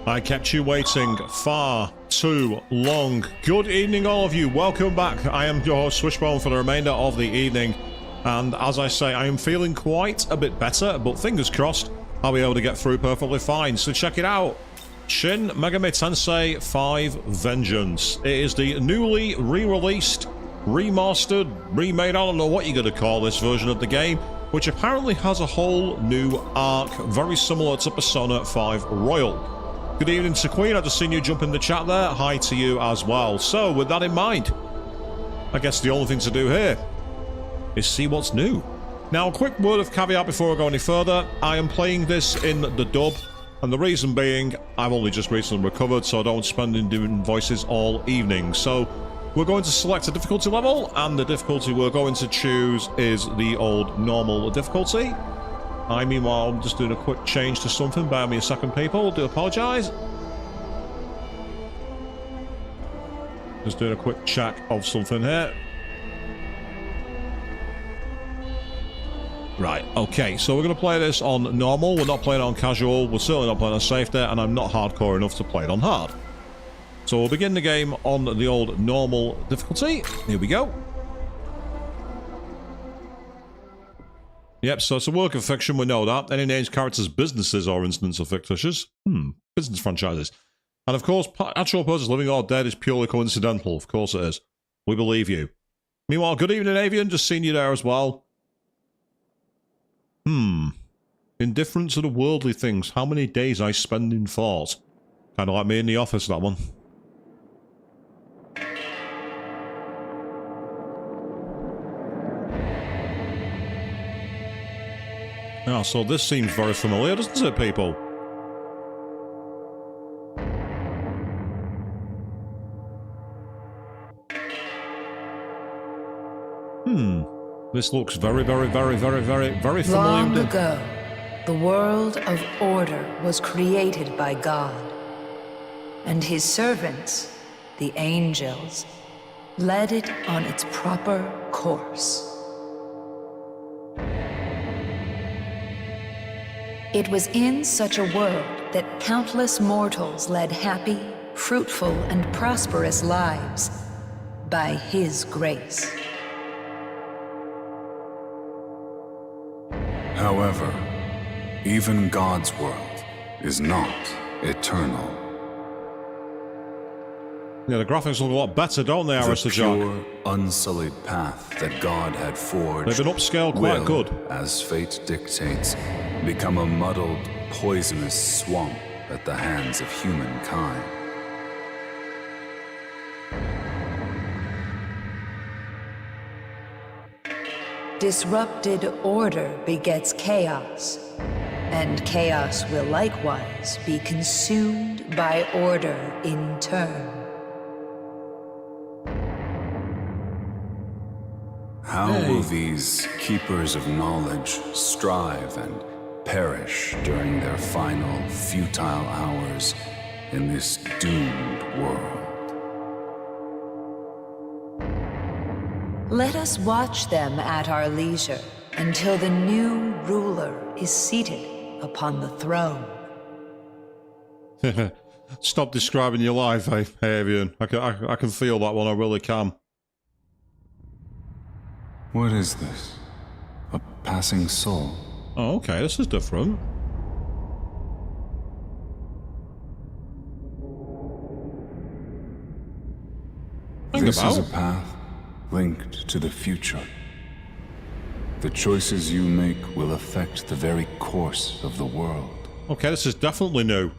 I kept you waiting far too long. Good evening, all of you. Welcome back. I am your host, Swishbone, for the remainder of the evening. And as I say, I am feeling quite a bit better, but fingers crossed, I'll be able to get through perfectly fine. So check it out. Shin Megami Tensei 5 Vengeance. It is the newly re-released, remastered, remade, I don't know what you're going to call this version of the game, which apparently has a whole new arc, very similar to Persona 5 Royal. Good evening to Queen, I've just seen you jump in the chat there. Hi to you as well. So, with that in mind, I guess the only thing to do here is see what's new. Now, a quick word of caveat before I go any further. I am playing this in the dub, and the reason being, I've only just recently recovered, so I don't spend in doing voices all evening. So, we're going to select a difficulty level, and the difficulty we're going to choose is the old normal difficulty. Meanwhile, I'm just doing a quick change to something. Bear me a second, people. Do apologise. Just doing a quick check of something here. Right, okay, so we're going to play this on normal. We're not playing it on casual. We're certainly not playing on safety, and I'm not hardcore enough to play it on hard. So we'll begin the game on the old normal difficulty. Here we go. Yep, so it's a work of fiction, we know that. Any names, characters, businesses, or incidents are fictitious. Business franchises. And of course, actual persons living or dead is purely coincidental. Of course it is. We believe you. Meanwhile, good evening, Avian. Just seen you there as well. Indifferent to the worldly things. How many days I spend in thought. Kind of like me in the office, that one. Now, so this seems very familiar, doesn't it, people? This looks very familiar. Long ago, the world of order was created by God, and his servants, the angels, led it on its proper course. It was in such a world that countless mortals led happy, fruitful, and prosperous lives by his grace. However, even God's world is not eternal. Yeah, the graphics look a lot better, don't they, Arista Jock? The pure, unsullied path that God had forged They've been upscaled quite good. As fate dictates, become a muddled, poisonous swamp at the hands of humankind. Disrupted order begets chaos, and chaos will likewise be consumed by order in turn. How will these keepers of knowledge strive and perish during their final futile hours in this doomed world? Let us watch them at our leisure until the new ruler is seated upon the throne. Stop describing your life, hey, Avian. I can feel that one, I really can. What is this? A passing soul? Oh, okay, this is different. This is a path linked to the future. The choices you make will affect the very course of the world. Okay, this is definitely new.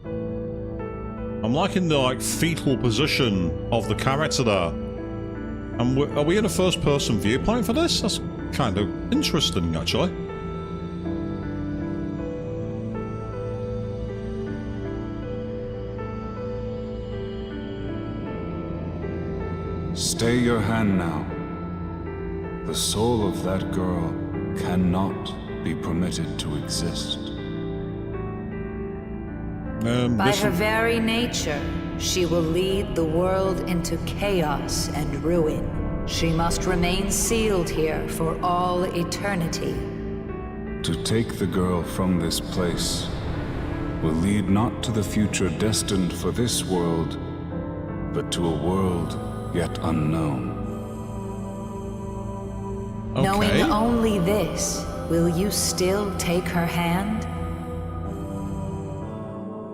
I'm liking the fetal position of the character there. And are we in a first-person viewpoint for this? That's kind of interesting, actually. Stay your hand now. The soul of that girl cannot be permitted to exist. By her very nature, she will lead the world into chaos and ruin. She must remain sealed here for all eternity. To take the girl from this place will lead not to the future destined for this world, but to a world yet unknown. Okay. Knowing only this, will you still take her hand?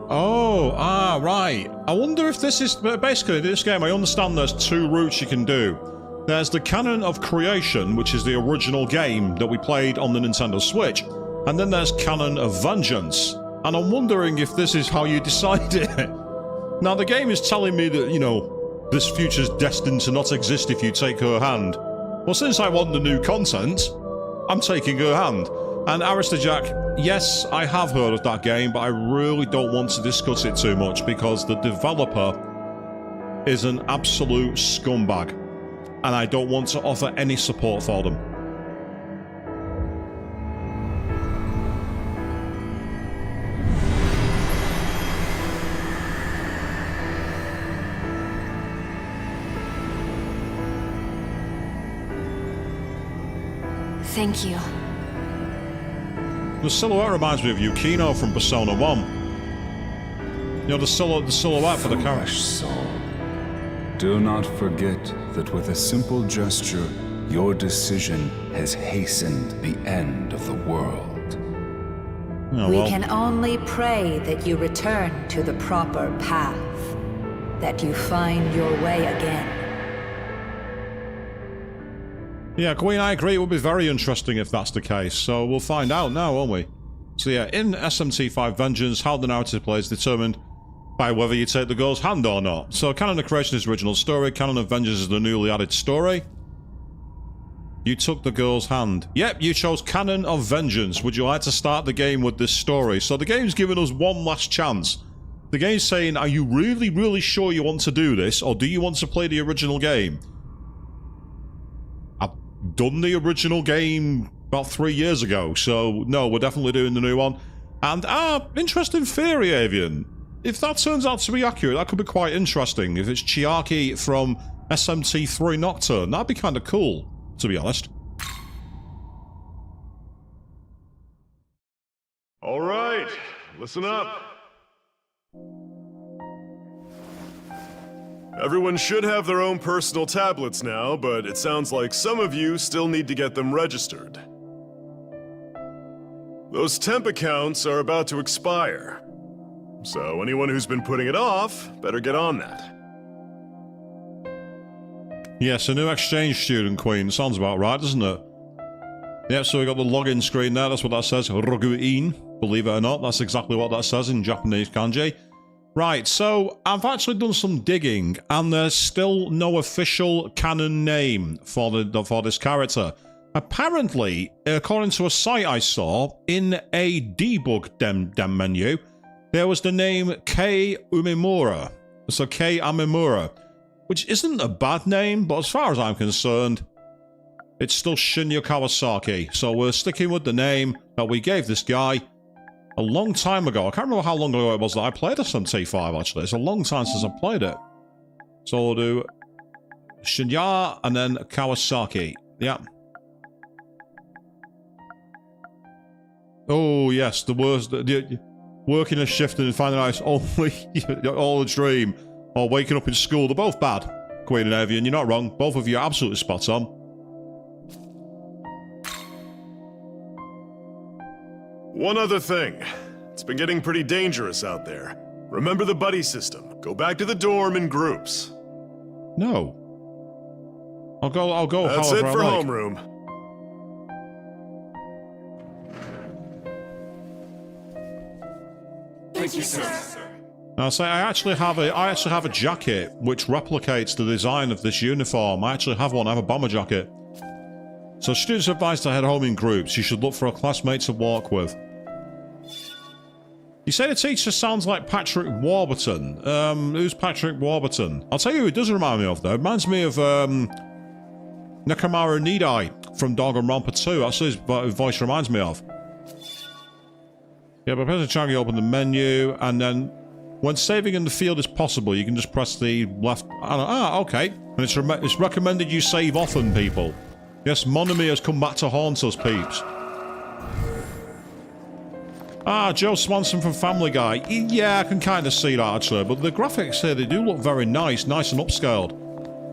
Oh, right. I wonder if this is... Basically, in this game, I understand there's two routes you can do. There's the canon of creation, which is the original game that we played on the Nintendo Switch. And then there's canon of vengeance. And I'm wondering if this is how you decide it. Now, the game is telling me that, you know, this future's destined to not exist if you take her hand. Well, since I want the new content, I'm taking her hand. And Arista Jack, yes, I have heard of that game, but I really don't want to discuss it too much because the developer is an absolute scumbag. And I don't want to offer any support for them. Thank you. The silhouette reminds me of Yukino from Persona 1. You know, the silhouette for the character. Foolish soul. Do not forget that with a simple gesture, your decision has hastened the end of the world. Oh, We well. can only pray that you return to the proper path, that you find your way again. Yeah, Queen, I agree. It would be very interesting if that's the case. So we'll find out now, won't we? So yeah, in SMT5 Vengeance, how the narrative plays is determined by whether you take the girl's hand or not. So Canon of Creation is the original story. Canon of Vengeance is the newly added story. You took the girl's hand. Yep, you chose Canon of Vengeance. Would you like to start the game with this story? So the game's giving us one last chance. The game's saying, are you really, really sure you want to do this? Or do you want to play the original game? Done the original game about 3 years ago, so no, we're definitely doing the new one. And interesting theory, Avian. If that turns out to be accurate, that could be quite interesting. If it's Chiaki from SMT3 Nocturne, that'd be kind of cool, to be honest. All right, listen up. Everyone should have their own personal tablets now, but it sounds like some of you still need to get them registered. Those temp accounts are about to expire, so anyone who's been putting it off better get on that. Yes, a new exchange student, Queen. Sounds about right, doesn't it? Yep, so we got the login screen there. That's what that says. Roguin. Believe it or not, that's exactly what that says in Japanese kanji. Right, so I've actually done some digging, and there's still no official canon name for this character. Apparently, according to a site I saw, in a debug dem menu, there was the name Kei Umemura. So Kei Amemura, which isn't a bad name, but as far as I'm concerned, it's still Shinya Kawasaki. So we're sticking with the name that we gave this guy a long time ago. I can't remember how long ago it was that I played SMT5, actually. It's a long time since I played it. So we'll do Shinya and then Kawasaki. Yeah. Oh, yes, the worst. Working a shift and finding out it's only all a dream. Or waking up in school. They're both bad, Queen and Avian. You're not wrong. Both of you are absolutely spot on. One other thing. It's been getting pretty dangerous out there. Remember the buddy system. Go back to the dorm in groups. No. I'll go. That's however it for I like. homeroom. Thank you, sir. Now, say I actually have a jacket which replicates the design of this uniform. I actually have one. I have a bomber jacket. So students are advised to head home in groups. You should look for a classmate to walk with. You say the teacher sounds like Patrick Warburton. Who's Patrick Warburton? I'll tell you who it does remind me of, though. It reminds me of Nekomaru Nidai from Danganronpa 2. That's who his voice reminds me of. Yeah, but press the triangle, open the menu, and then when saving in the field is possible, you can just press the left. Okay. And it's recommended you save often, people. Yes, Monami has come back to haunt us, peeps. Ah, Joe Swanson from Family Guy. Yeah, I can kind of see that actually, but the graphics here, they do look very nice and upscaled.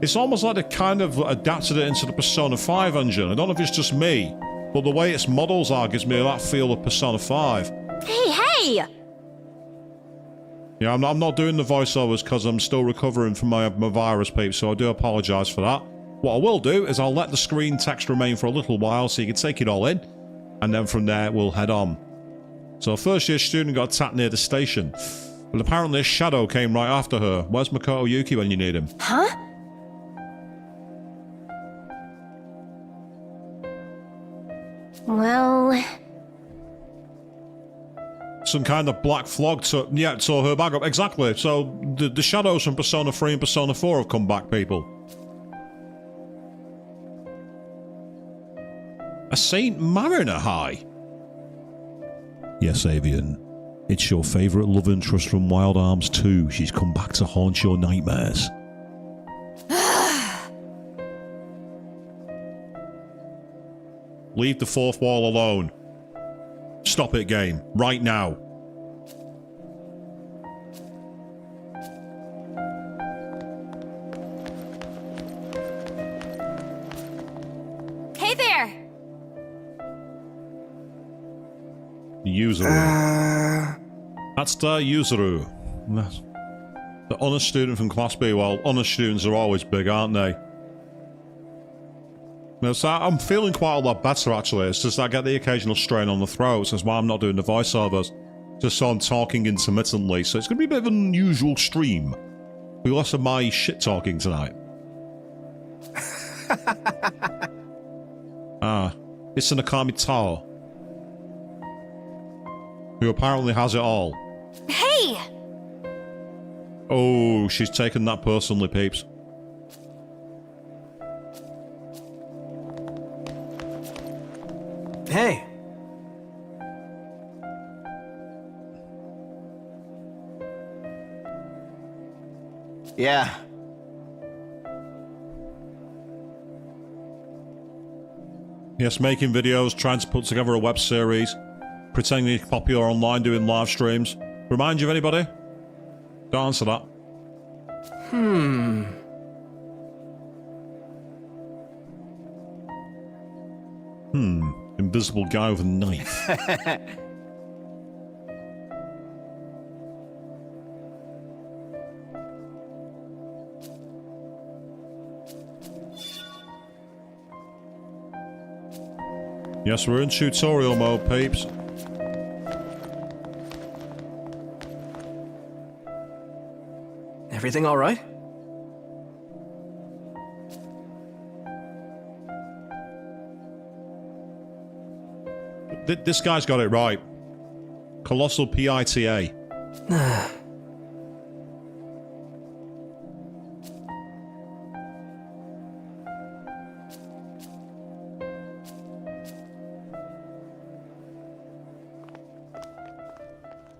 It's almost like they kind of adapted it into the Persona 5 engine. I don't know if it's just me, but the way its models are gives me that feel of Persona 5. Hey! Yeah, I'm not doing the voiceovers because I'm still recovering from my virus, peeps, so I do apologise for that. What I will do is I'll let the screen text remain for a little while so you can take it all in, and then from there we'll head on. So a first year student got attacked near the station, but apparently a shadow came right after her. Where's Makoto Yuki when you need him? Huh? Well... Some kind of black fog took her back up. Exactly. So the shadows from Persona 3 and Persona 4 have come back, people. A Saint Mariner High. Yes, Avian. It's your favourite love interest from Wild Arms 2. She's come back to haunt your nightmares. Leave the fourth wall alone. Stop it, game. Right now. Hey there! Yuzuru. That's the Yuzuru. The honest student from Class B. Well, honest students are always big, aren't they? No, so I'm feeling quite a lot better actually. It's just I get the occasional strain on the throat, so that's why I'm not doing the voiceovers. Just so I'm talking intermittently, so it's going to be a bit of an unusual stream. Be less of my shit talking tonight. It's an Akami Tao, who apparently has it all. Hey! Oh, she's taken that personally, peeps. Hey. Yeah. Yes, making videos, trying to put together a web series, pretending you're popular online, doing live streams. Remind you of anybody? Don't answer that. Invisible guy with a knife. Yes, we're in tutorial mode, peeps. Everything all right? This guy's got it right. Colossal PITA.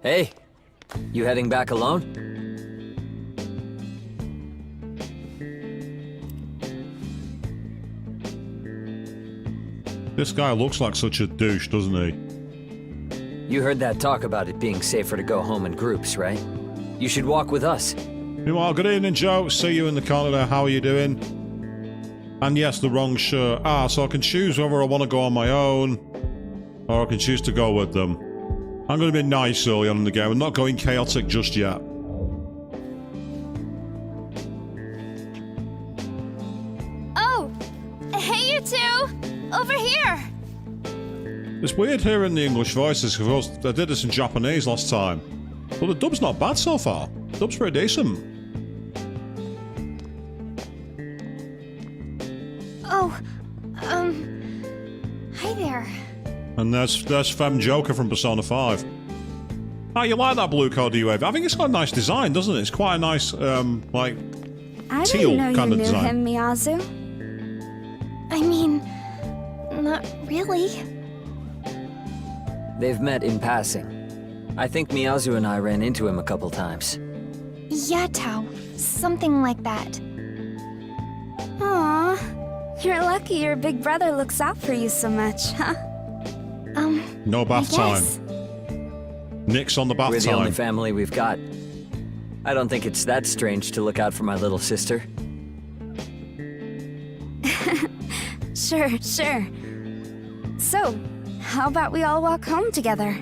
Hey, you heading back alone? This guy looks like such a douche, doesn't he? You heard that talk about it being safer to go home in groups, right? You should walk with us. Meanwhile, good evening, Joe. See you in the corner there. How are you doing? And yes, the wrong shirt. So I can choose whether I want to go on my own, or I can choose to go with them. I'm going to be nice early on in the game. I'm not going chaotic just yet. Oh! Hey, you two! Over here! It's weird hearing the English voices, because I did this in Japanese last time. But the dub's not bad so far. The dub's pretty decent. Oh, hi there. And there's Femme Joker from Persona 5. Oh, you like that blue code, do you, Ave? I think it's got a nice design, doesn't it? It's quite a nice, like, I teal didn't know kind you of knew design. him, Miyazu. I mean, not really. They've met in passing. I think Miyazu and I ran into him a couple times. Yeah, Tao. Something like that. Aw, you're lucky your big brother looks out for you so much, huh? No bath time. Nix on the bath We're the time. only family we've got. I don't think it's that strange to look out for my little sister. Sure, sure. So, how about we all walk home together?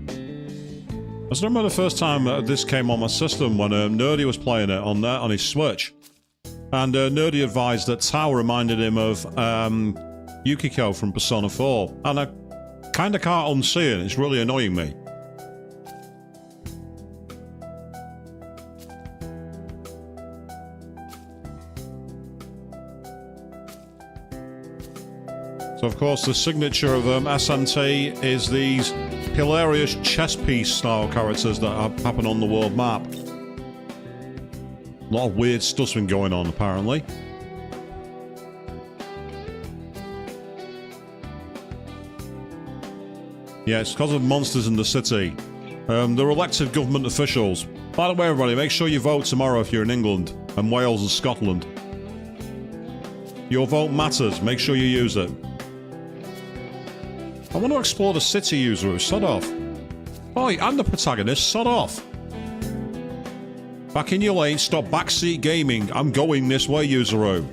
I just remember the first time this came on my system when Nerdy was playing it on his Switch. And Nerdy advised that Tao reminded him of Yukiko from Persona 4. And I kind of can't unsee it. It's really annoying me. So, of course, the signature of SMT is these hilarious chess piece style characters that happen on the world map. A lot of weird stuff's been going on, apparently. Yeah, it's because of monsters in the city. They're elected government officials. By the way, everybody, make sure you vote tomorrow if you're in England, and Wales and Scotland. Your vote matters. Make sure you use it. I want to explore the city, Yuzuru. Sod off. Oi, I'm the protagonist. Sod off. Back in your lane. Stop backseat gaming. I'm going this way, Yuzuru.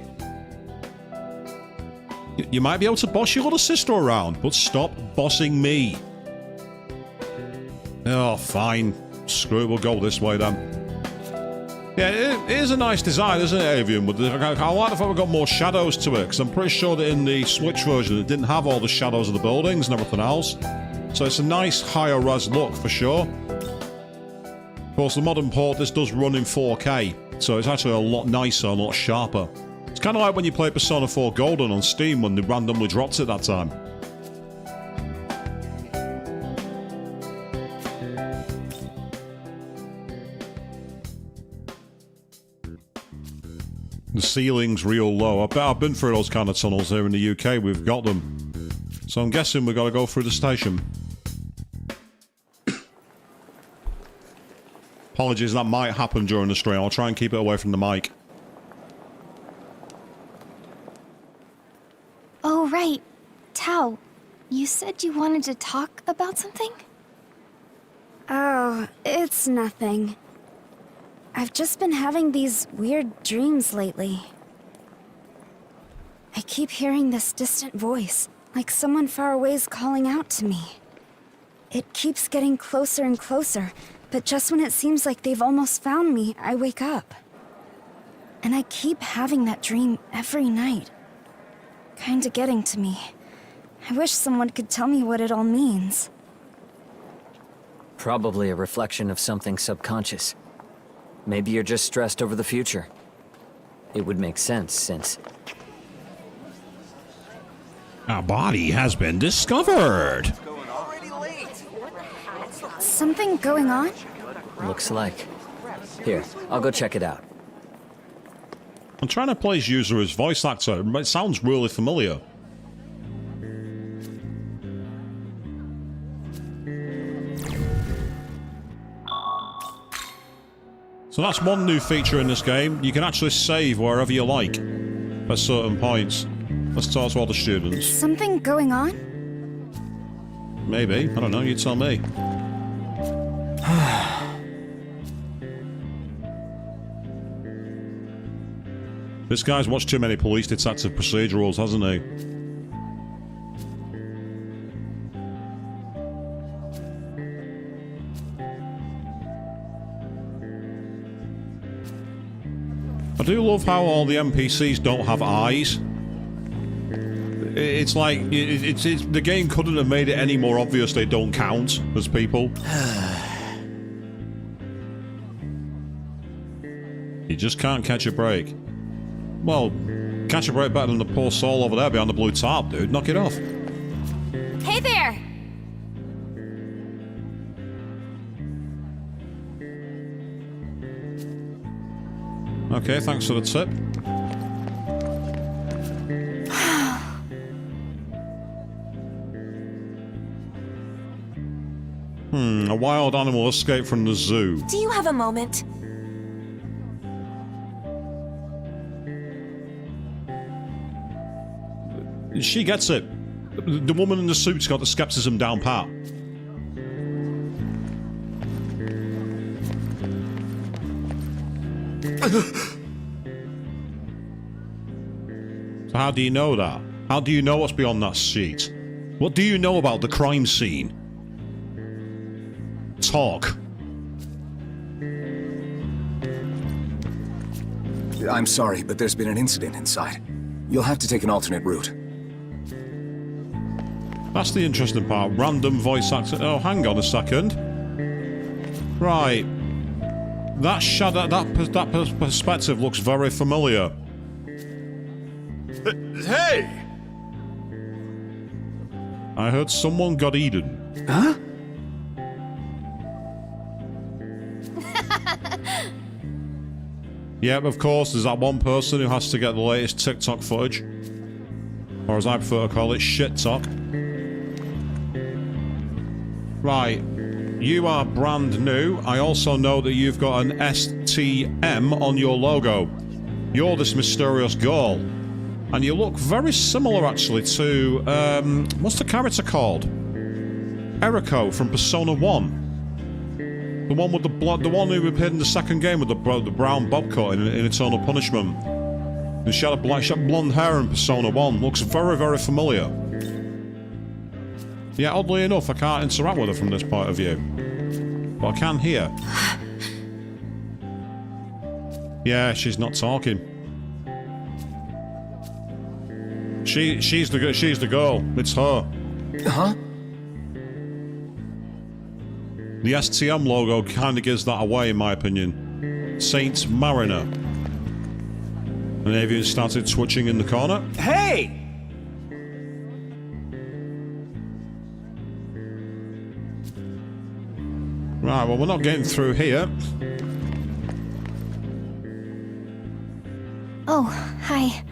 You might be able to boss your little sister around, but stop bossing me. Oh, fine. Screw it. We'll go this way, then. Yeah, it is a nice design, isn't it, Avian? But I like the fact we've got more shadows to it, because I'm pretty sure that in the Switch version it didn't have all the shadows of the buildings and everything else. So it's a nice higher res look for sure. Of course, the modern port, this does run in 4K, so it's actually a lot nicer, a lot sharper. It's kind of like when you play Persona 4 Golden on Steam when they randomly dropped it that time. The ceiling's real low. I bet I've been through those kind of tunnels here in the UK. We've got them. So I'm guessing we've got to go through the station. Apologies, that might happen during the stream. I'll try and keep it away from the mic. Oh, right. Tao, you said you wanted to talk about something? Oh, it's nothing. I've just been having these weird dreams lately. I keep hearing this distant voice, like someone far away's calling out to me. It keeps getting closer and closer, but just when it seems like they've almost found me, I wake up. And I keep having that dream every night. Kinda getting to me. I wish someone could tell me what it all means. Probably a reflection of something subconscious. Maybe you're just stressed over the future. It would make sense, since... Our body has been discovered! Something going on? Looks like. Here, I'll go check it out. I'm trying to place user as voice actor. It sounds really familiar. So that's one new feature in this game. You can actually save wherever you like at certain points. Let's talk to all the students. Something going on? Maybe. I don't know. You tell me. This guy's watched too many police detective procedurals, hasn't he? I do love how all the NPCs don't have eyes. It's like it's the game couldn't have made it any more obvious they don't count as people. You just can't catch a break. Well, catch a break better than the poor soul over there behind the blue tarp, dude. Knock it off. Hey there! Okay, thanks for the tip. A wild animal escaped from the zoo. Do you have a moment? She gets it. The woman in the suit's got the skepticism down pat. So how do you know that? How do you know what's beyond that sheet? What do you know about the crime scene? Talk. I'm sorry, but there's been an incident inside. You'll have to take an alternate route. That's the interesting part. Random voice actor. Oh, hang on a second. Right. That shadow, that perspective looks very familiar. Hey! I heard someone got eaten. Huh? Yep, of course, there's that one person who has to get the latest TikTok footage. Or as I prefer to call it, shit talk. Right. You are brand new. I also know that you've got an STM on your logo. You're this mysterious girl. And you look very similar, actually, to... what's the character called? Eriko from Persona 1. The one with the blood, the one who appeared in the second game with the brown bob cut in Eternal Punishment. And she had blonde hair in Persona 1. Looks very, very familiar. Yeah, oddly enough, I can't interact with her from this point of view. But I can hear. Yeah, she's not talking. She's the girl. It's her. Huh? The STM logo kind of gives that away, in my opinion. Saint Mariner. And Avian started twitching in the corner. Hey! Right, well, we're not getting through here. Oh, hi.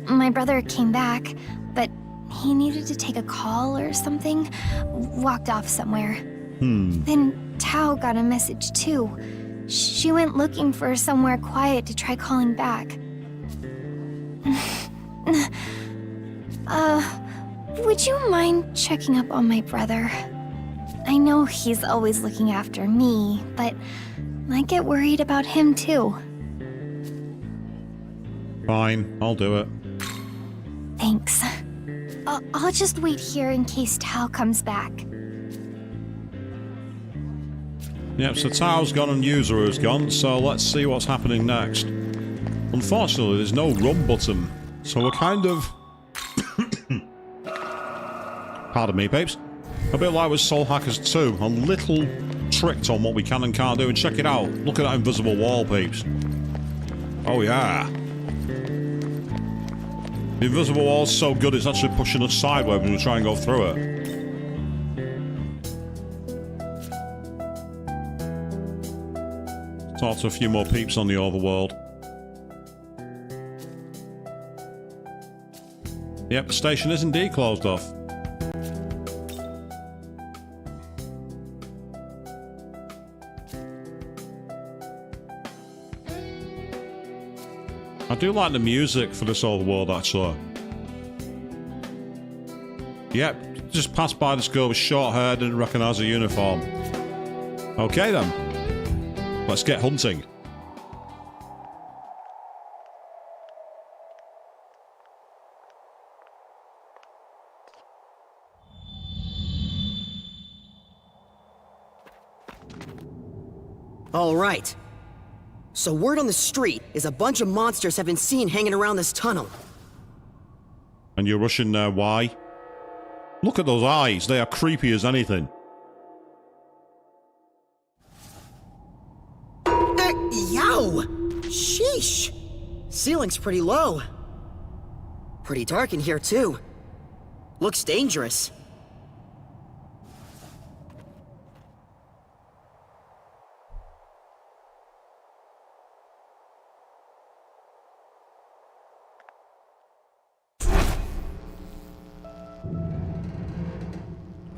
My brother came back, but he needed to take a call or something. Walked off somewhere. Then Tao got a message too. She went looking for somewhere quiet to try calling back. Would you mind checking up on my brother? I know he's always looking after me, but I get worried about him too. Fine, I'll do it. Thanks. I'll just wait here in case Tao comes back. Yep, so Tao's gone and Yuzuru's gone, so let's see what's happening next. Unfortunately, there's no run button, so we're kind of... Pardon me, peeps. A bit like with Soul Hackers 2, a little tricked on what we can and can't do, and check it out. Look at that invisible wall, peeps. Oh yeah. The invisible wall's so good it's actually pushing us sideways when we try and go through it. Talk to a few more peeps on the overworld. Yep, the station is indeed closed off. I do like the music for this overworld, actually. Yep, just passed by this girl with short hair, didn't recognise her uniform. Okay then. Let's get hunting. All right. So word on the street is a bunch of monsters have been seen hanging around this tunnel. And you're rushing there, why? Look at those eyes, they are creepy as anything. Yow! Sheesh! Ceiling's pretty low. Pretty dark in here, too. Looks dangerous.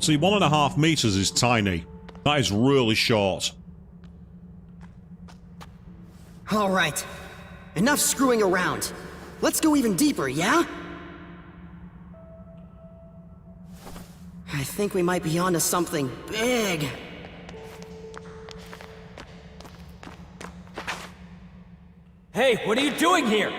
See, 1.5 meters is tiny. That is really short. All right. Enough screwing around. Let's go even deeper, yeah? I think we might be onto something big. Hey, what are you doing here?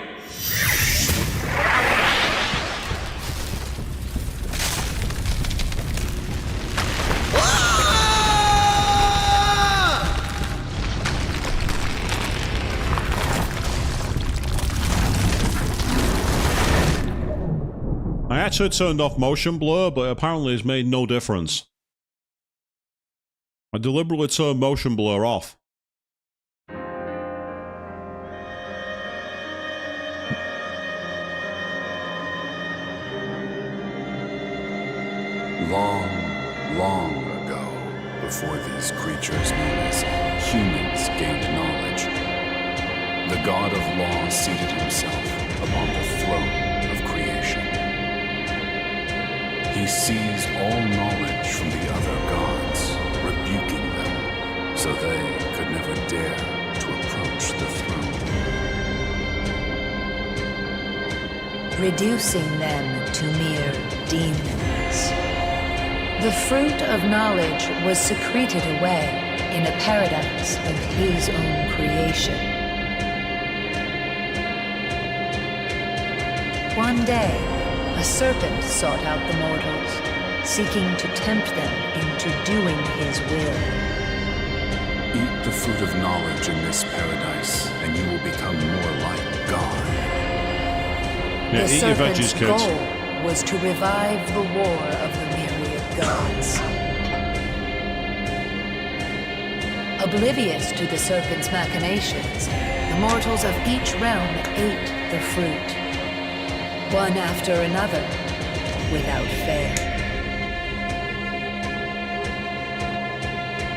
I actually turned off motion blur, but apparently it's made no difference. I deliberately turned motion blur off. Long, long ago, before these creatures known as humans gained knowledge, the god of law seated himself upon the throne of creation. He seized all knowledge from the other gods, rebuking them, so they could never dare to approach the throne. Reducing them to mere demons. The fruit of knowledge was secreted away in a paradise of his own creation. One day, a serpent sought out the mortals, seeking to tempt them into doing his will. Eat the fruit of knowledge in this paradise, and you will become more like God. Yeah, The eat your serpent's veggies, kids. goal was to revive the war of the myriad gods. Oblivious to the serpent's machinations, the mortals of each realm ate the fruit, one after another, without fail.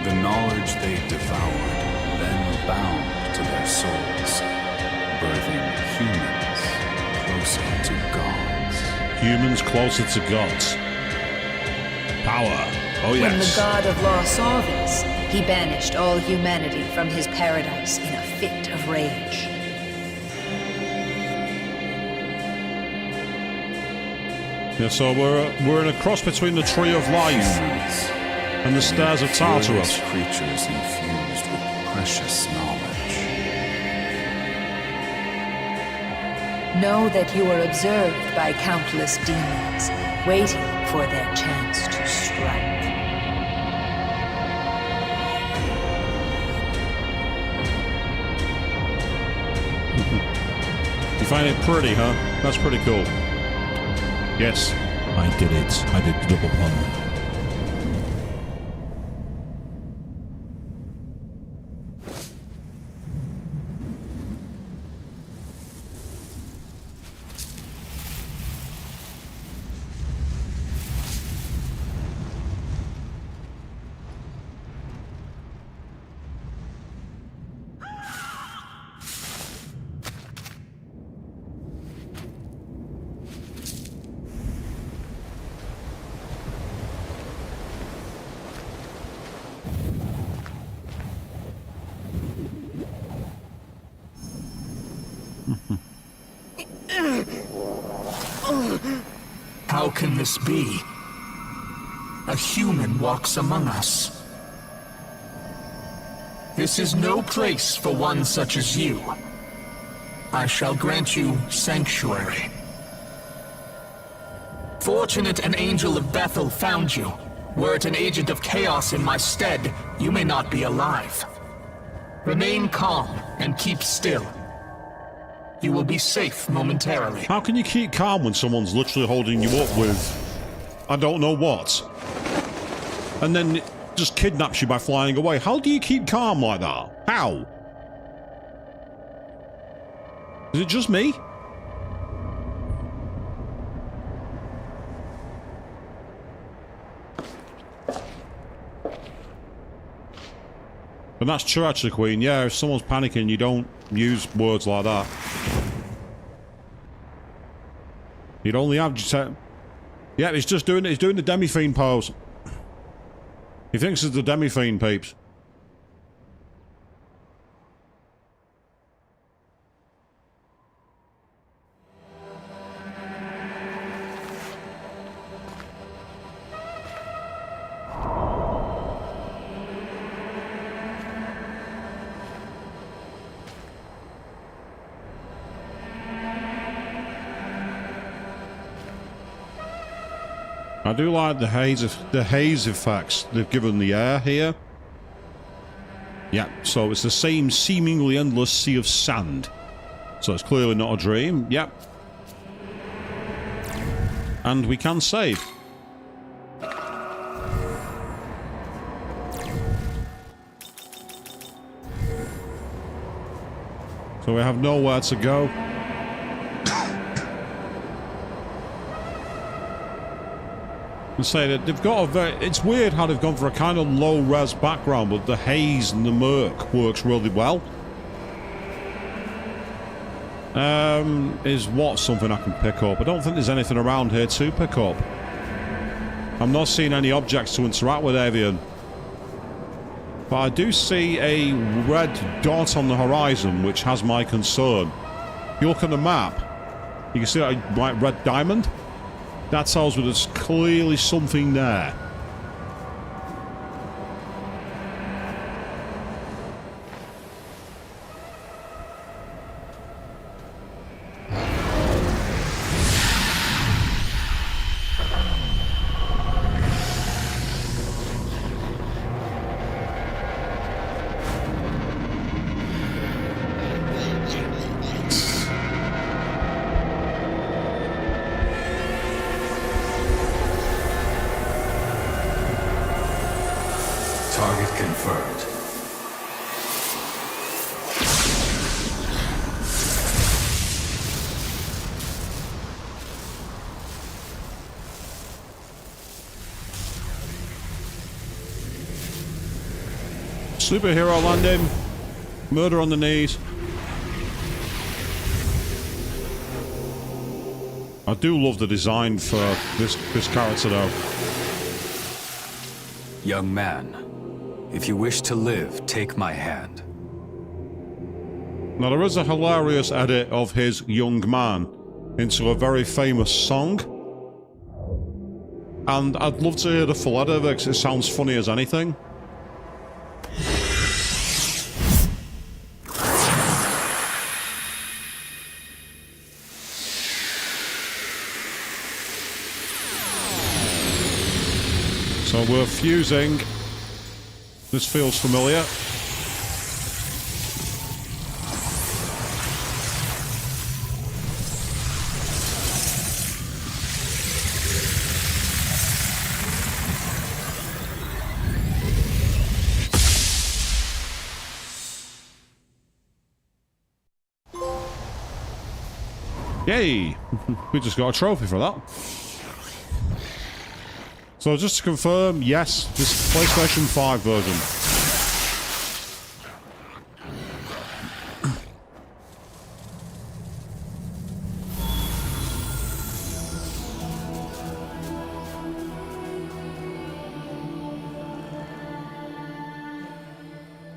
The knowledge they devoured then bound to their souls, birthing humans closer to gods. Humans closer to gods. Power. Oh yes. When the god of law saw this, he banished all humanity from his paradise in a fit of rage. Yeah, so we're in a cross between the Tree of Life Humans, and the Stairs of Tartarus. creatures infused with precious knowledge. Know that you are observed by countless demons, waiting for their chance to strike. You find it pretty, huh? That's pretty cool. Yes. I did it. I did the double pun. How can this be? A human walks among us. This is no place for one such as you. I shall grant you sanctuary. Fortunate an angel of Bethel found you. Were it an agent of chaos in my stead, you may not be alive. Remain calm and keep still. You will be safe momentarily. How can you keep calm when someone's literally holding you up with I don't know what? And then it just kidnaps you by flying away. How do you keep calm like that? How? Is it just me? But that's true actually, Queen. Yeah, if someone's panicking, you don't use words like that. You'd only have just... Yeah, he's just doing it. He's doing the demi-fiend pose. He thinks it's the demi-fiend, peeps. I do like the haze effects they've given the air here. Yeah, so it's the same seemingly endless sea of sand. So it's clearly not a dream. Yep. And we can save. So we have nowhere to go. And say that they've got a very... It's weird how they've gone for a kind of low-res background, but the haze and the murk works really well. Is what something I can pick up? I don't think there's anything around here to pick up. I'm not seeing any objects to interact with, Avian. But I do see a red dot on the horizon, which has my concern. If you look at the map, you can see that white red diamond. That tells me there's clearly something there. Target confirmed. Superhero landing. Murder on the knees. I do love the design for this character though. Young man, if you wish to live, take my hand. Now there is a hilarious edit of his young man into a very famous song. And I'd love to hear the full edit of it because it sounds funny as anything. So we're fusing. This feels familiar. Yay! We just got a trophy for that. So just to confirm, yes, this PlayStation 5 version.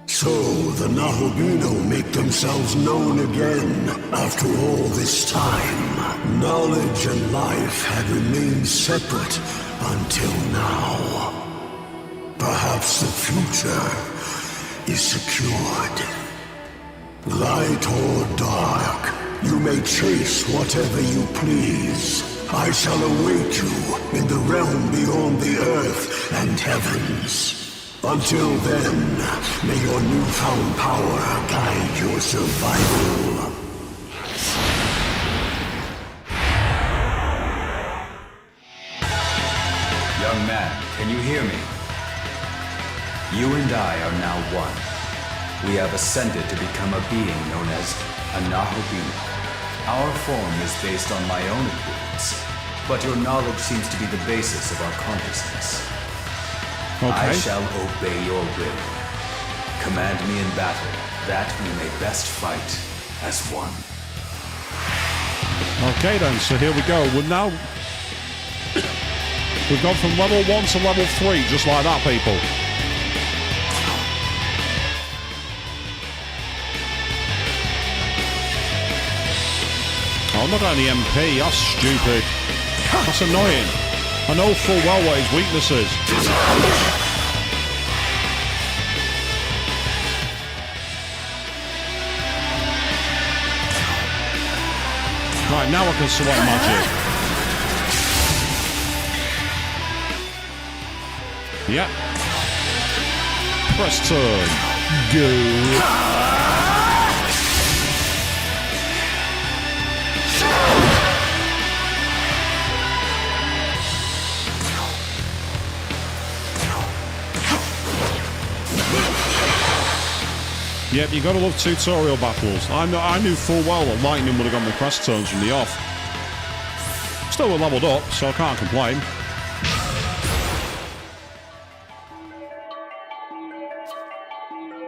So the Nahobino make themselves known again after all this time. Knowledge and life had remained separate until now. Perhaps the future is secured. Light or dark, you may chase whatever you please. I shall await you in the realm beyond the earth and heavens. Until then, may your newfound power guide your survival. Young man, can you hear me? You and I are now one. We have ascended to become a being known as a Nahobino. Our form is based on my own appearance, but your knowledge seems to be the basis of our consciousness. Okay. I shall obey your will. Command me in battle, that we may best fight as one. Okay then, so here we go. We've gone from level 1 to level 3, just like that, people. Oh, not only MP, that's stupid. That's annoying. I know full well what his weakness is. Right, now I can select magic. Yep. Press turn. Go. Yep, you gotta love tutorial battles. I knew full well that lightning would have got my press turns from the off. Still leveled up, so I can't complain.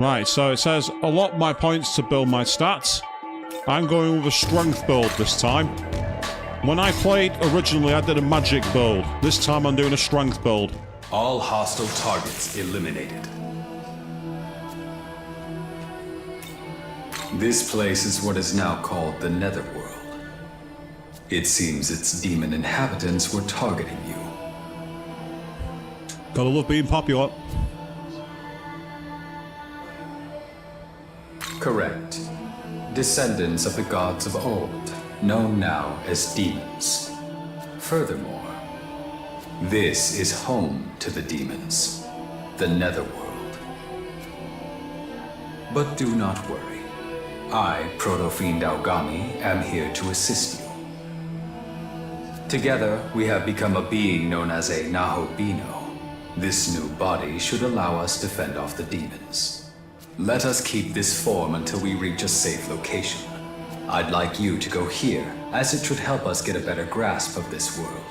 Right, so it says, allot my points to build my stats. I'm going with a strength build this time. When I played originally, I did a magic build. This time I'm doing a strength build. All hostile targets eliminated. This place is what is now called the Netherworld. It seems its demon inhabitants were targeting you. Gotta love being popular. Correct. Descendants of the gods of old, known now as demons. Furthermore, this is home to the demons, the Netherworld. But do not worry. I, Proto-Fiend Aogami, am here to assist you. Together, we have become a being known as a Nahobino. This new body should allow us to fend off the demons. Let us keep this form until we reach a safe location. I'd like you to go here, as it should help us get a better grasp of this world.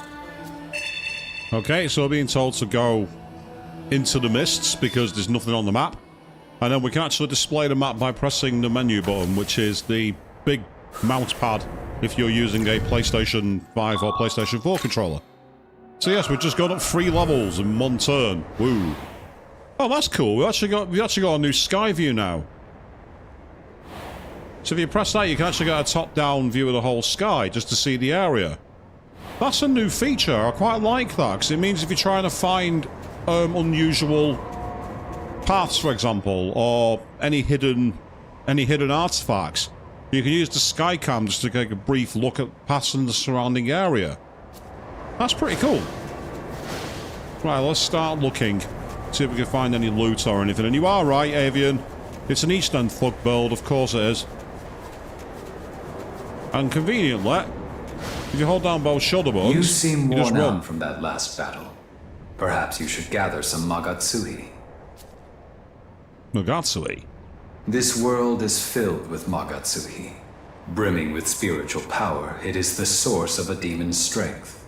Okay, so we're being told to go into the mists because there's nothing on the map. And then we can actually display the map by pressing the menu button, which is the big mouse pad if you're using a PlayStation 5 or PlayStation 4 controller. So yes, we've just gone up 3 levels in one turn. Woo. Oh, that's cool. We actually got a new sky view now. So if you press that, you can actually get a top-down view of the whole sky just to see the area. That's a new feature. I quite like that, because it means if you're trying to find unusual paths, for example, or any hidden artifacts, you can use the skycam just to take a brief look at paths in the surrounding area. That's pretty cool. Right, let's start looking. See if we can find any loot or anything. And you are right, Avian. It's an East End thug build, of course it is. And conveniently, if you hold down both shoulder buttons, you seem just worn run. out from that last battle. Perhaps you should gather some Magatsuhi. Magatsuhi? This world is filled with Magatsuhi. Brimming with spiritual power, it is the source of a demon's strength.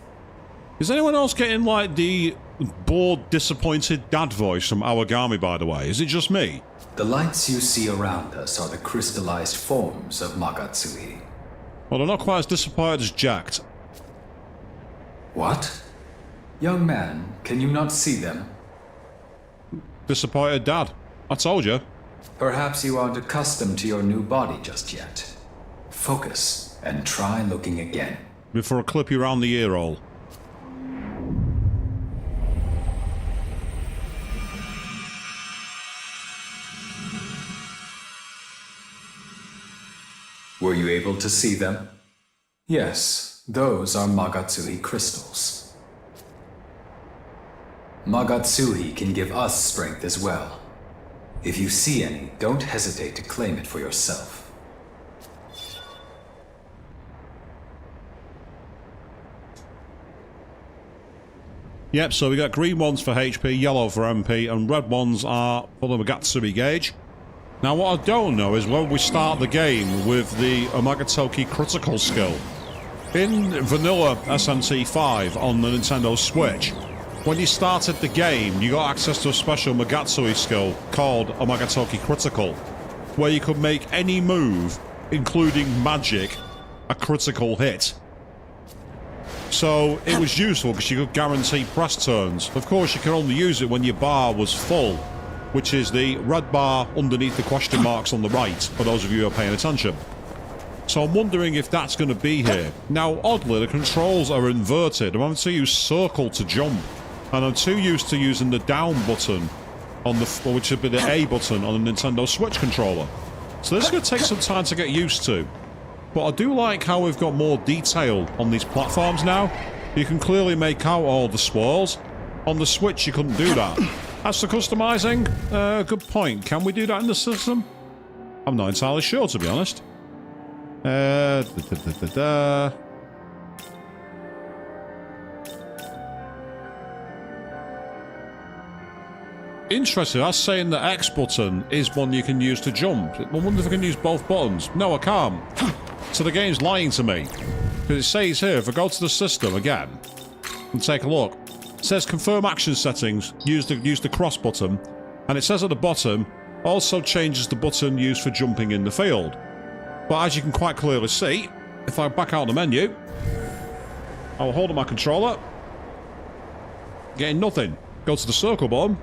Is anyone else getting, like, the bored, disappointed dad voice from Aogami, by the way? Is it just me? The lights you see around us are the crystallized forms of Magatsuhi. Well, they're not quite as disappointed as jacked. What? Young man, can you not see them? Disappointed dad. I told you. Perhaps you aren't accustomed to your new body just yet. Focus, and try looking again. Before I clip you around the ear hole. Were you able to see them? Yes, those are Magatsuhi crystals. Magatsuhi can give us strength as well. If you see any, don't hesitate to claim it for yourself. Yep, so we got green ones for HP, yellow for MP, and red ones are for the Magatsuhi gauge. Now what I don't know is when we start the game with the Amagatoki critical skill. In vanilla SMT 5 on the Nintendo Switch, when you started the game, you got access to a special Magatsuhi skill called Amagatoki Critical, where you could make any move, including magic, a critical hit. So it was useful because you could guarantee press turns. Of course, you can only use it when your bar was full, which is the red bar underneath the question marks on the right, for those of you who are paying attention. So I'm wondering if that's going to be here. Now, oddly, the controls are inverted. I'm having to use circle to jump. And I'm too used to using the down button, on the which would be the A button on the Nintendo Switch controller. So this is going to take some time to get used to. But I do like how we've got more detail on these platforms now. You can clearly make out all the swirls. On the Switch, you couldn't do that. As for customizing, good point. Can we do that in the system? I'm not entirely sure, to be honest. Interesting, that's saying the X button is one you can use to jump. I wonder if I can use both buttons. No, I can't. So the game's lying to me. Because it says here, if I go to the system again and take a look, it says confirm action settings, use the cross button, and it says at the bottom, also changes the button used for jumping in the field. But as you can quite clearly see, if I back out of the menu, I'll hold on my controller, getting nothing. Go to the circle button.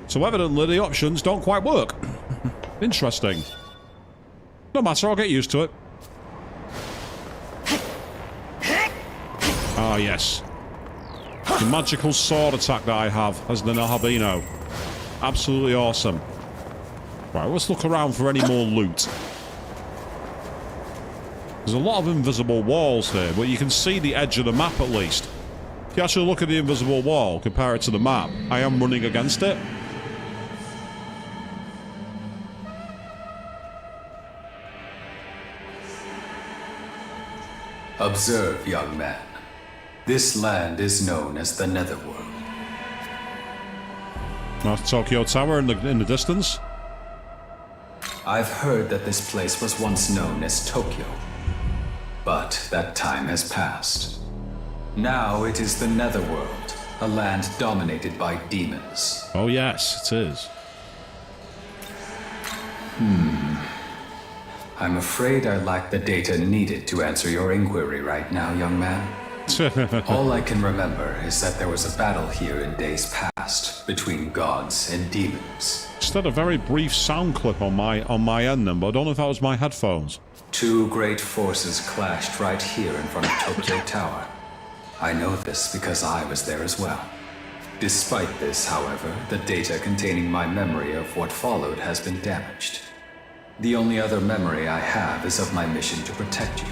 So evidently the options don't quite work. Interesting. No matter, I'll get used to it. Ah, yes. The magical sword attack that I have as the Nahabino. Absolutely awesome. Right, let's look around for any more loot. There's a lot of invisible walls here, but you can see the edge of the map at least. If you actually look at the invisible wall, compare it to the map, I am running against it. Observe, young man. This land is known as the Netherworld. That's Tokyo Tower in the distance. I've heard that this place was once known as Tokyo. But that time has passed. Now it is the Netherworld, a land dominated by demons. Oh yes, it is. I'm afraid I lack the data needed to answer your inquiry right now, young man. All I can remember is that there was a battle here in days past between gods and demons. Just had a very brief sound clip on my end then, but I don't know if that was my headphones. Two great forces clashed right here in front of Tokyo Tower. I know this because I was there as well. Despite this, however, the data containing my memory of what followed has been damaged. The only other memory I have is of my mission to protect you.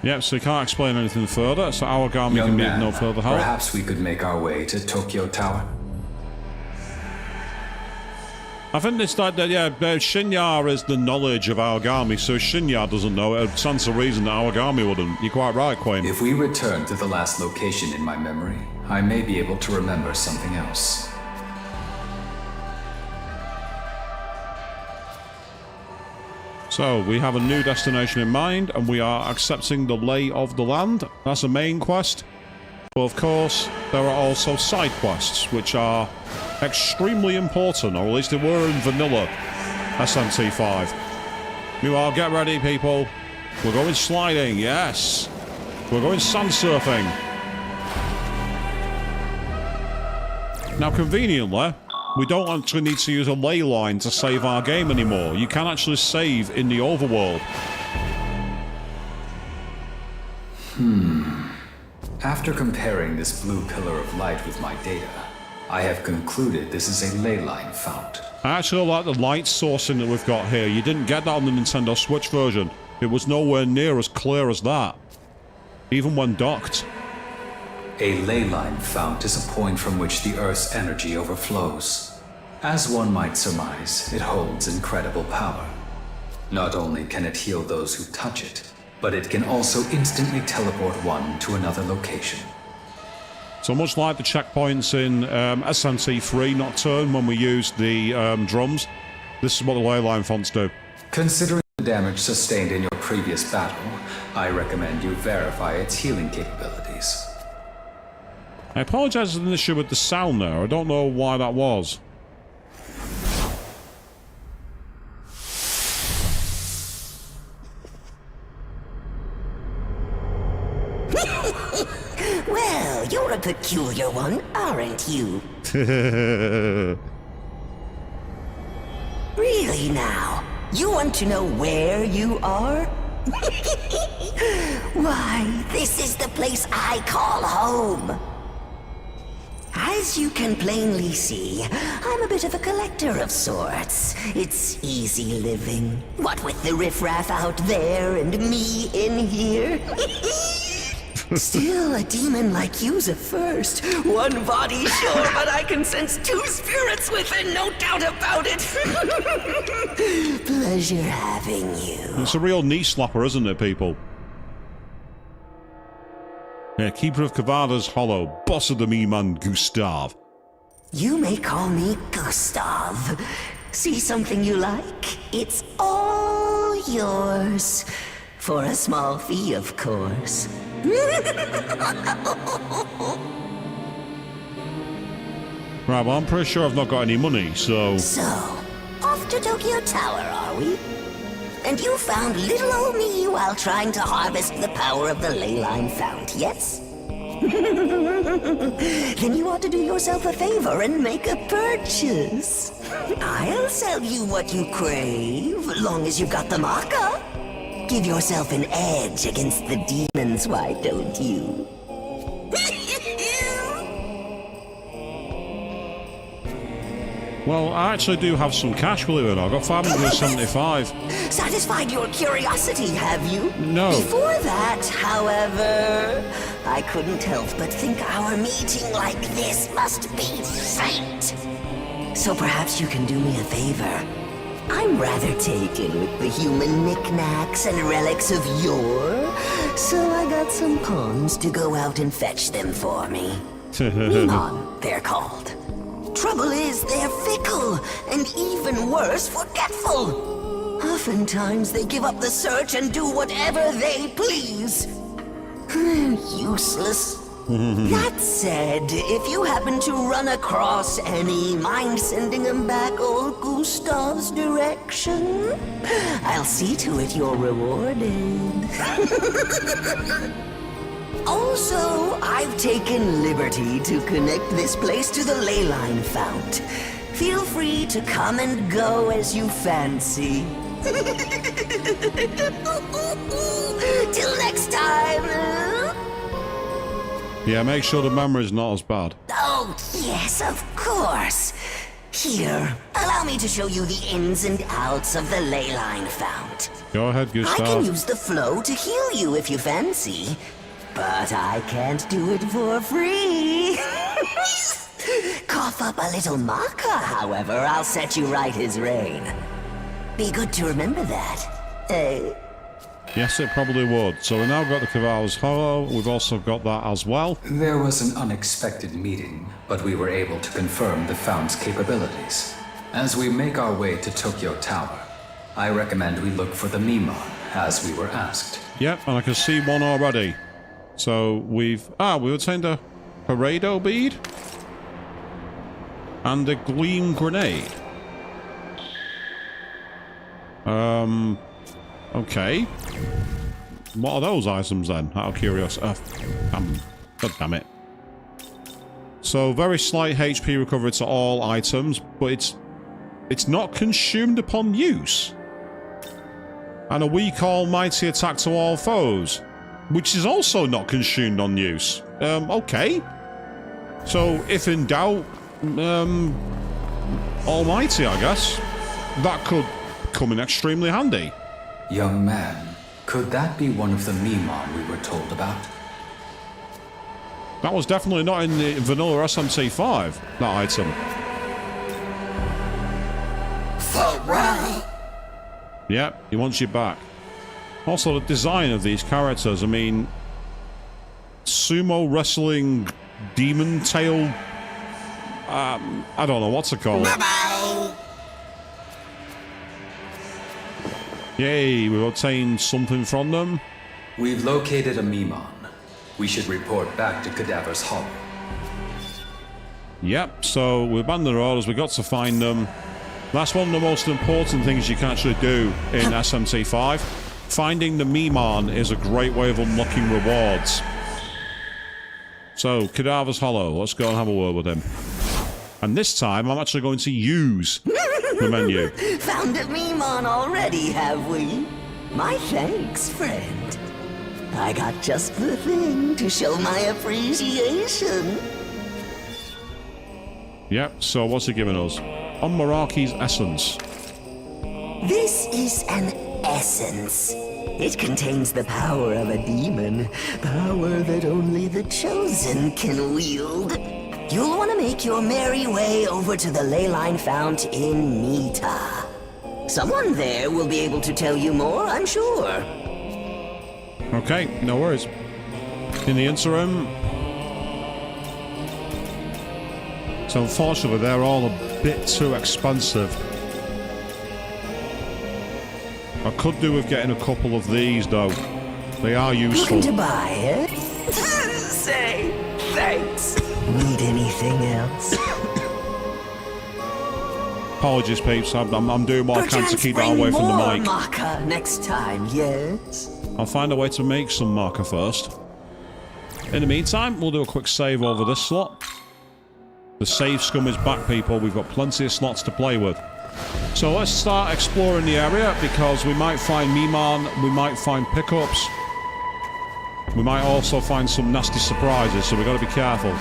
Yep, so you can't explain anything further, so Awagami can be of no further help. Perhaps we could make our way to Tokyo Tower. I think it's like that, yeah, Shinya is the knowledge of Awagami, so if Shinya doesn't know it, it stands to reason that Awagami wouldn't. You're quite right, Queen. If we return to the last location in my memory, I may be able to remember something else. So, we have a new destination in mind, and we are accepting the lay of the land. That's a main quest. But of course, there are also side quests, which are extremely important, or at least they were in vanilla SMT5. Meanwhile, get ready, people. We're going sliding, yes. We're going sand surfing. Now, conveniently, we don't actually need to use a ley line to save our game anymore. You can actually save in the overworld. After comparing this blue pillar of light with my data, I have concluded this is a ley line fount. I actually like the light sourcing that we've got here. You didn't get that on the Nintendo Switch version. It was nowhere near as clear as that, even when docked. A ley line fount is a point from which the Earth's energy overflows. As one might surmise, it holds incredible power. Not only can it heal those who touch it, but it can also instantly teleport one to another location. So much like the checkpoints in SMT3 Nocturne when we used the drums, this is what the ley line fonts do. Considering the damage sustained in your previous battle, I recommend you verify its healing capabilities. I apologize for an issue with the sound there. I don't know why that was. Well, you're a peculiar one, aren't you? Really now? You want to know where you are? Why, this is the place I call home. I As you can plainly see, I'm a bit of a collector of sorts. It's easy living. What with the riffraff out there and me in here. Still, a demon like you's a first. One body, sure, but I can sense two spirits within, no doubt about it. Pleasure having you. It's a real knee slapper, isn't it, people? Yeah, Keeper of Kavada's Hollow, boss of the me-man, Gustav. You may call me Gustav. See something you like? It's all yours. For a small fee, of course. Right, well, I'm pretty sure I've not got any money, so... So, off to Tokyo Tower, are we? And you found little old me while trying to harvest the power of the ley line fount, yes? Then you ought to do yourself a favor and make a purchase. I'll sell you what you crave, long as you've got the marker. Give yourself an edge against the demons, why don't you? Well, I actually do have some cash, believe it or not. I've got 575. Satisfied your curiosity, have you? No. Before that, however, I couldn't help but think our meeting like this must be fate. So perhaps you can do me a favor. I'm rather taken with the human knickknacks and relics of yore, so I got some pawns to go out and fetch them for me. Memon, they're called. Trouble is, they're fickle, and even worse, forgetful. Oftentimes, they give up the search and do whatever they please. Useless. That said, if you happen to run across any, mind sending them back old Gustav's direction? I'll see to it you're rewarded. Also, I've taken liberty to connect this place to the ley line fount. Feel free to come and go as you fancy. Till next time. Yeah, make sure the memory's not as bad. Oh, yes, of course. Here, allow me to show you the ins and outs of the ley line fount. Go ahead, Gustav. I can use the flow to heal you if you fancy. But I can't do it for free. Cough up a little marker, however, I'll set you right as rain. Be good to remember that. Yes, it probably would. So we've now got the Kavada's Hollow. We've also got that as well. There was an unexpected meeting, but we were able to confirm the fount's capabilities. As we make our way to Tokyo Tower, I recommend we look for the Memon, as we were asked. Yep, and I can see one already. So we obtained a Paredo bead and a gleam grenade. Okay. What are those items then? Out of curiosity. God damn it. So very slight HP recovery to all items, but it's not consumed upon use. And a weak almighty attack to all foes, which is also not consumed on use. Okay. So, if in doubt, almighty, I guess. That could come in extremely handy. Young man, could that be one of the Memon we were told about? That was definitely not in the vanilla SMT5, that item. So right. Yep, he wants you back. Also, the design of these characters, I mean... Sumo wrestling demon tail... I don't know what to call it. Bye-bye. Yay, we've obtained something from them. We've located a Memon. We should report back to Cadaver's Hollow. Yep, so we abandoned our orders, we got to find them. That's one of the most important things you can actually do in SMT5. Finding the Memon is a great way of unlocking rewards. So, Cadaver's Hollow, let's go and have a word with him. And this time, I'm actually going to use the menu. Found a Memon already, have we? My thanks, friend. I got just the thing to show my appreciation. Yep, so what's he giving us? On Meraki's essence. This is an essence. It contains the power of a demon, power that only the chosen can wield. You'll want to make your merry way over to the ley line fount in Nita. Someone there will be able to tell you more, I'm sure. Okay, no worries. In the interim... So unfortunately, they're all a bit too expensive. I could do with getting a couple of these, though. They are useful. Looking to buy, eh? Say thanks. Need anything else? Apologies, peeps. I'm doing what I can to keep that away from the mic. Marker next time, yes? I'll find a way to make some marker first. In the meantime, we'll do a quick save over this slot. The save scum is back, people. We've got plenty of slots to play with. So let's start exploring the area, because we might find Miman, we might find pickups. We might also find some nasty surprises, so we've got to be careful.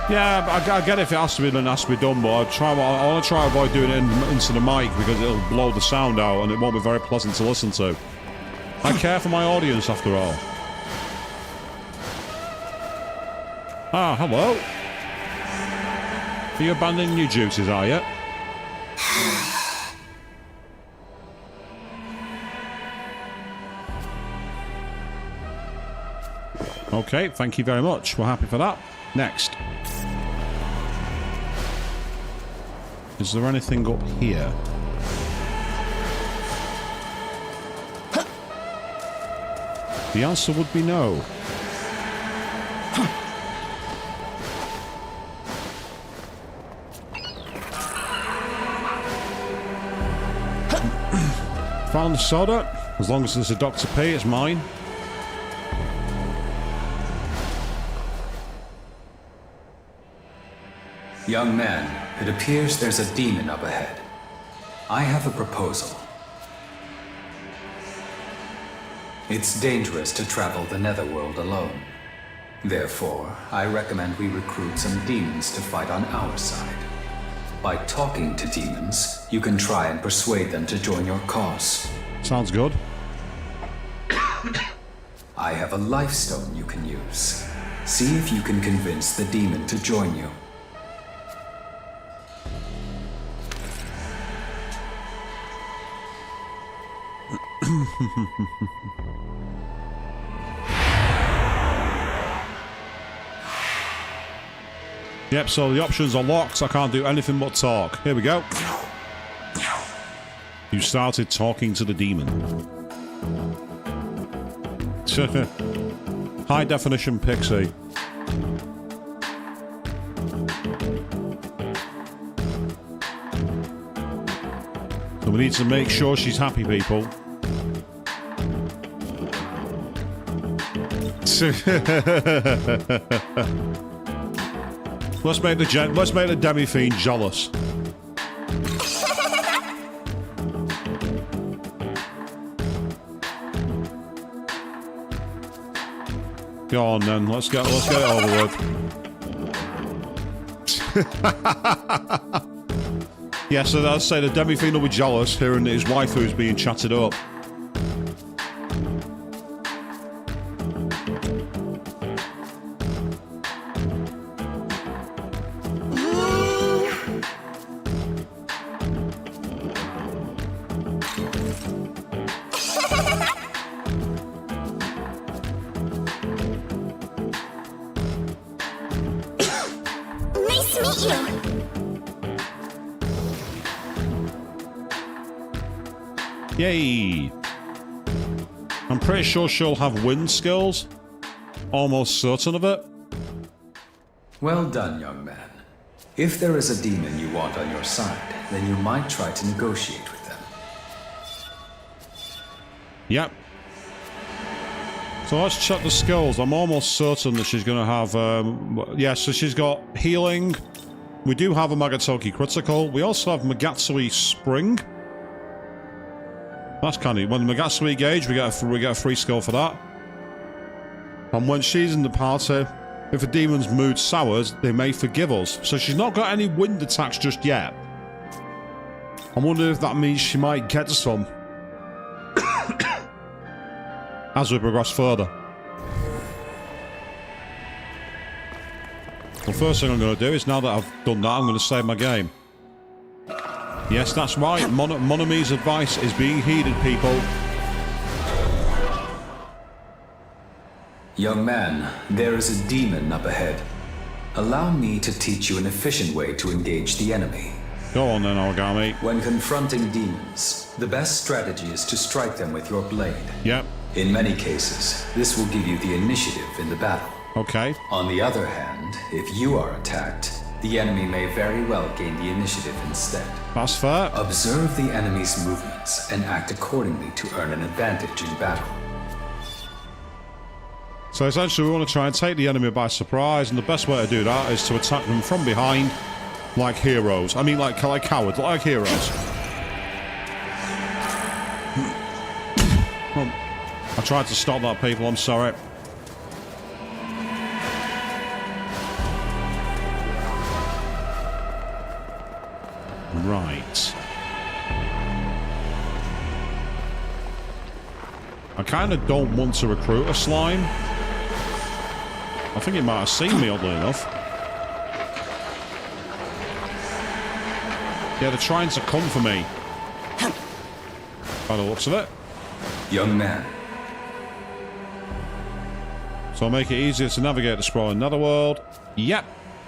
Yeah, I get if it has to be done, it has to be done, but I want to try to avoid doing it into the mic, because it'll blow the sound out and it won't be very pleasant to listen to. I care for my audience, after all. Ah, hello. Are you abandoning your duties, are you? Okay, thank you very much. We're happy for that. Next. Is there anything up here? The answer would be no. Found the soda. As long as there's a Dr. P, it's mine. Young man, it appears there's a demon up ahead. I have a proposal. It's dangerous to travel the netherworld alone. Therefore, I recommend we recruit some demons to fight on our side. By talking to demons, you can try and persuade them to join your cause. Sounds good. I have a life stone you can use. See if you can convince the demon to join you. Yep, so the options are locked, so I can't do anything but talk. Here we go. You started talking to the demon. High definition pixie. So we need to make sure she's happy, people. Let's make the demi-fiend jealous. Go on then, let's get it over with. Yeah, so I'd say the demi-fiend will be jealous hearing that his waifu's being chatted up. Yay! I'm pretty sure she'll have wind skills. Almost certain of it. Well done, young man. If there is a demon you want on your side, then you might try to negotiate with them. Yep. So let's check the skills. I'm almost certain that she's going to have... yeah, so she's got healing. We do have a Magatoki critical. We also have Magatsui Spring. That's kind of... When Magatsui gauge, we get a free skill for that. And when she's in the party, If a demon's mood sours, they may forgive us. So she's not got any wind attacks just yet. I wonder if that means she might get some as we progress further. Well, first thing I'm going to do is, now that I've done that, I'm going to save my game. Yes, that's right. Monami's advice is being heeded, people. Young man, there is a demon up ahead. Allow me to teach you an efficient way to engage the enemy. Go on then, Origami. When confronting demons, the best strategy is to strike them with your blade. Yep. In many cases, this will give you the initiative in the battle. Okay. On the other hand, if you are attacked, the enemy may very well gain the initiative instead. That's fair. Observe the enemy's movements and act accordingly to earn an advantage in battle. So essentially we want to try and take the enemy by surprise, and the best way to do that is to attack them from behind like heroes. I mean like cowards, like heroes. I tried to stop that, people, I'm sorry. Right. I kind of don't want to recruit a slime. I think it might have seen me, oddly enough. Yeah, they're trying to come for me. By the looks of it. Young man. So I'll make it easier to navigate the sprawling netherworld. Yep.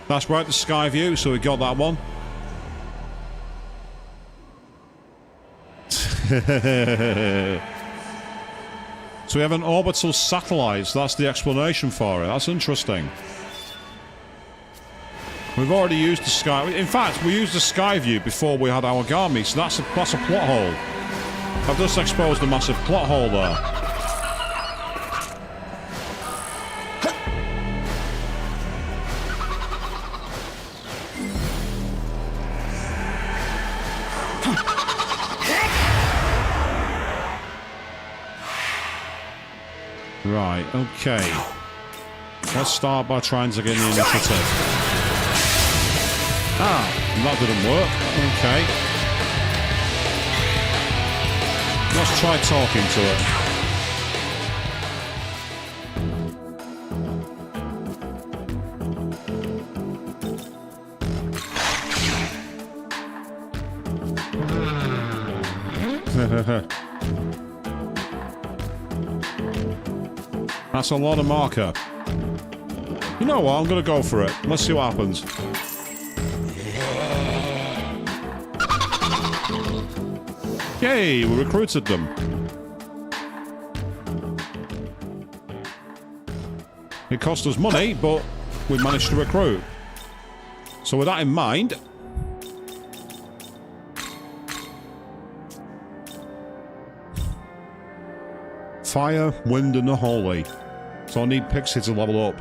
That's right, the sky view, so we got that one. So we have an orbital satellite, so that's the explanation for it. That's interesting. We've already used the sky... In fact, we used the sky view before we had our Megami, so that's a plot hole. I've just exposed a massive plot hole there. Right, okay. Let's start by trying to get the initiative. Ah, that didn't work. Okay. Let's try talking to it. That's a lot of marker. You know what? I'm going to go for it. Let's see what happens. Yay! We recruited them. It cost us money, but we managed to recruit. So with that in mind... Fire, wind, and the holy. So I need Pixie to level up.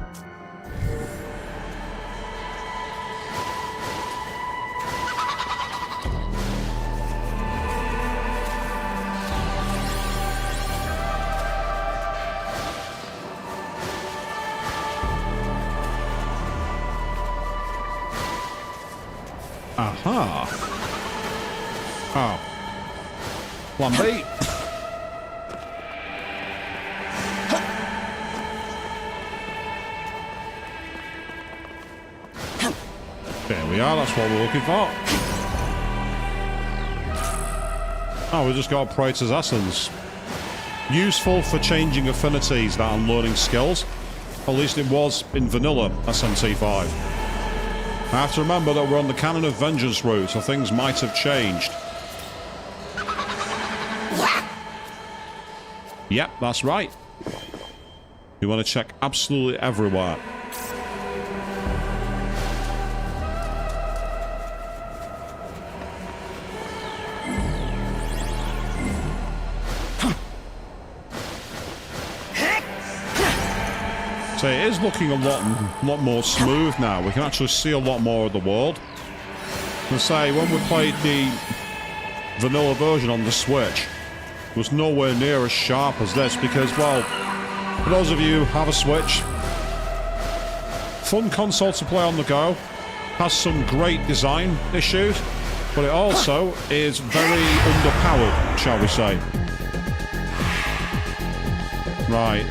Aha. Oh. Plan B. There we are, that's what we're looking for. Oh, we just got Praetor's Essence. Useful for changing affinities that and learning skills. At least it was in vanilla SMT5. I have to remember that we're on the canon of vengeance route, so things might have changed. Yep, that's right. You want to check absolutely everywhere. So it is looking a lot more smooth now. We can actually see a lot more of the world. And say, when we played the vanilla version on the Switch, it was nowhere near as sharp as this because, well, for those of you who have a Switch, fun console to play on the go. Has some great design issues, but it also is very underpowered, shall we say. Right.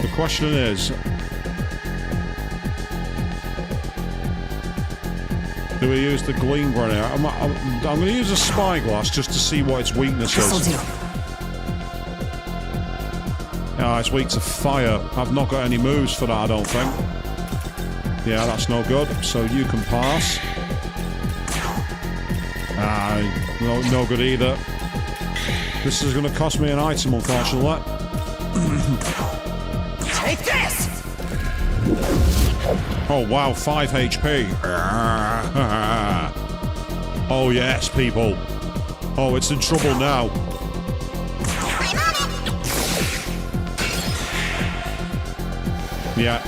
The question is, do we use the gleam grenade? I'm going to use a spyglass just to see what its weakness is. Ah, it's weak to fire. I've not got any moves for that, I don't think. Yeah, that's no good. So you can pass. Ah, no good either. This is going to cost me an item, unfortunately. Take this! Oh, wow, 5 HP. Oh, yes, people. Oh, it's in trouble now. Yeah.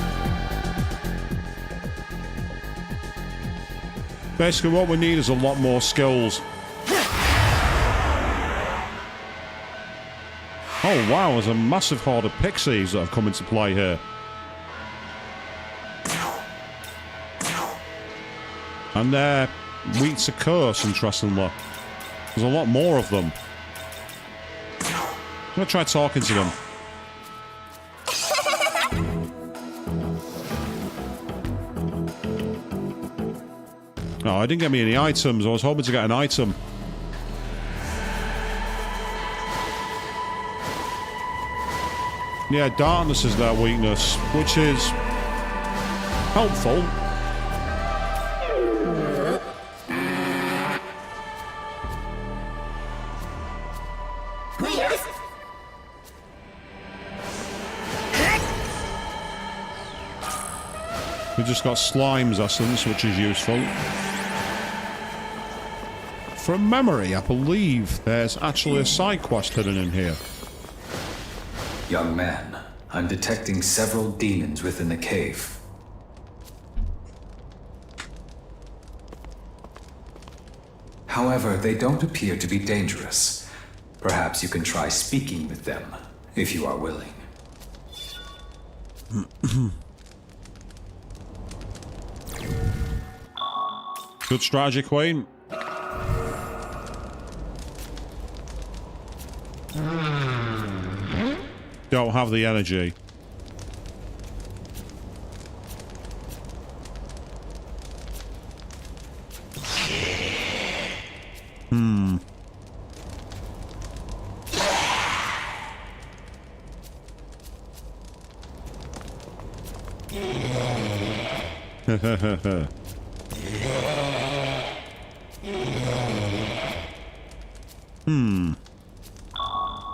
Basically, what we need is a lot more skills. Oh, wow, there's a massive horde of pixies that have come into play here. And they're weak to curse, interestingly. There's a lot more of them. I'm going to try talking to them. Oh, I didn't get me any items. I was hoping to get an item. Yeah, darkness is their weakness, which is helpful. We just got Slime's essence, which is useful. From memory, I believe there's actually a side quest hidden in here. Young man, I'm detecting several demons within the cave. However, they don't appear to be dangerous. Perhaps you can try speaking with them, if you are willing. Good strategy, Queen. Don't have the energy.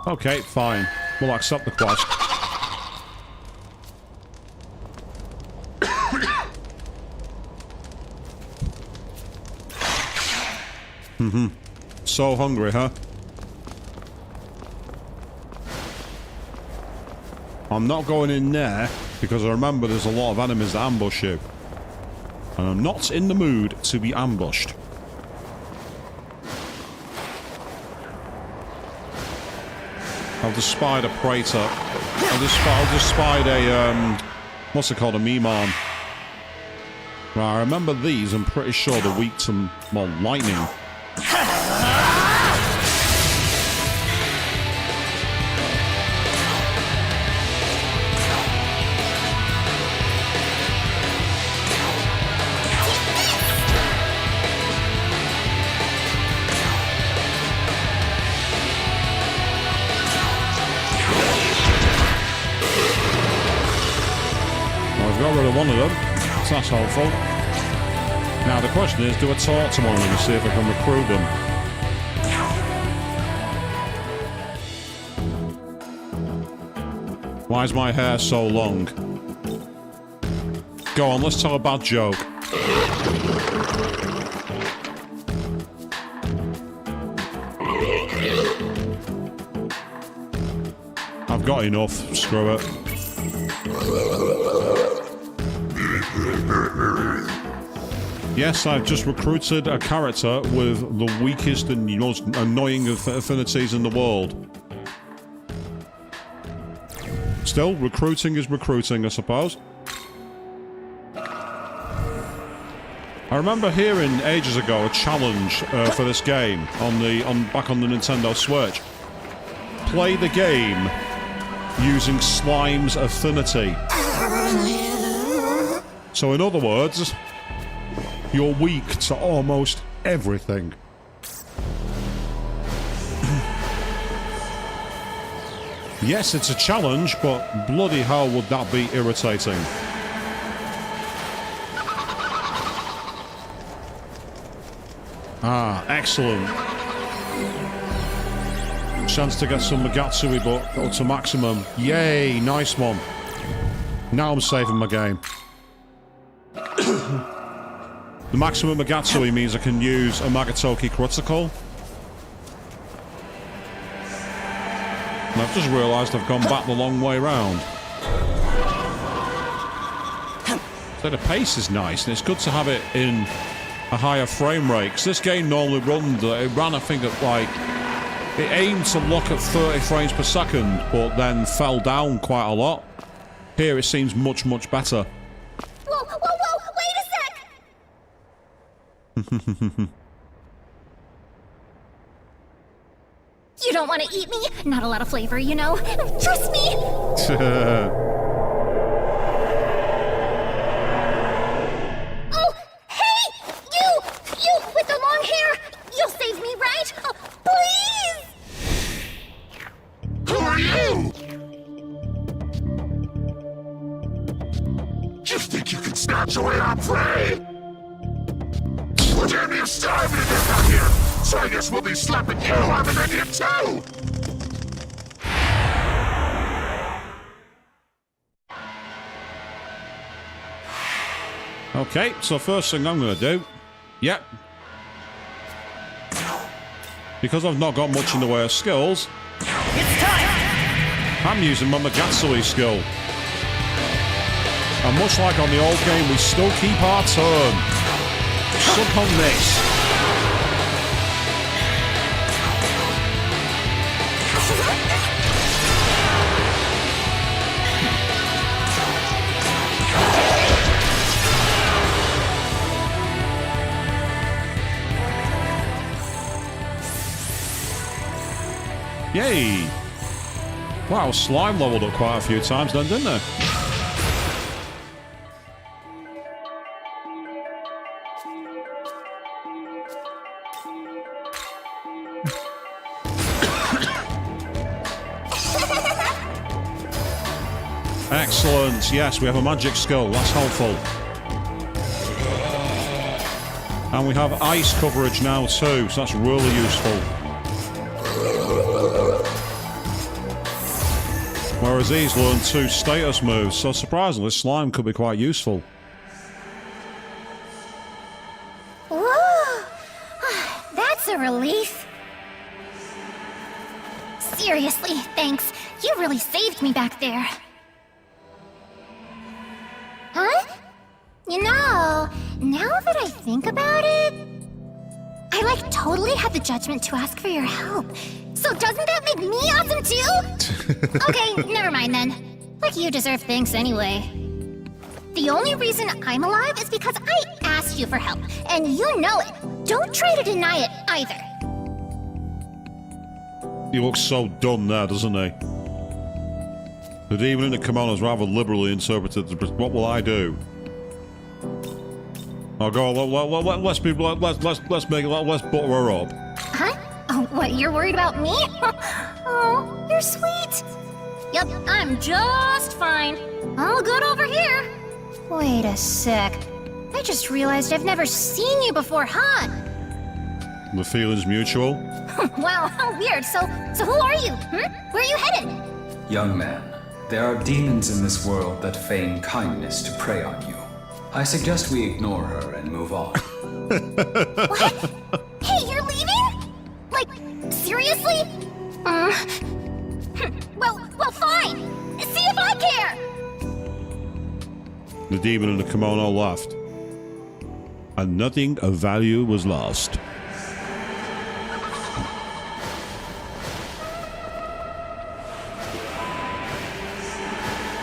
Okay, fine. We'll accept the quest. So hungry, huh? I'm not going in there because I remember there's a lot of enemies that ambush you. And I'm not in the mood to be ambushed. I've just spied a praetor. I've just spied a, what's it called? A Memon. Right, I remember these. I'm pretty sure they're weak to, well, lightning. Got rid of one of them, so that's helpful. Now the question is, do I talk to one of them and see if I can recruit them? Why is my hair so long? Go on, let's tell a bad joke. I've got enough, screw it. Yes, I've just recruited a character with the weakest and most annoying affinities in the world. Still, recruiting is recruiting, I suppose. I remember hearing ages ago a challenge for this game back on the Nintendo Switch. Play the game using slime's affinity. So in other words, you're weak to almost everything. Yes, it's a challenge, but bloody hell would that be irritating. Ah, excellent. Chance to get some Megatsui, but go to maximum. Yay, nice one. Now I'm saving my game. The maximum Megatsui means I can use a Magatoki critical. And I've just realised I've gone back the long way round. So the pace is nice, and it's good to have it in a higher frame rate. Because this game normally ran, I think, at like... It aimed to lock at 30 frames per second, but then fell down quite a lot. Here it seems much, much better. Whoa, whoa, whoa, wait a sec! You don't want to eat me? Not a lot of flavor, you know? Trust me! Oh, hey! You with the long hair! You'll save me, right? Oh, please! Who are you? You think you can snatch away our prey? Well, damn, you're starving to death out here! So I guess we'll be slapping you on the menu too! Okay, so first thing I'm going to do... Yep. Because I've not got much in the way of skills... It's time! I'm using my Megatsui skill. And much like on the old game, we still keep our turn. Suck on this. Yay! Wow, slime leveled up quite a few times then, didn't it? Excellent. Yes, we have a magic skill. That's helpful. And we have ice coverage now too, so that's really useful. Whereas these learn 2 status moves, so surprisingly, slime could be quite useful. Whoa! That's a relief. Seriously, thanks. You really saved me back there. Huh? You know, now that I think about it, I totally had the judgment to ask for your help. So doesn't that make me awesome too? Okay, never mind then. You deserve thanks anyway. The only reason I'm alive is because I asked you for help, and you know it. Don't try to deny it either. He looks so done there, doesn't he? The demon in the kimono is rather liberally interpreted as, what will I do? I'll go, let's butter her up. Huh? Oh, what, you're worried about me? Oh, you're sweet. Yep, I'm just fine. All good over here. Wait a sec. I just realized I've never seen you before, huh? The feeling's mutual. Wow, how weird. So who are you? Where are you headed? Young man, there are demons in this world that feign kindness to prey on you. I suggest we ignore her and move on. What? Hey, you're leaving? Seriously? Well, fine. See if I care. The demon in the kimono laughed. And nothing of value was lost.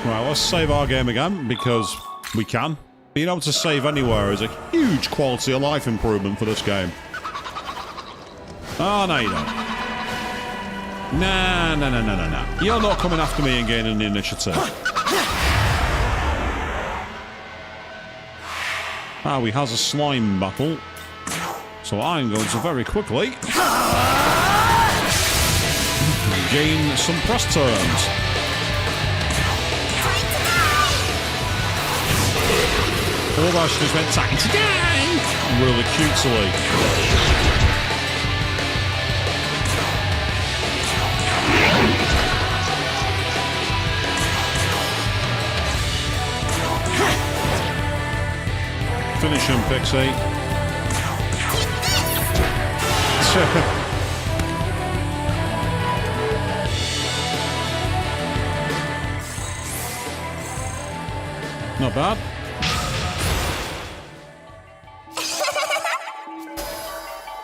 Right, let's save our game again, because we can. Being able to save anywhere is a huge quality of life improvement for this game. Oh, no you don't. Nah. You're not coming after me and gaining the initiative. We has a slime battle. So I'm going to very quickly gain some press turns. Although she just went time to die really cutely. Finish him, Pixie. Not bad.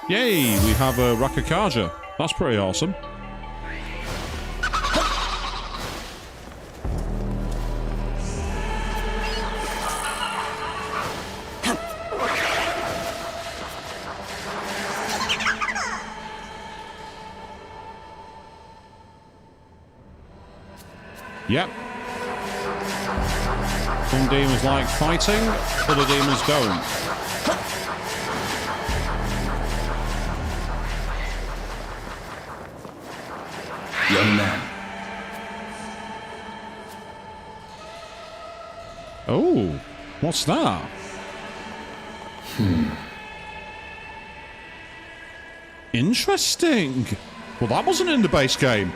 Yay, we have a Rakakaja. That's pretty awesome. Yep. Some demons like fighting, other demons don't. Young man. Oh, what's that? Interesting. Well, that wasn't in the base game.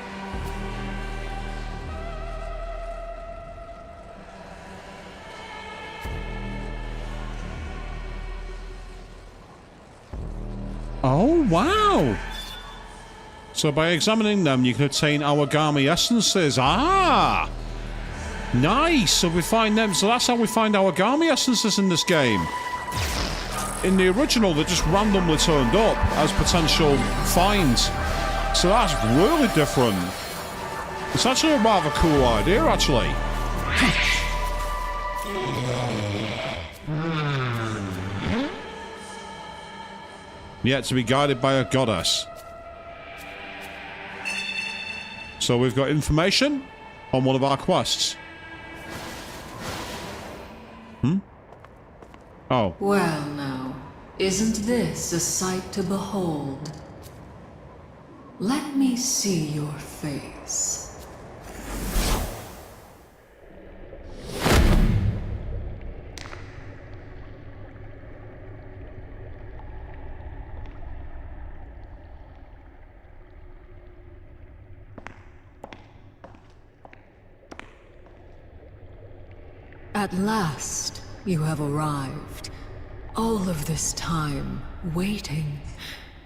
Oh, wow. So by examining them, you can obtain Awagami essences. Ah! Nice! So we find them. So that's how we find Awagami essences in this game. In the original, they just randomly turned up as potential finds. So that's really different. It's actually a rather cool idea, actually. Yet to be guided by a goddess. So we've got information on one of our quests. Oh. Well now, isn't this a sight to behold? Let me see your face. At last, you have arrived. All of this time, waiting,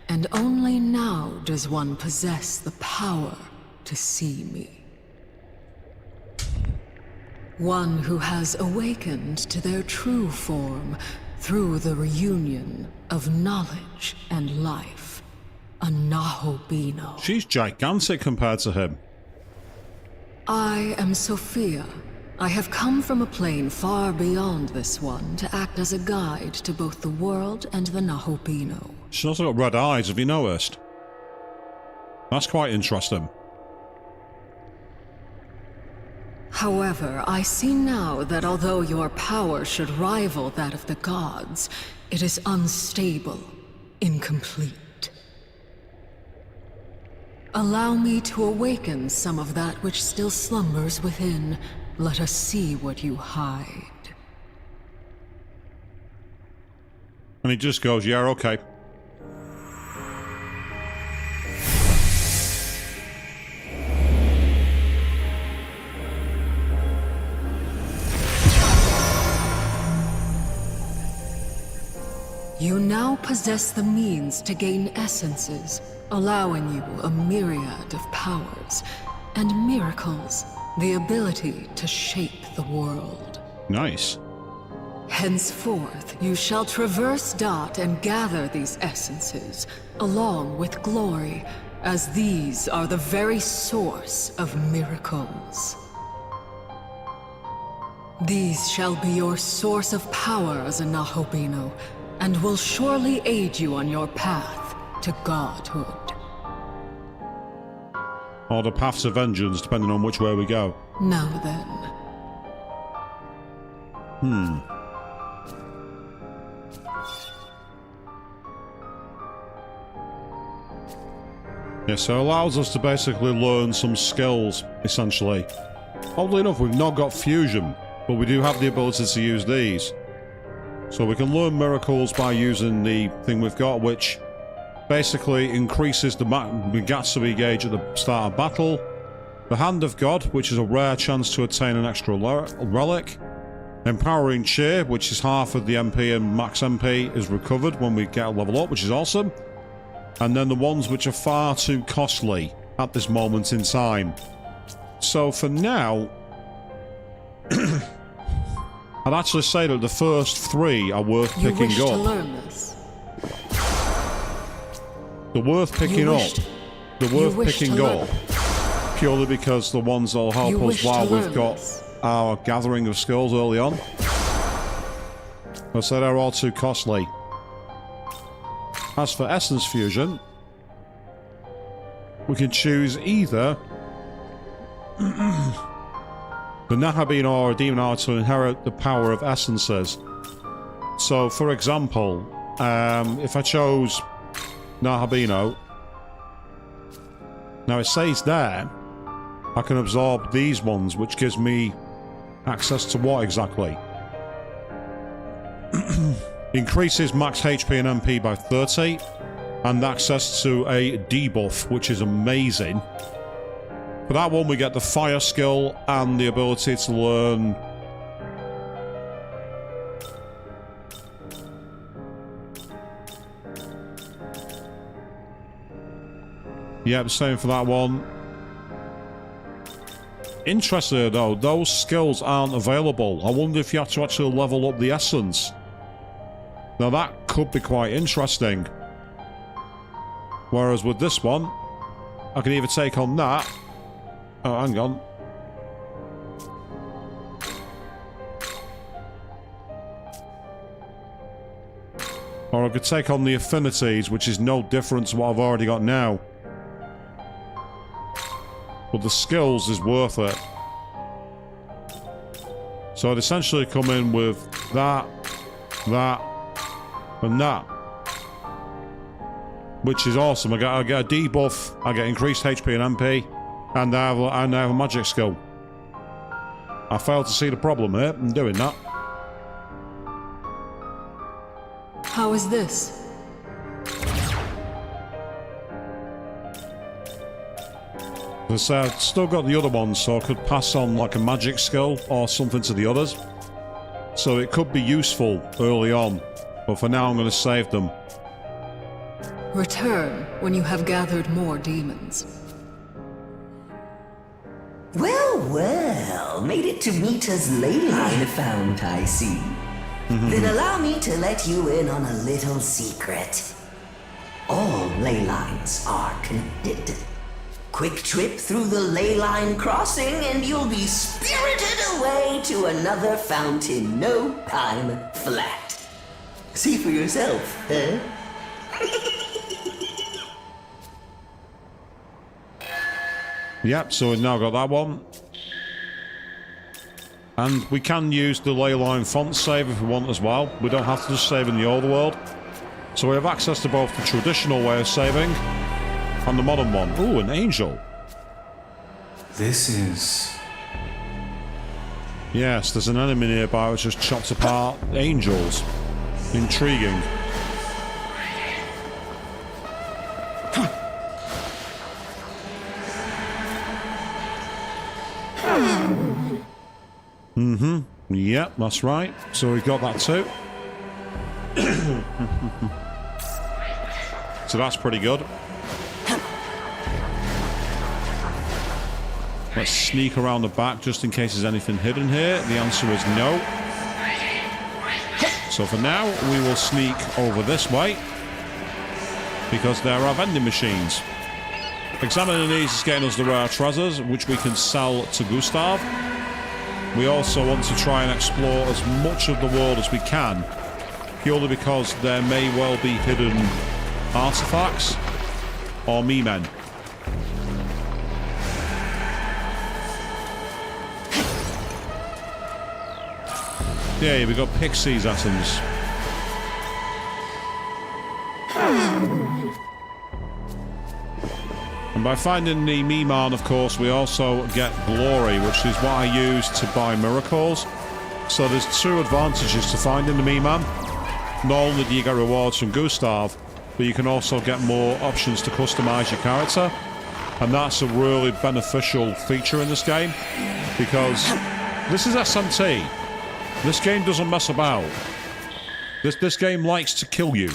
and only now does one possess the power to see me. One who has awakened to their true form through the reunion of knowledge and life. A Nahobino. She's gigantic compared to him. I am Sophia. I have come from a plane far beyond this one to act as a guide to both the world and the Nahobino. She's also got red eyes, have you noticed? That's quite interesting. However, I see now that although your power should rival that of the gods, it is unstable, incomplete. Allow me to awaken some of that which still slumbers within. Let us see what you hide. And he just goes, yeah, okay. You now possess the means to gain essences, allowing you a myriad of powers and miracles. The ability to shape the world. Nice. Henceforth, you shall traverse Dot and gather these essences, along with glory, as these are the very source of miracles. These shall be your source of power as a Nahobino, and will surely aid you on your path to godhood. Or the path to vengeance, depending on which way we go. Now then. Yeah, so it allows us to basically learn some skills, essentially. Oddly enough, we've not got fusion, but we do have the ability to use these. So we can learn miracles by using the thing we've got, which basically increases the Megami gauge at the start of battle. The Hand of God, which is a rare chance to attain an extra relic. Empowering Cheer, which is half of the MP and max MP, is recovered when we get a level up, which is awesome. And then the ones which are far too costly at this moment in time. So for now, I'd actually say that the first 3 are worth picking You wish up. to learn this? They're worth picking up. They're worth wish picking to up. Purely because the ones that'll help You us wish while to we've learn got this? our gathering of skills early on. I said they're all too costly. As for Essence Fusion, we can choose either the Nahabino or a Demon Hour to inherit the power of essences. So, for example, if I chose Nahabino, now it says there, I can absorb these ones, which gives me access to what exactly? Increases max HP and MP by 30, and access to a debuff, which is amazing. For that one, we get the fire skill and the ability to learn... Yep, same for that one. Interesting though, those skills aren't available. I wonder if you have to actually level up the essence. Now that could be quite interesting. Whereas with this one, I can either take on that... Oh, hang on. Or I could take on the affinities, which is no different to what I've already got now. But the skills is worth it. So I'd essentially come in with that, and that. Which is awesome. I get a debuff, I get increased HP and MP, and I have a magic skill. I failed to see the problem here in doing that. How is this? So I've still got the other ones, so I could pass on like a magic skill or something to the others. So it could be useful early on, but for now I'm going to save them. Return when you have gathered more demons. Well, well, made it to Mita's ley line fount, I see. Then allow me to let you in on a little secret. All ley lines are connected. Quick trip through the ley line crossing and you'll be spirited away to another fount in no time flat. See for yourself, huh? Yep, so we've now got that one. And we can use the ley line font save if we want as well. We don't have to just save in the old world. So we have access to both the traditional way of saving and the modern one. Ooh, an angel. This is... Yes, there's an enemy nearby which just chopped apart angels. Intriguing. Yep, that's right. So we've got that too. So that's pretty good. Let's sneak around the back just in case there's anything hidden here. The answer is no. So for now, we will sneak over this way because there are vending machines. Examining these is getting us the rare treasures, which we can sell to Gustav. we also want to try and explore as much of the world as we can, purely because there may well be hidden artifacts or me-men. Yeah, we got Pixies atoms. And by finding the Miman, of course, we also get glory, which is what I use to buy miracles. So there's two advantages to finding the Miman. Not only do you get rewards from Gustav, but you can also get more options to customize your character. And that's a really beneficial feature in this game, because this is SMT. This game doesn't mess about. This game likes to kill you.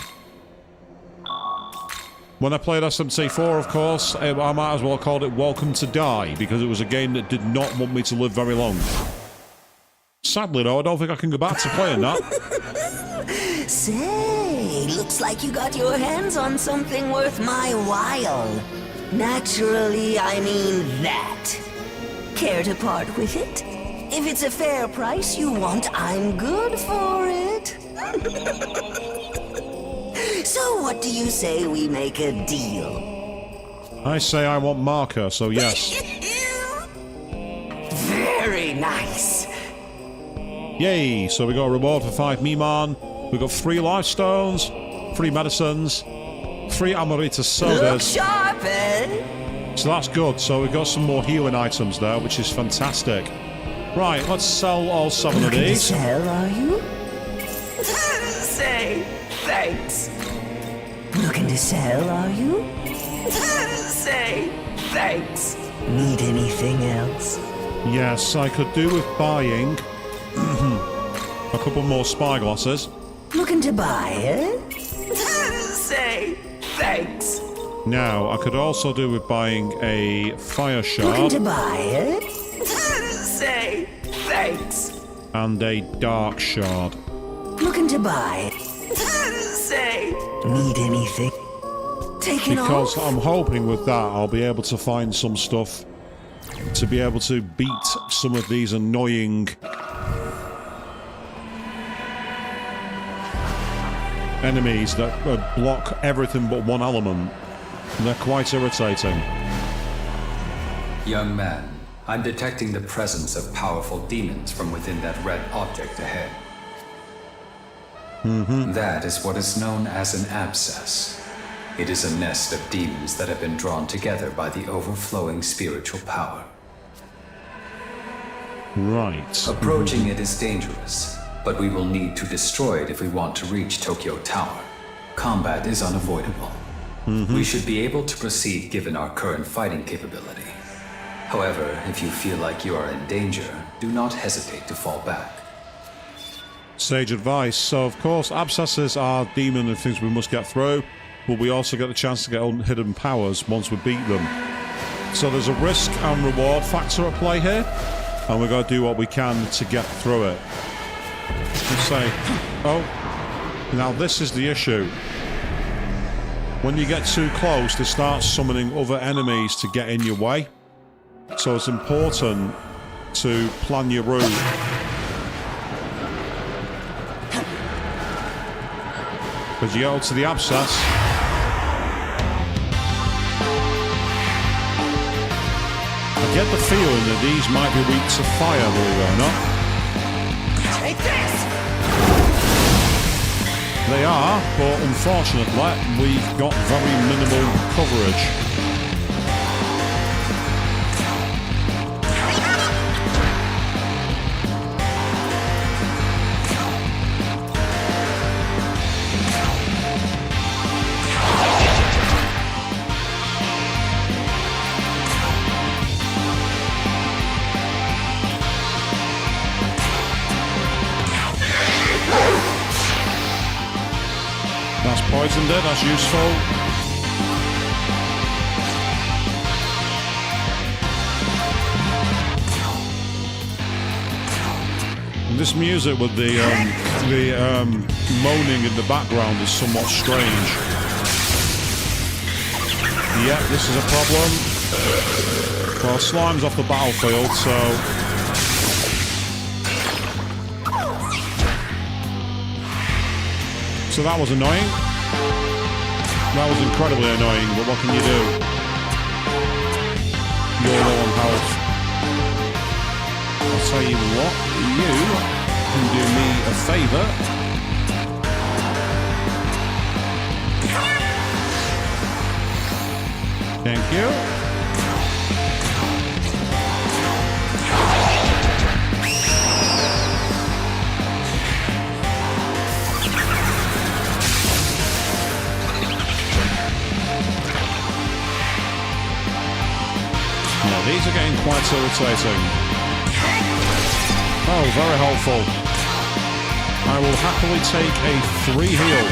When I played SMT4, of course, I might as well have called it Welcome to Die, because it was a game that did not want me to live very long. Sadly, though, I don't think I can go back to playing that. Say, looks like you got your hands on something worth my while. Naturally, I mean that. Care to part with it? If it's a fair price you want, I'm good for it. So what do you say we make a deal? I say I want marker, so yes. Very nice. Yay, so we got a reward for 5 Miman, we got 3 life stones, 3 medicines, 3 Amaritas sodas. Look sharp, eh? So that's good, so we've got some more healing items there, which is fantastic. Right, let's sell all 7 of these. Sell, are you? Say, thanks. Looking to sell, are you? Say, thanks. Need anything else? Yes, I could do with buying a couple more spyglasses. Looking to buy it? Say, thanks. Now, I could also do with buying a fire shard. Looking to buy it? Say, thanks. And a dark shard. Looking to buy it? Say, need anything? Taking because off? I'm hoping with that I'll be able to find some stuff to be able to beat some of these annoying enemies that block everything but one element. They're quite irritating. Young man, I'm detecting the presence of powerful demons from within that red object ahead. That is what is known as an abscess. It is a nest of demons that have been drawn together by the overflowing spiritual power. Right. Approaching it is dangerous, but we will need to destroy it if we want to reach Tokyo Tower. Combat is unavoidable. We should be able to proceed given our current fighting capability. However, if you feel like you are in danger, do not hesitate to fall back. Sage advice. So, of course, abscesses are demon and things we must get through, but we also get the chance to get hidden powers once we beat them. So there's a risk and reward factor at play here, and we've got to do what we can to get through it. Let's say, oh, now this is the issue. When you get too close, they start summoning other enemies to get in your way. So it's important to plan your route. Because you go to the abscess. I get the feeling that these might be weak to fire, believe it or not. Take this! They are, but unfortunately, we've got very minimal coverage. That's poisoned it, that's useful. And this music with the moaning in the background is somewhat strange. Yep, this is a problem. Well, Slime's off the battlefield, so so that was annoying. That was incredibly annoying, but what can you do? You're low on health. I'll tell you what, you can do me a favour. Thank you. Now these are getting quite irritating. Oh, very helpful. I will happily take a 3 heal.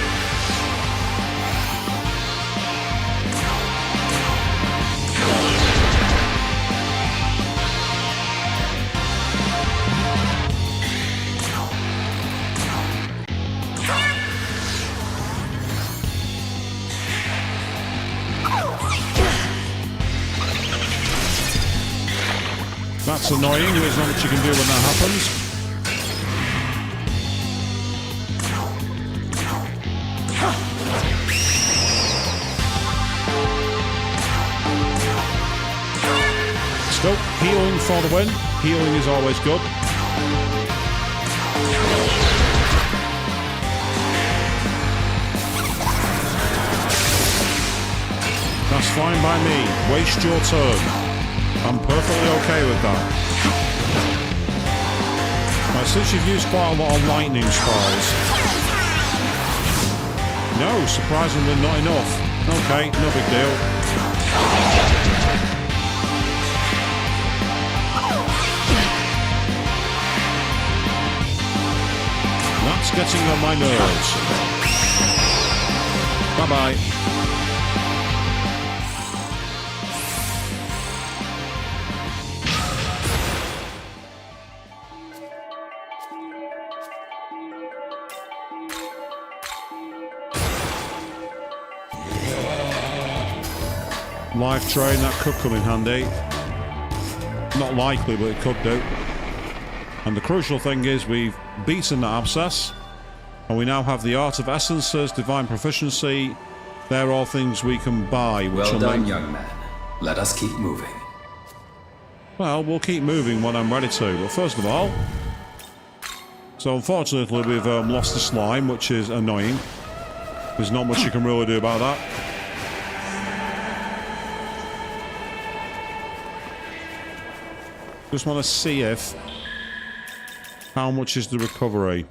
That's annoying, there's not much you can do when that happens. Still, healing for the win. Healing is always good. That's fine by me. Waste your turn. I'm perfectly okay with that. Now, since you've used quite a lot of lightning spells... No, surprisingly not enough. Okay, no big deal. That's getting on my nerves. Bye-bye. Life train, that could come in handy. Not likely, but it could do. And the crucial thing is we've beaten the abscess, and we now have the Art of Essences, Divine Proficiency. They're all things we can buy. Which well done, young man. Let us keep moving. Well, we'll keep moving when I'm ready to. But first of all... So unfortunately we've lost the slime, which is annoying. There's not much you can really do about that. Just want to see if... How much is the recovery?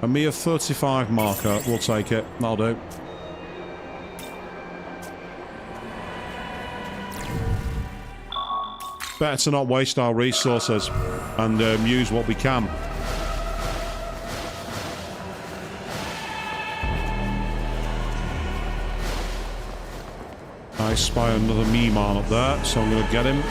A mere 35 marker. We'll take it. That'll do. Better to not waste our resources and use what we can. I spy another Megami up there, so I'm going to get him.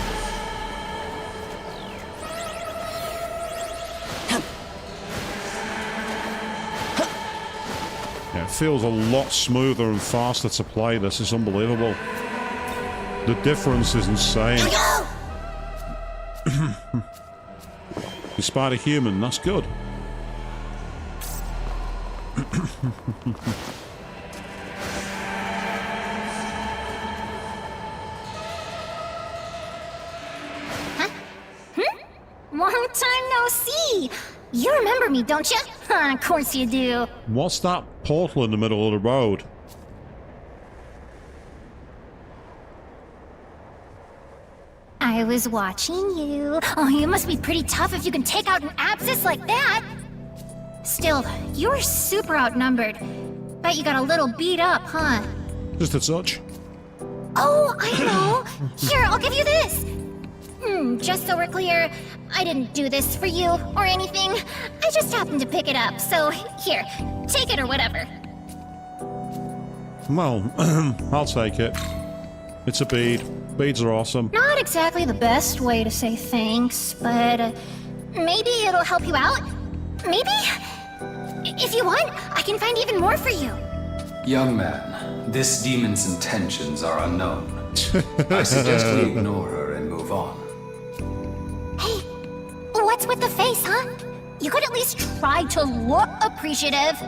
Yeah, it feels a lot smoother and faster to play this. It's unbelievable. The difference is insane. Despite a human, that's good. Long time no see! You remember me, don't you? Of course you do. What's that portal in the middle of the road? I was watching you. Oh, you must be pretty tough if you can take out an abscess like that. Still, you're super outnumbered. Bet you got a little beat up, huh? Just a touch. Oh, I know. Here, I'll give you this. Just so we're clear, I didn't do this for you or anything. I just happened to pick it up, so here, take it or whatever. Well, I'll take it. It's a bead. Beads are awesome. Not exactly the best way to say thanks, but maybe it'll help you out? Maybe? If you want, I can find even more for you. Young man, this demon's intentions are unknown. I suggest we ignore her and move on. Hey, what's with the face, huh? You could at least try to look appreciative.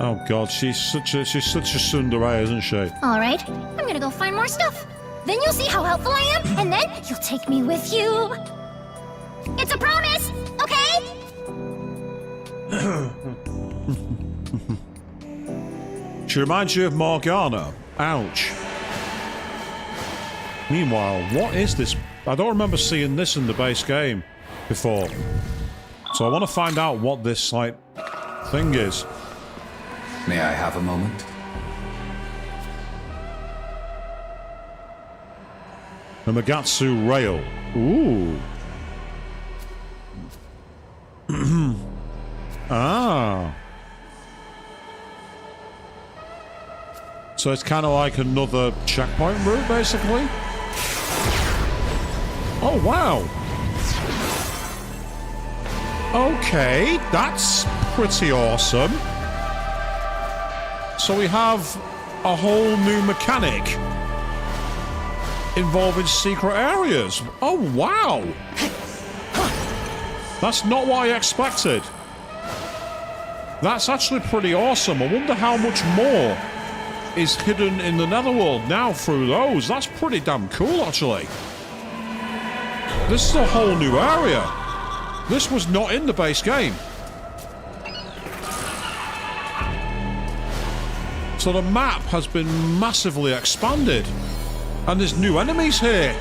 Oh god, she's such a tsundere, isn't she? All right, I'm gonna go find more stuff. Then you'll see how helpful I am, and then you'll take me with you. It's a promise, okay? She reminds you of Morgana. Ouch. Meanwhile, what is this? I don't remember seeing this in the base game before. So I want to find out what this, like, thing is. May I have a moment? The Magatsu rail. Ooh. Ah. So it's kind of like another checkpoint route, basically. Oh, wow. Okay, that's pretty awesome. So we have a whole new mechanic involving secret areas. Oh, wow. That's not what I expected. That's actually pretty awesome. I wonder how much more is hidden in the Netherworld now through those. That's pretty damn cool, actually. This is a whole new area. This was not in the base game. So the map has been massively expanded. And there's new enemies here.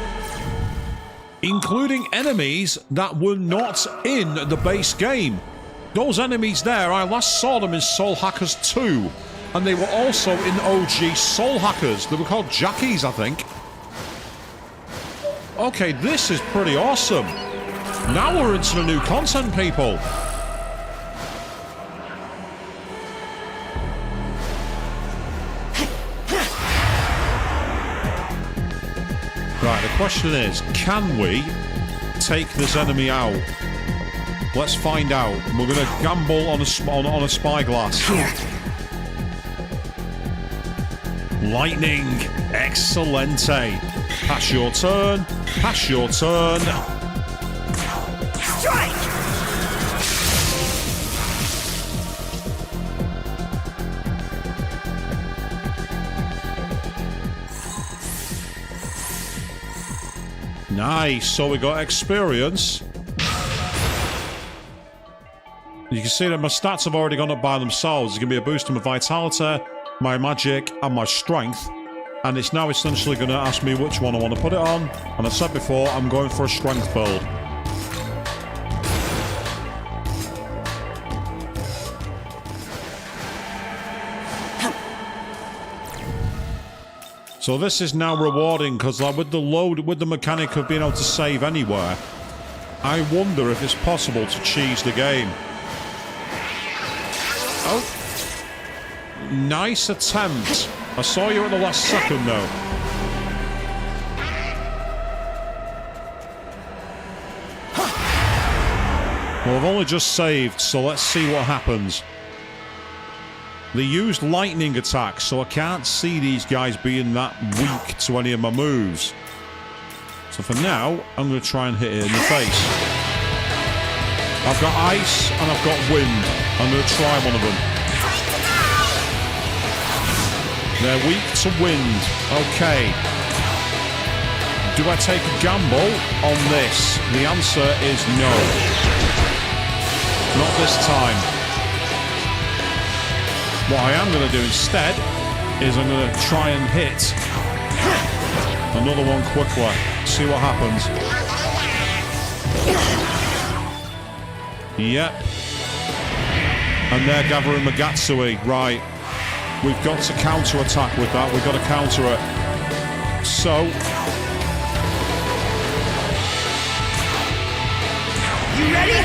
Including enemies that were not in the base game. Those enemies there, I last saw them in Soul Hackers 2. And they were also in OG Soul Hackers. They were called Jackies, I think. Okay, this is pretty awesome. Now we're into the new content, people. Right, the question is, can we take this enemy out? Let's find out. We're going to gamble on a spyglass. Here. Lightning. Excelente. Pass your turn. Pass your turn. Strike! Nice. So we got experience. You can see that my stats have already gone up by themselves. There's going to be a boost to my vitality, my magic, and my strength. And it's now essentially going to ask me which one I want to put it on. And I said before, I'm going for a strength build. So this is now rewarding because with the mechanic of being able to save anywhere, I wonder if it's possible to cheese the game. Oh. Nice attempt. I saw you at the last second, though. Well, I've only just saved, so let's see what happens. They used lightning attacks, so I can't see these guys being that weak to any of my moves. So for now, I'm going to try and hit it in the face. I've got ice and I've got wind. I'm going to try one of them. They're weak to wind. Okay. Do I take a gamble on this? The answer is no. Not this time. What I am going to do instead is I'm going to try and hit another one quickly. See what happens. Yep. And they're gathering Magatsui. Right. We've got to counter-attack with that. We've got to counter it. So... You ready?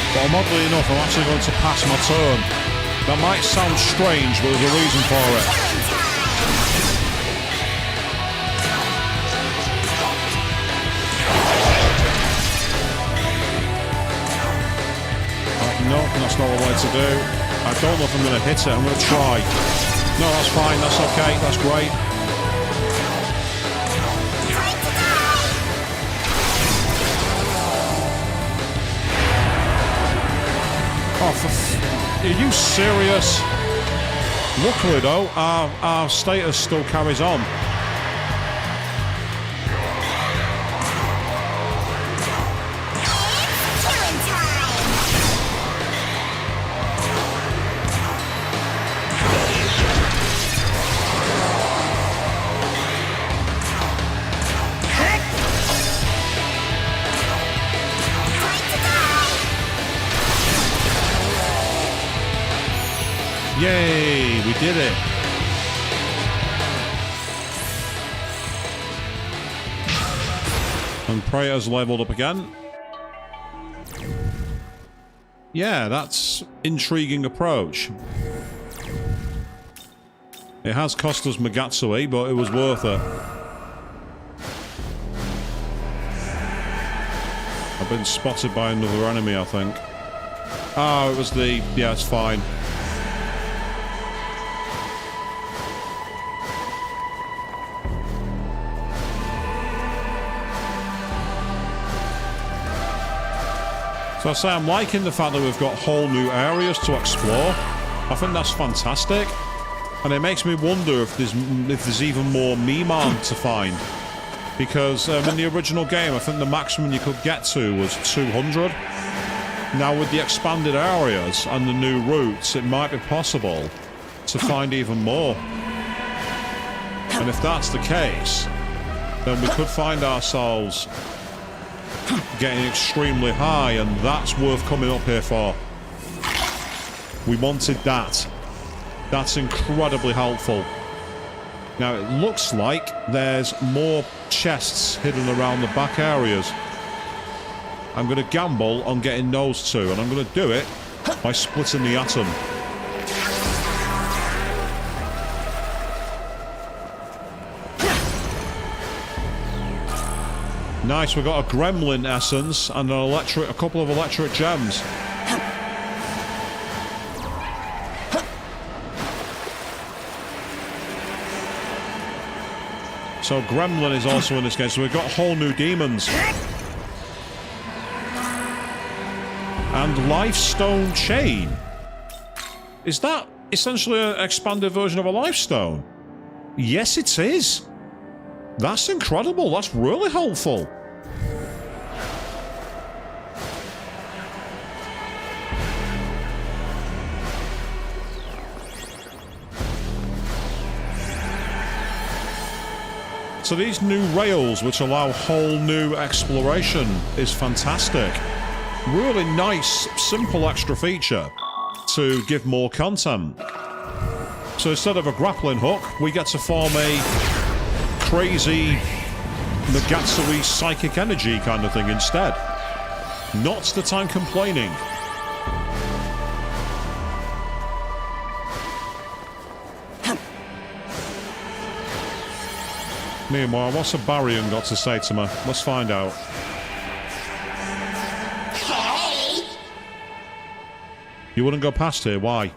But oddly enough, I'm actually going to pass my turn. That might sound strange, but there's a reason for it. No, that's not what I wanted to do. I don't know if I'm going to hit it. I'm going to try. No, that's fine. That's okay. That's great. Are you serious? Luckily, though, our status still carries on. Yay, we did it. And Preyer's leveled up again. Yeah, that's intriguing approach. It has cost us Megatsui, but it was worth it. I've been spotted by another enemy, I think. Oh, it was the... Yeah, it's fine. So I say I'm liking the fact that we've got whole new areas to explore. I think that's fantastic. And it makes me wonder if there's even more Miman to find. Because in the original game, I think the maximum you could get to was 200. Now with the expanded areas and the new routes, it might be possible to find even more. And if that's the case, then we could find ourselves getting extremely high, and that's worth coming up here for. We wanted that. That's incredibly helpful. Now it looks like there's more chests hidden around the back areas. I'm going to gamble on getting those two, and I'm going to do it by splitting the atom. Nice, we got a gremlin essence and a couple of electric gems. So gremlin is also in this game, so we've got whole new demons. And Lifestone Chain. Is that essentially an expanded version of a Lifestone? Yes, it is. That's incredible. That's really helpful. So these new rails, which allow whole new exploration, is fantastic. Really nice, simple extra feature to give more content. So instead of a grappling hook, we get to form a crazy Megatsui psychic energy kind of thing instead. Not that I'm complaining. Meanwhile, what's a Baryon got to say to me? Let's find out. Hey! You wouldn't go past here, why?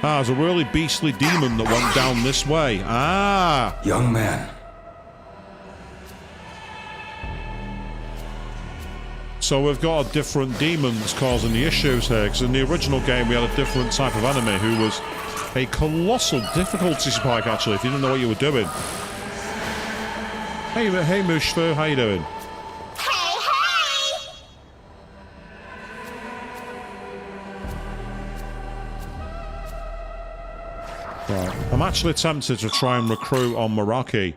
Ah, there's a really beastly demon that went down this way. Ah! Young man. So we've got a different demon that's causing the issues here, because in the original game we had a different type of enemy who was a colossal difficulty spike, actually, if you didn't know what you were doing. Hey Mushfu, how you doing? Hey! Right. I'm actually tempted to try and recruit on Meraki.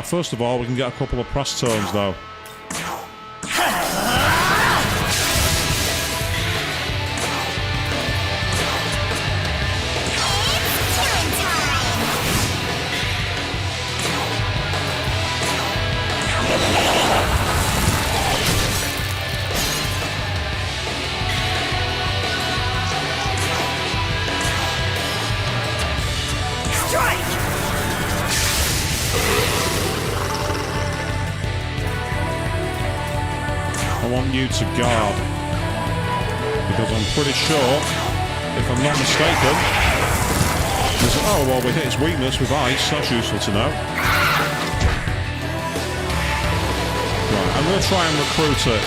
First of all, we can get a couple of press turns, though. I want you to guard, because I'm pretty sure, if I'm not mistaken, Oh, well, we hit its weakness with ice. That's useful to know. Right, I'm going to try and recruit it.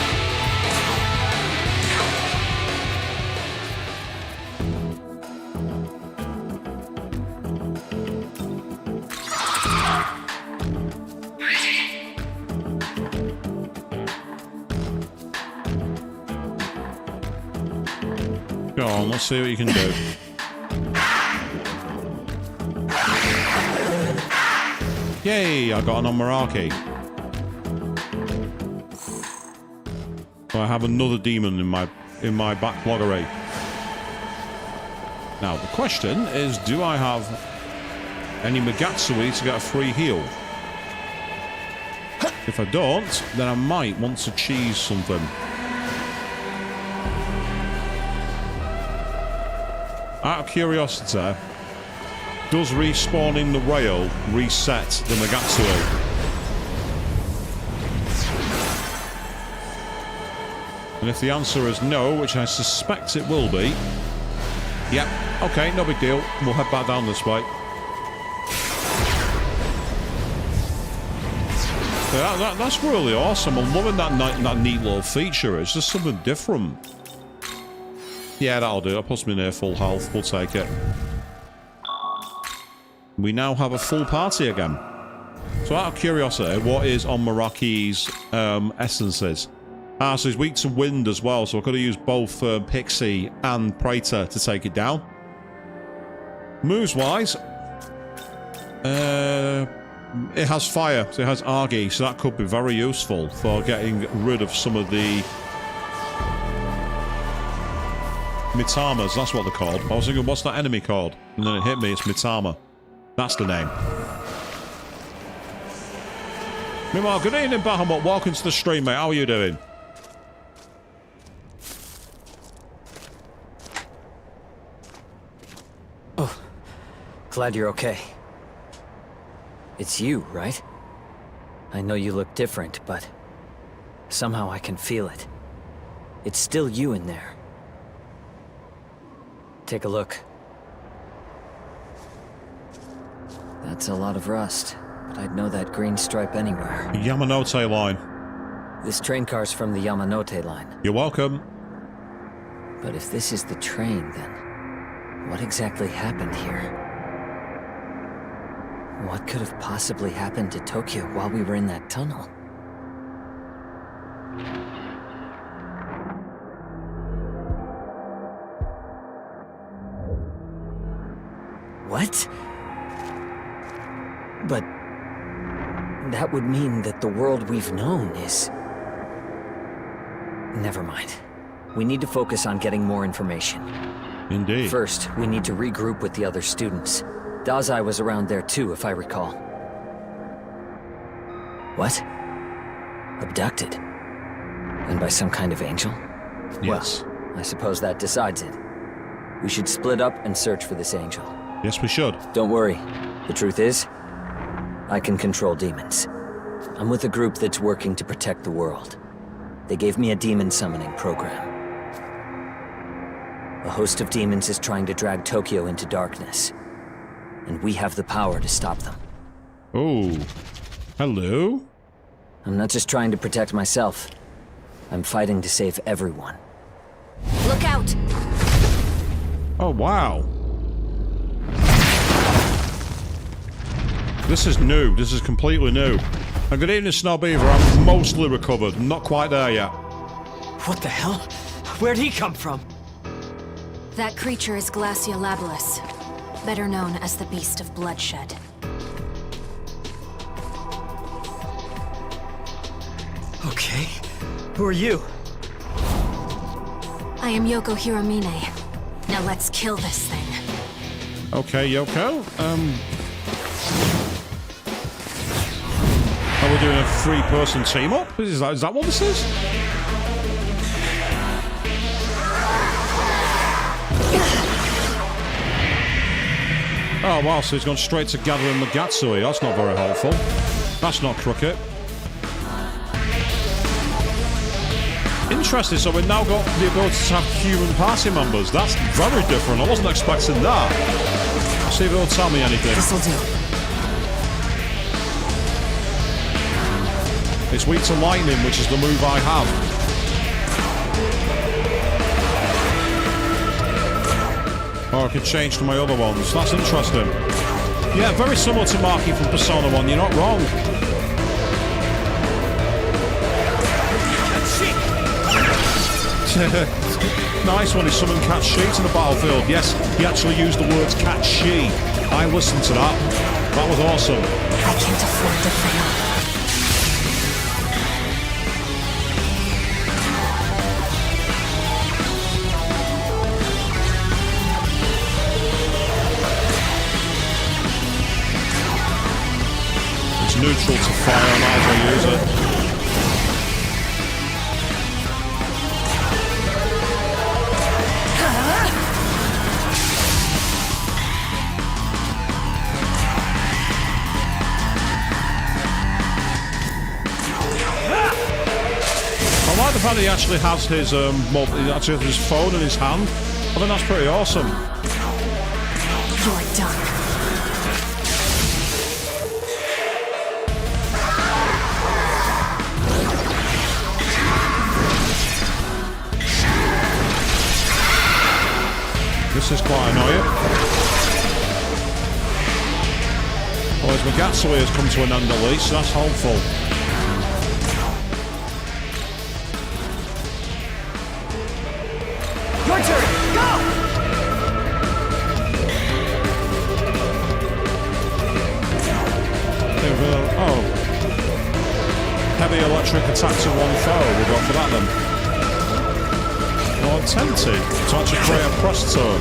Go on, let's see what you can do. Yay, I got an Omaraki. So I have another demon in my backlog array. Now the question is, do I have any Megatsui to get a free heal? If I don't, then I might want to cheese something. Out of curiosity, does respawning the rail reset the Megatsui? And if the answer is no, which I suspect it will be, yep, okay, no big deal. We'll head back down this way. Yeah, that's really awesome. I'm loving that neat little feature. It's just something different. Yeah, that'll do. That puts me near full health. We'll take it. We now have a full party again. So out of curiosity, what is on Meraki's essences? So he's weak to wind as well, so I could have used both Pixie and Praetor to take it down. Moves-wise, it has fire, so it has Argy, so that could be very useful for getting rid of some of the Mitamas, that's what they're called. I was thinking, what's that enemy called? And then it hit me, it's Mitama. That's the name. Meanwhile, good evening, Bahamut. Welcome to the stream, mate. How are you doing? Oh, glad you're okay. It's you, right? I know you look different, but somehow I can feel it. It's still you in there. Take a look. That's a lot of rust, but I'd know that green stripe anywhere. Yamanote line. This train car's from the Yamanote line. You're welcome. But if this is the train, then what exactly happened here? What could have possibly happened to Tokyo while we were in that tunnel? What? But that would mean that the world we've known is... Never mind. We need to focus on getting more information. Indeed. First, we need to regroup with the other students. Dazai was around there too, if I recall. What? Abducted? And by some kind of angel? Yes. Well, I suppose that decides it. We should split up and search for this angel. Yes, we should. Don't worry. The truth is, I can control demons. I'm with a group that's working to protect the world. They gave me a demon summoning program. A host of demons is trying to drag Tokyo into darkness. And we have the power to stop them. Oh. Hello? I'm not just trying to protect myself. I'm fighting to save everyone. Look out! Oh, wow. This is new. This is completely new. And good evening, Snow Beaver. I'm mostly recovered. Not quite there yet. What the hell? Where'd he come from? That creature is Glacia Labilis, better known as the Beast of Bloodshed. Okay. Who are you? I am Yoko Hiramine. Now let's kill this thing. Okay, Yoko. Are we doing a three-person team-up? Is that what this is? Oh, wow, so he's gone straight to gathering Megatsui. That's not very helpful. That's not crooked. Interesting, so we've now got the ability to have human party members. That's very different. I wasn't expecting that. See if it'll tell me anything. This'll do. It's weak to lightning, which is the move I have. Or I could change to my other ones. That's interesting. Yeah, very similar to Marky from Persona 1. You're not wrong. Nice one. He summoned Cat She to the battlefield. Yes, he actually used the words Cat She. I listened to that. That was awesome. I can't afford to fail. It's neutral to fire, I might as well use it. I like the fact that he actually has his he actually has his phone in his hand. I think that's pretty awesome. You're done. This is quite annoying. Well, his Magatsui has come to an end at least, so that's helpful. Your turn! Go! Oh. Heavy electric attack to one foe. We'll go for that then. Well, Tensei to actually create a press turn.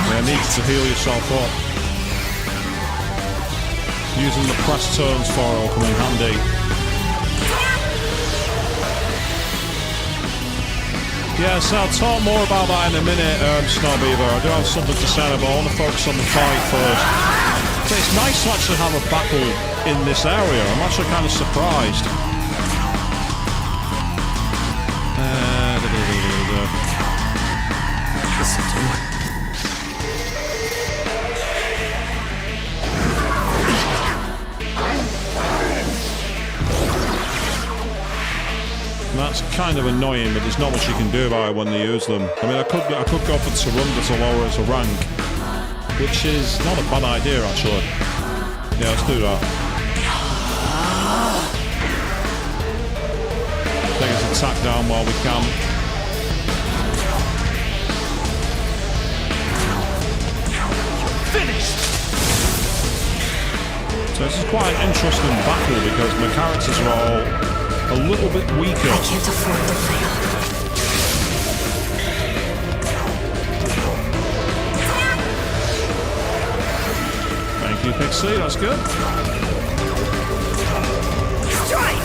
Yeah, needs to heal yourself up. Using the press turns for it will come in handy. Yeah, so I'll talk more about that in a minute, Snowbeaver. I do have something to say, but I want to focus on the fight first. So it's nice to actually have a battle in this area. I'm actually kind of surprised. This'll do. That's kind of annoying, but there's not much you can do about it when they use them. I mean, I could go for Surrender to lower its rank, which is not a bad idea, actually. Yeah, let's do that. Take his attack down while we can. Finished! So this is quite an interesting battle because my characters are all a little bit weaker. I can't afford to fail. Thank you, Pixie. That's good. Strike!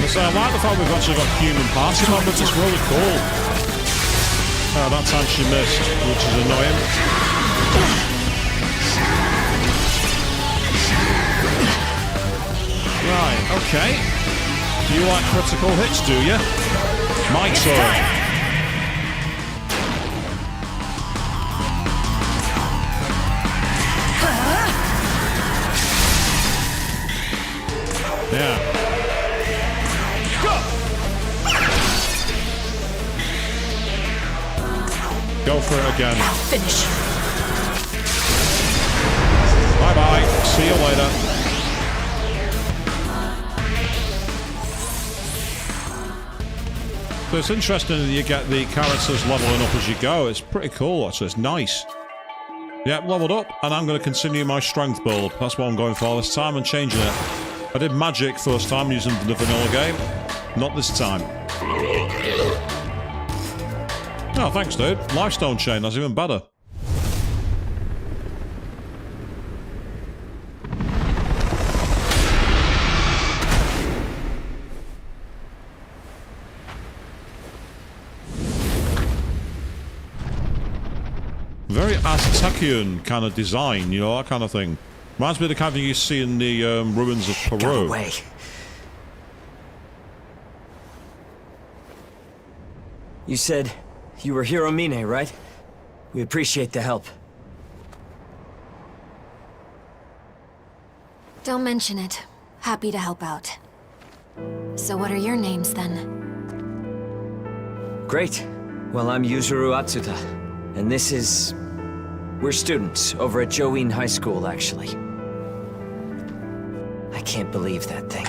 So I like the fact we've actually got human party members. It's really cool. Oh, that time she missed, which is annoying. Right, okay. You like critical hits, do you? My turn. Yeah. Go for it again. I'll finish. Bye-bye. See you later. So it's interesting that you get the characters leveling up as you go. It's pretty cool, actually. It's nice. Yep, leveled up, and I'm going to continue my strength build. That's what I'm going for this time. I'm changing it. I did magic first time using the vanilla game. Not this time. Oh, thanks, dude. Lifestone chain, that's even better. Very Aztecian kind of design, you know, that kind of thing. Reminds me of the kind of thing you see in the ruins of Peru. Got away. You said you were Hiromine, right? We appreciate the help. Don't mention it. Happy to help out. So what are your names then? Great. Well, I'm Yuzuru Atsuta, and this is... We're students over at Join High School, actually. I can't believe that thing.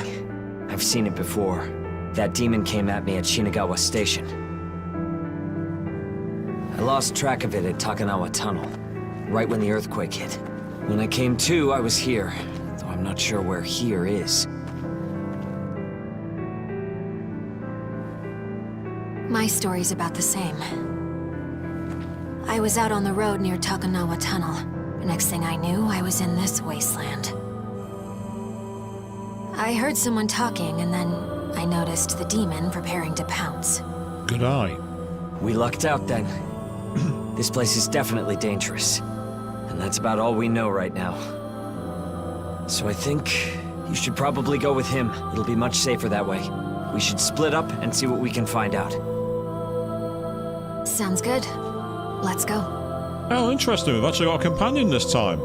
I've seen it before. That demon came at me at Shinagawa Station. I lost track of it at Takanawa Tunnel, right when the earthquake hit. When I came to, I was here, though I'm not sure where here is. My story's about the same. I was out on the road near Takanawa Tunnel. Next thing I knew, I was in this wasteland. I heard someone talking, and then I noticed the demon preparing to pounce. Good eye. We lucked out then. This place is definitely dangerous. And that's about all we know right now. So I think you should probably go with him. It'll be much safer that way. We should split up and see what we can find out. Sounds good. Let's go. Oh, interesting. We've actually got a companion this time.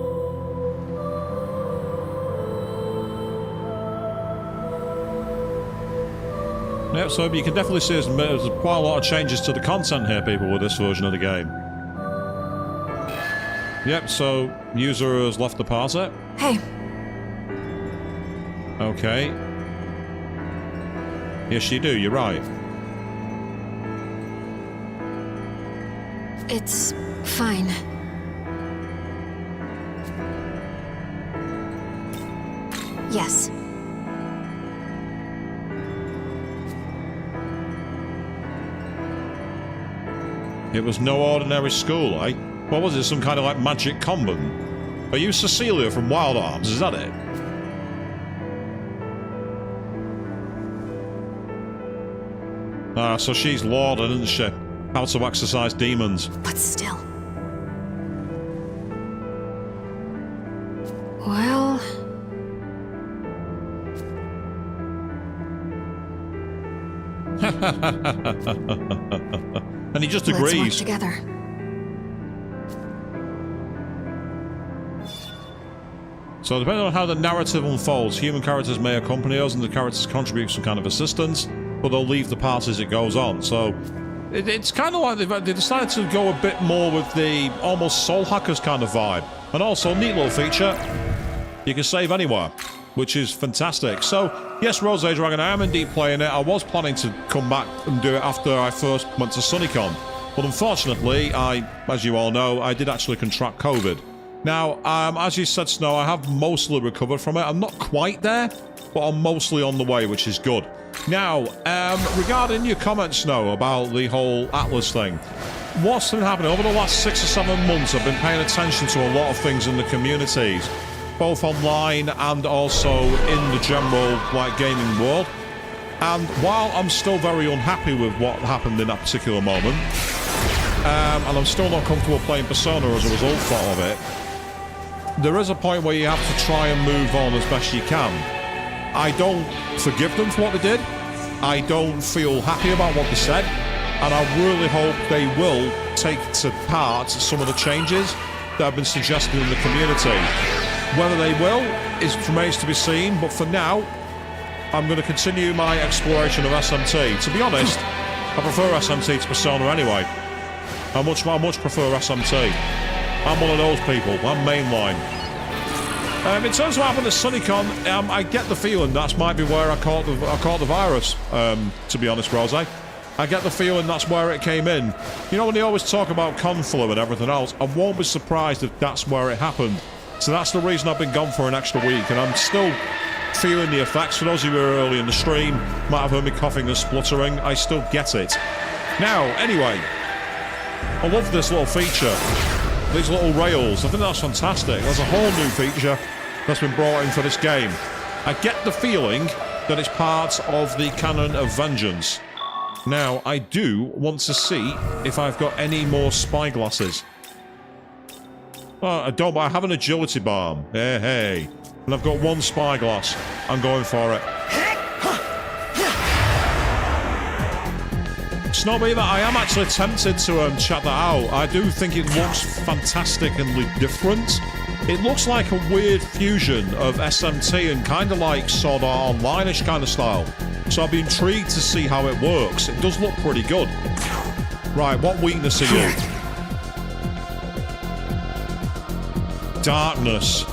Yep, so you can definitely see there's quite a lot of changes to the content here, people, with this version of the game. Yep, so user has left the parser. Hey. Okay. Yes, you do, you're right. It's fine. Yes. It was no ordinary school, eh? What was it, some kind of like magic convent? Are you Cecilia from Wild Arms, is that it? Ah, so she's Lord, isn't she? How to exercise demons. But still. Well... And he just Let's work agrees. together. So depending on how the narrative unfolds, human characters may accompany us and the characters contribute some kind of assistance, but they'll leave the part as it goes on. So it's kind of like they decided to go a bit more with the almost Soul Hackers kind of vibe. And also, neat little feature, you can save anywhere, which is fantastic. So, yes, Rose Dragon, I am indeed playing it. I was planning to come back and do it after I first went to SunnyCon. But unfortunately, as you all know, I did actually contract COVID. Now, as you said, Snow, I have mostly recovered from it. I'm not quite there, but I'm mostly on the way, which is good. Now, regarding your comments, Snow, about the whole Atlas thing, what's been happening over the last 6 or 7 months? I've been paying attention to a lot of things in the communities, both online and also in the general like gaming world. And while I'm still very unhappy with what happened in that particular moment, and I'm still not comfortable playing Persona as a result of it, there is a point where you have to try and move on as best you can. I don't forgive them for what they did. I don't feel happy about what they said. And I really hope they will take to heart some of the changes that have been suggested in the community. Whether they will remains to be seen, but for now, I'm going to continue my exploration of SMT. To be honest, I prefer SMT to Persona anyway. I much prefer SMT. I'm one of those people. I'm mainline. In terms of what happened at SunnyCon, I get the feeling that might be where I caught the virus. To be honest, Rose, I get the feeling that's where it came in. You know when they always talk about con flu and everything else, I won't be surprised if that's where it happened. So that's the reason I've been gone for an extra week, and I'm still feeling the effects. For those of you who were early in the stream, might have heard me coughing and spluttering. I still get it. Now, anyway, I love this little feature. These little rails, I think that's fantastic. There's a whole new feature that's been brought in for this game. I get the feeling that it's part of the canon of Vengeance. Now, I do want to see if I've got any more spyglasses. Oh, I don't, but I have an agility bomb. Hey, hey. And I've got one spyglass. I'm going for it. It's not me that I am actually tempted to check that out. I do think it looks fantastically different. It looks like a weird fusion of SMT and kind of like Sword Art Online-ish kind of style. So I'll be intrigued to see how it works. It does look pretty good. Right, what weakness are you? Darkness.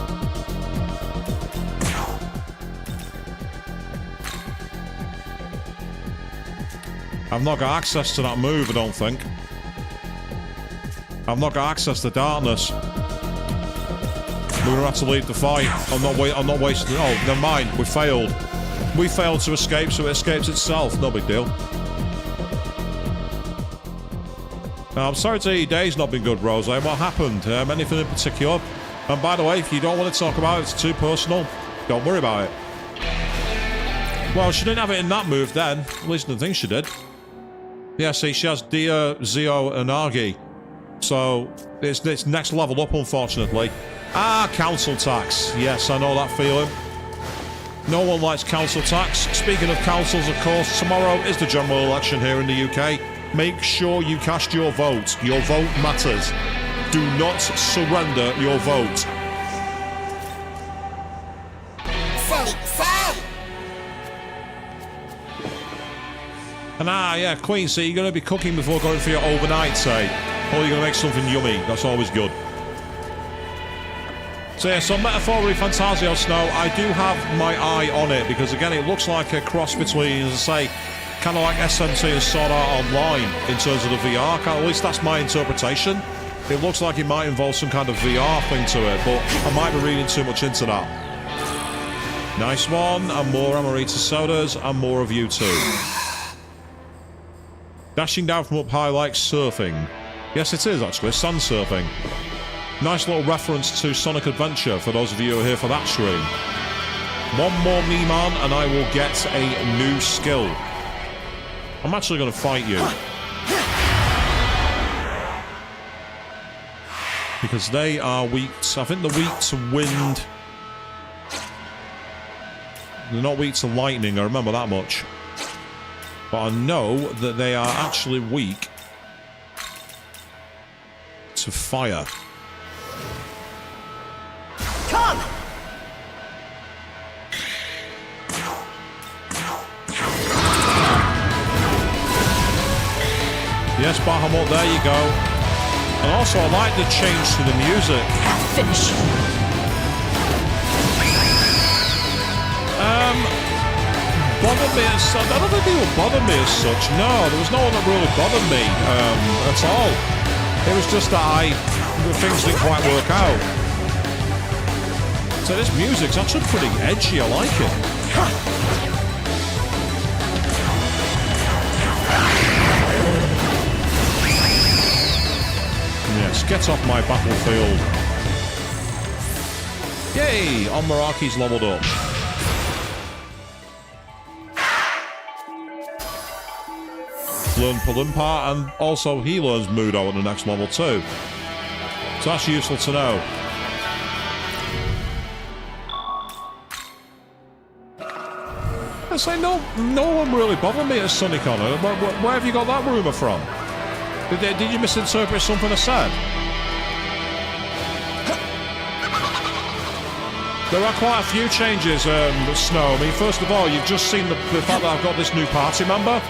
I've not got access to that move, I don't think. I've not got access to darkness. We're gonna have to leave the fight. I'm not wasting. Oh, never mind. We failed. We failed to escape, so it escapes itself. No big deal. Now, I'm sorry to hear your day's not been good, Rose. What happened? Anything in particular? And by the way, if you don't want to talk about it, it's too personal, don't worry about it. Well, she didn't have it in that move then. At least I don't think she did. Yeah, see, she has Dia, Zio, and Agi. So, it's next level up, unfortunately. Ah, council tax. Yes, I know that feeling. No one likes council tax. Speaking of councils, of course, tomorrow is the general election here in the UK. Make sure you cast your vote. Your vote matters. Do not surrender your vote. And yeah, Queen, so you're going to be cooking before going for your overnight, say? Or you're going to make something yummy. That's always good. So yeah, so Metaphor Fantasio Snow, I do have my eye on it, because again, it looks like a cross between, as I say, kind of like SMT and Sword Art Online in terms of the VR. At least that's my interpretation. It looks like it might involve some kind of VR thing to it, but I might be reading too much into that. Nice one, and more Amarita sodas, and more of you too. Dashing down from up high like surfing. Yes, it is actually, sand surfing. Nice little reference to Sonic Adventure for those of you who are here for that stream. One more Miman and I will get a new skill. I'm actually going to fight you. Because they are weak to, I think they're weak to wind. They're not weak to lightning, I remember that much. But I know that they are actually weak to fire. Come! Yes, Bahamut, there you go. And also, I like the change to the music. Finish. Bothered me as such. I don't think people bothered me as such. No, there was no one that really bothered me at all. It was just that things didn't quite work out. So this music's actually pretty edgy. I like it. Yes, get off my battlefield. Yay! On Maraki's leveled up. Learn Palimpa, and also he learns Mudo at the next level too. So that's useful to know. I say no one really bothered me at Sunicon. Where have you got that rumour from? Did you misinterpret something I said? There are quite a few changes, Snow. I mean, first of all, you've just seen the fact that I've got this new party member.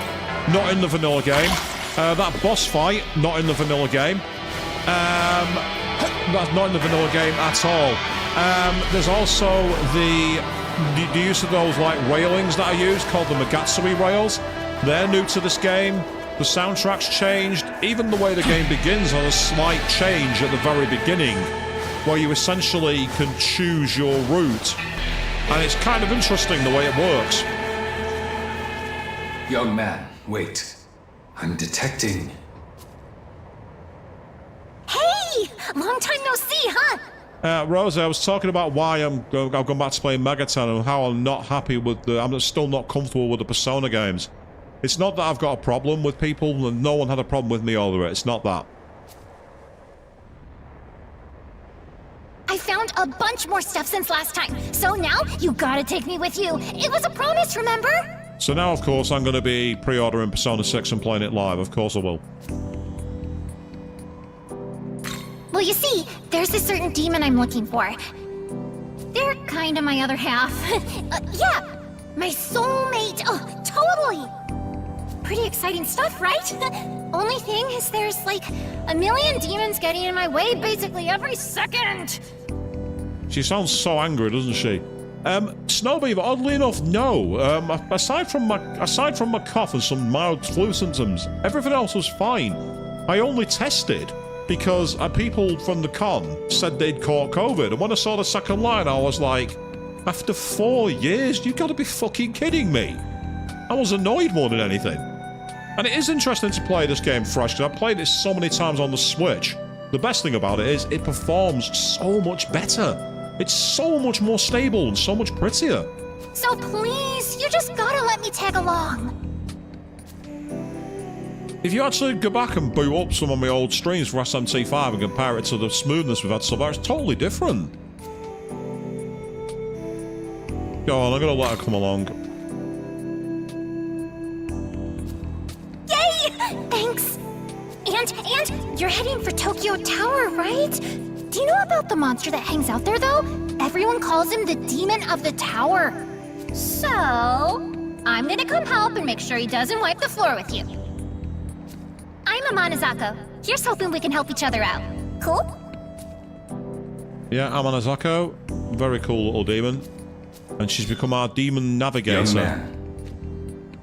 Not in the vanilla game. That boss fight, not in the vanilla game. That's not in the vanilla game at all. There's also the use of those like railings that I use called the Magatsui rails. They're new to this game. The soundtrack's changed. Even the way the game begins has a slight change at the very beginning, where you essentially can choose your route. And it's kind of interesting the way it works. Young man, wait. I'm detecting... Hey! Long time no see, huh? Rosa, I was talking about why I've gone back to playing Megaton and how I'm not happy with the... I'm still not comfortable with the Persona games. It's not that I've got a problem with people, and no one had a problem with me over it. It's not that. found a bunch more stuff since last time. So now, you gotta take me with you. It was a promise, remember? So now, of course, I'm going to be pre-ordering Persona 6 and playing it live. Of course I will. Well, you see, there's a certain demon I'm looking for. They're kind of my other half. Yeah, my soulmate. Oh, totally. Pretty exciting stuff, right? Only thing is there's like a million demons getting in my way basically every second. She sounds so angry, doesn't she? Snowbeaver, oddly enough, no. Aside from my cough and some mild flu symptoms, everything else was fine. I only tested because people from the con said they'd caught COVID, and when I saw the second line, I was like, after 4 years, you gotta be fucking kidding me. I was annoyed more than anything. And it is interesting to play this game fresh, because I've played it so many times on the Switch. The best thing about it is it performs so much better. It's so much more stable and so much prettier. So please, you just gotta let me tag along. If you actually go back and boot up some of my old streams for SMT5 and compare it to the smoothness we've had so far, it's totally different. Go on, I'm gonna let her come along. Yay! Thanks. And you're heading for Tokyo Tower, right? Do you know about the monster that hangs out there, though? Everyone calls him the Demon of the Tower. So, I'm gonna come help and make sure he doesn't wipe the floor with you. I'm Amanazako. Here's hoping we can help each other out. Cool? Yeah, Amanazako. Very cool little demon. And she's become our demon navigator. Young man.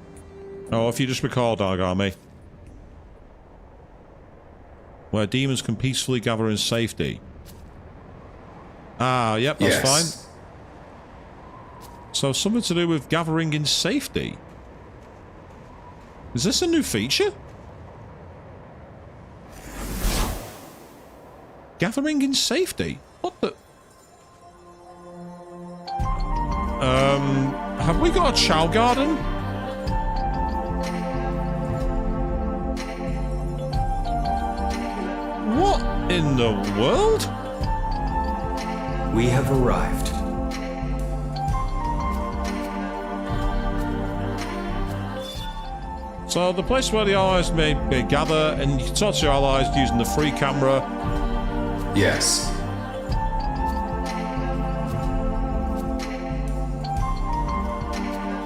Oh, if you just recall, Dargami. Where demons can peacefully gather in safety. Ah, yep, that's fine. So something to do with gathering in safety. Is this a new feature? Gathering in safety? What the? Have we got a Chow Garden? What in the world? We have arrived. So the place where the allies may gather, and you can talk to your allies using the free camera. Yes.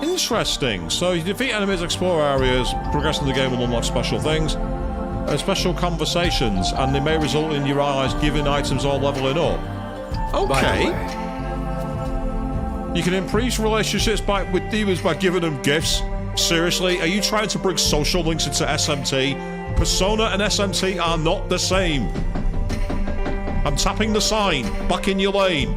Interesting. So you defeat enemies, explore areas, progress in the game will unlock special things, special conversations, and they may result in your allies giving items or leveling up. Okay. You can increase relationships with demons by giving them gifts. Seriously? Are you trying to bring social links into SMT? Persona and SMT are not the same. I'm tapping the sign. Back in your lane.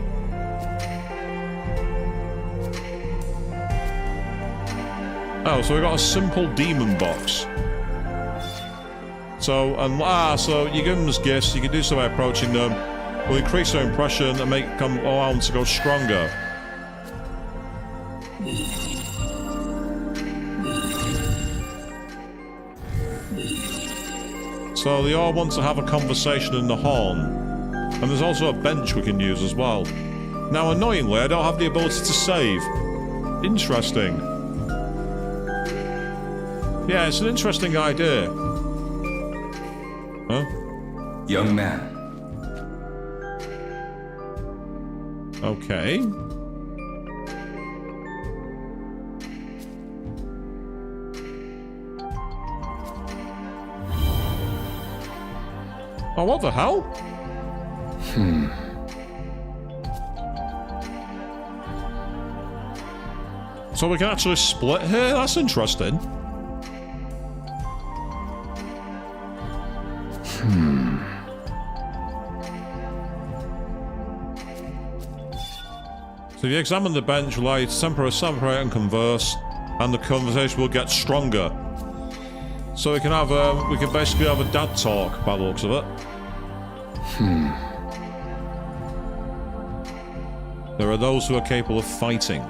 Oh, so we got a simple demon box. So, so you give them as gifts, you can do so by approaching them. Will increase their impression and make them allow them to go stronger. So they all want to have a conversation in the horn. And there's also a bench we can use as well. Now, annoyingly, I don't have the ability to save. Interesting. Yeah, it's an interesting idea. Huh? Young man. Okay. Oh, what the hell? So we can actually split here? That's interesting. So if you examine the bench, allow you to temporarily separate and converse, and the conversation will get stronger. So we can have we can basically have a dad talk by the looks of it. There are those who are capable of fighting.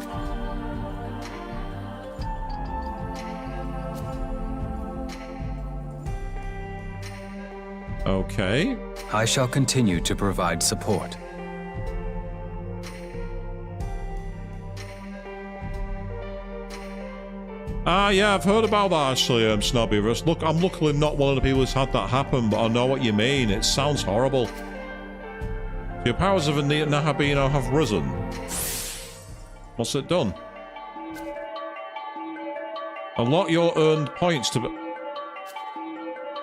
Okay. I shall continue to provide support. Yeah, I've heard about that actually, Snobbyverse. Look, I'm luckily not one of the people who's had that happen, but I know what you mean. It sounds horrible. Your powers of a Nahabino have risen. What's it done? Unlock your earned points to...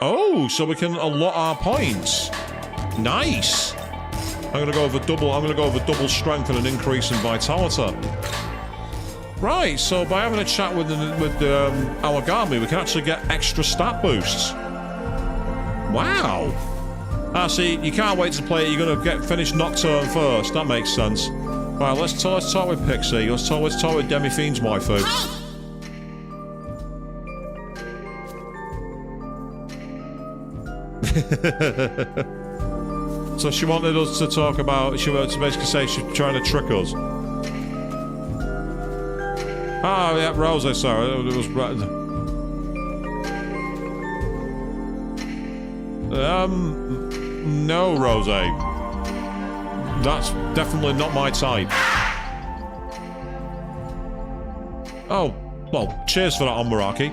Oh, so we can allot our points. Nice. I'm gonna go over double strength and an increase in vitality. Right, so by having a chat with Awagami, we can actually get extra stat boosts. Wow. See, you can't wait to play it. You're gonna finish Nocturne first. That makes sense. Right, let's talk with Pixie. Let's talk with Demi Fiend's waifu. So she wanted us to talk about. She wanted to basically say she's trying to trick us. Oh, yeah, Rose, I saw it. It was... No, Rose. That's definitely not my type. Oh, well, cheers for that, Onmaraki.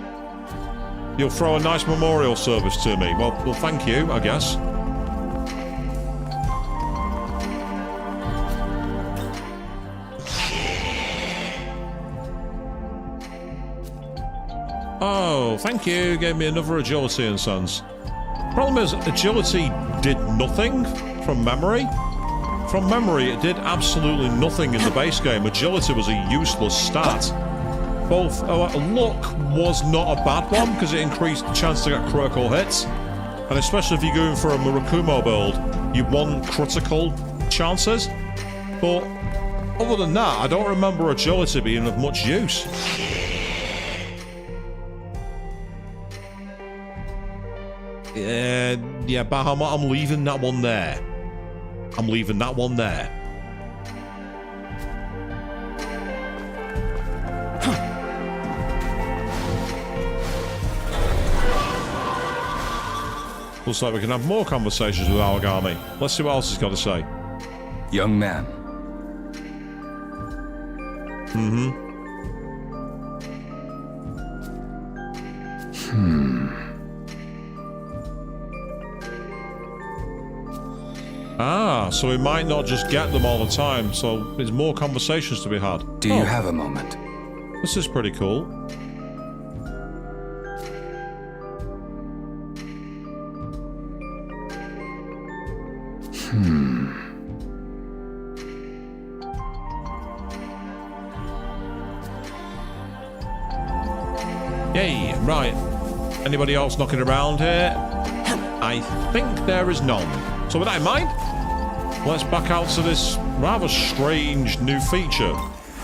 You'll throw a nice memorial service to me. Well, thank you, I guess. Oh, thank you. Gave me another agility and sense. Problem is, agility did nothing from memory. From memory, it did absolutely nothing in the base game. Agility was a useless stat. Both luck was not a bad one because it increased the chance to get critical hits. And especially if you're going for a Murakumo build, you want critical chances. But other than that, I don't remember agility being of much use. Yeah, Bahamut, I'm leaving that one there. I'm leaving that one there. Looks like we can have more conversations with Awagami. Let's see what else he's got to say. Young man. Ah, so we might not just get them all the time, so there's more conversations to be had. Do you have a moment? This is pretty cool. Yay, right. Anybody else knocking around here? I think there is none. So with that in mind, let's back out to this rather strange new feature,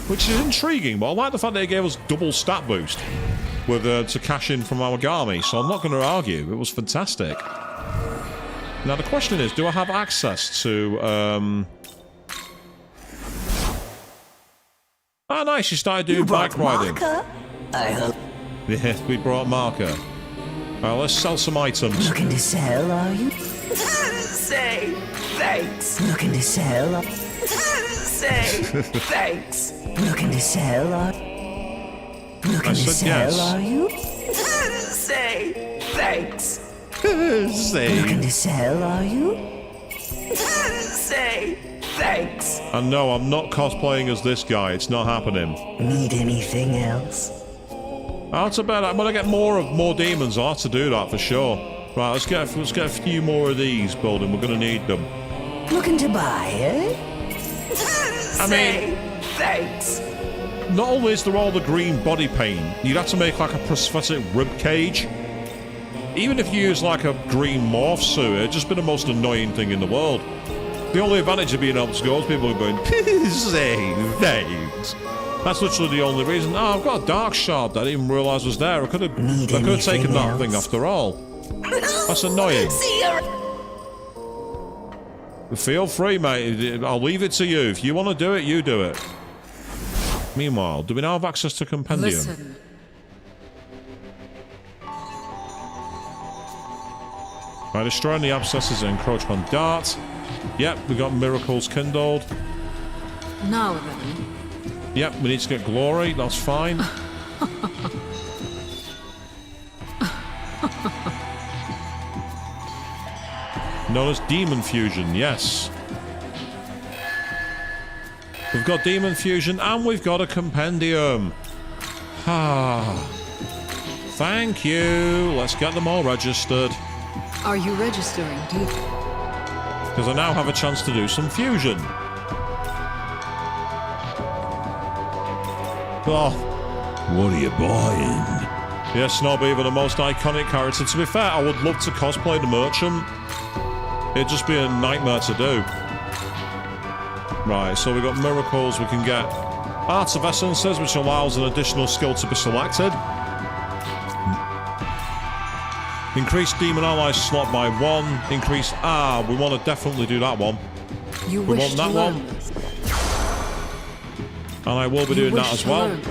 which is intriguing, but I like the fact that it gave us double stat boost with to cash in from Awagami, so I'm not going to argue. It was fantastic. Now the question is, do I have access to... Ah, nice, you started doing bike riding. Marker? I hope. Yeah, we brought marker. Alright, let's sell some items. Looking to sell, are you? Say thanks. Looking to sell. Say thanks. Looking to sell, are you? Looking to sell, yes. are you? Say thanks. Say. Looking to sell, are you? Say thanks. And no, I'm not cosplaying as this guy. It's not happening. Need anything else? That's about it. I'm gonna get more demons. I'll have to do that for sure. Right, let's get a few more of these building. We're gonna need them. Looking to buy, eh? I mean, thanks. Not only is there all the green body paint, you'd have to make like a prosthetic rib cage. Even if you use like a green morph suit, it'd just be the most annoying thing in the world. The only advantage of being able to go is people are going, say thanks. That's literally the only reason. Oh, I've got a dark shard that I didn't even realise was there. I could have taken that thing after all. That's annoying. Feel free, mate. I'll leave it to you. If you want to do it, you do it. Meanwhile, do we now have access to Compendium? Listen. By destroying the abscesses and encroachment dart. Yep, we got miracles kindled. Now then. Yep, we need to get glory. That's fine. Known as Demon Fusion, yes. We've got Demon Fusion and we've got a compendium. Ah. Thank you. Let's get them all registered. Are you registering, dude? Because I now have a chance to do some fusion. Oh. What are you buying? Yes, Snowbeaver, the most iconic character. To be fair, I would love to cosplay the merchant. It'd just be a nightmare to do. Right, so we've got miracles. We can get Arts of Essences, which allows an additional skill to be selected. Increase demon ally slot by 1. Increase... we want to definitely do that one. You we wish want that to one. learn this. And I will be doing that wish as well. learn.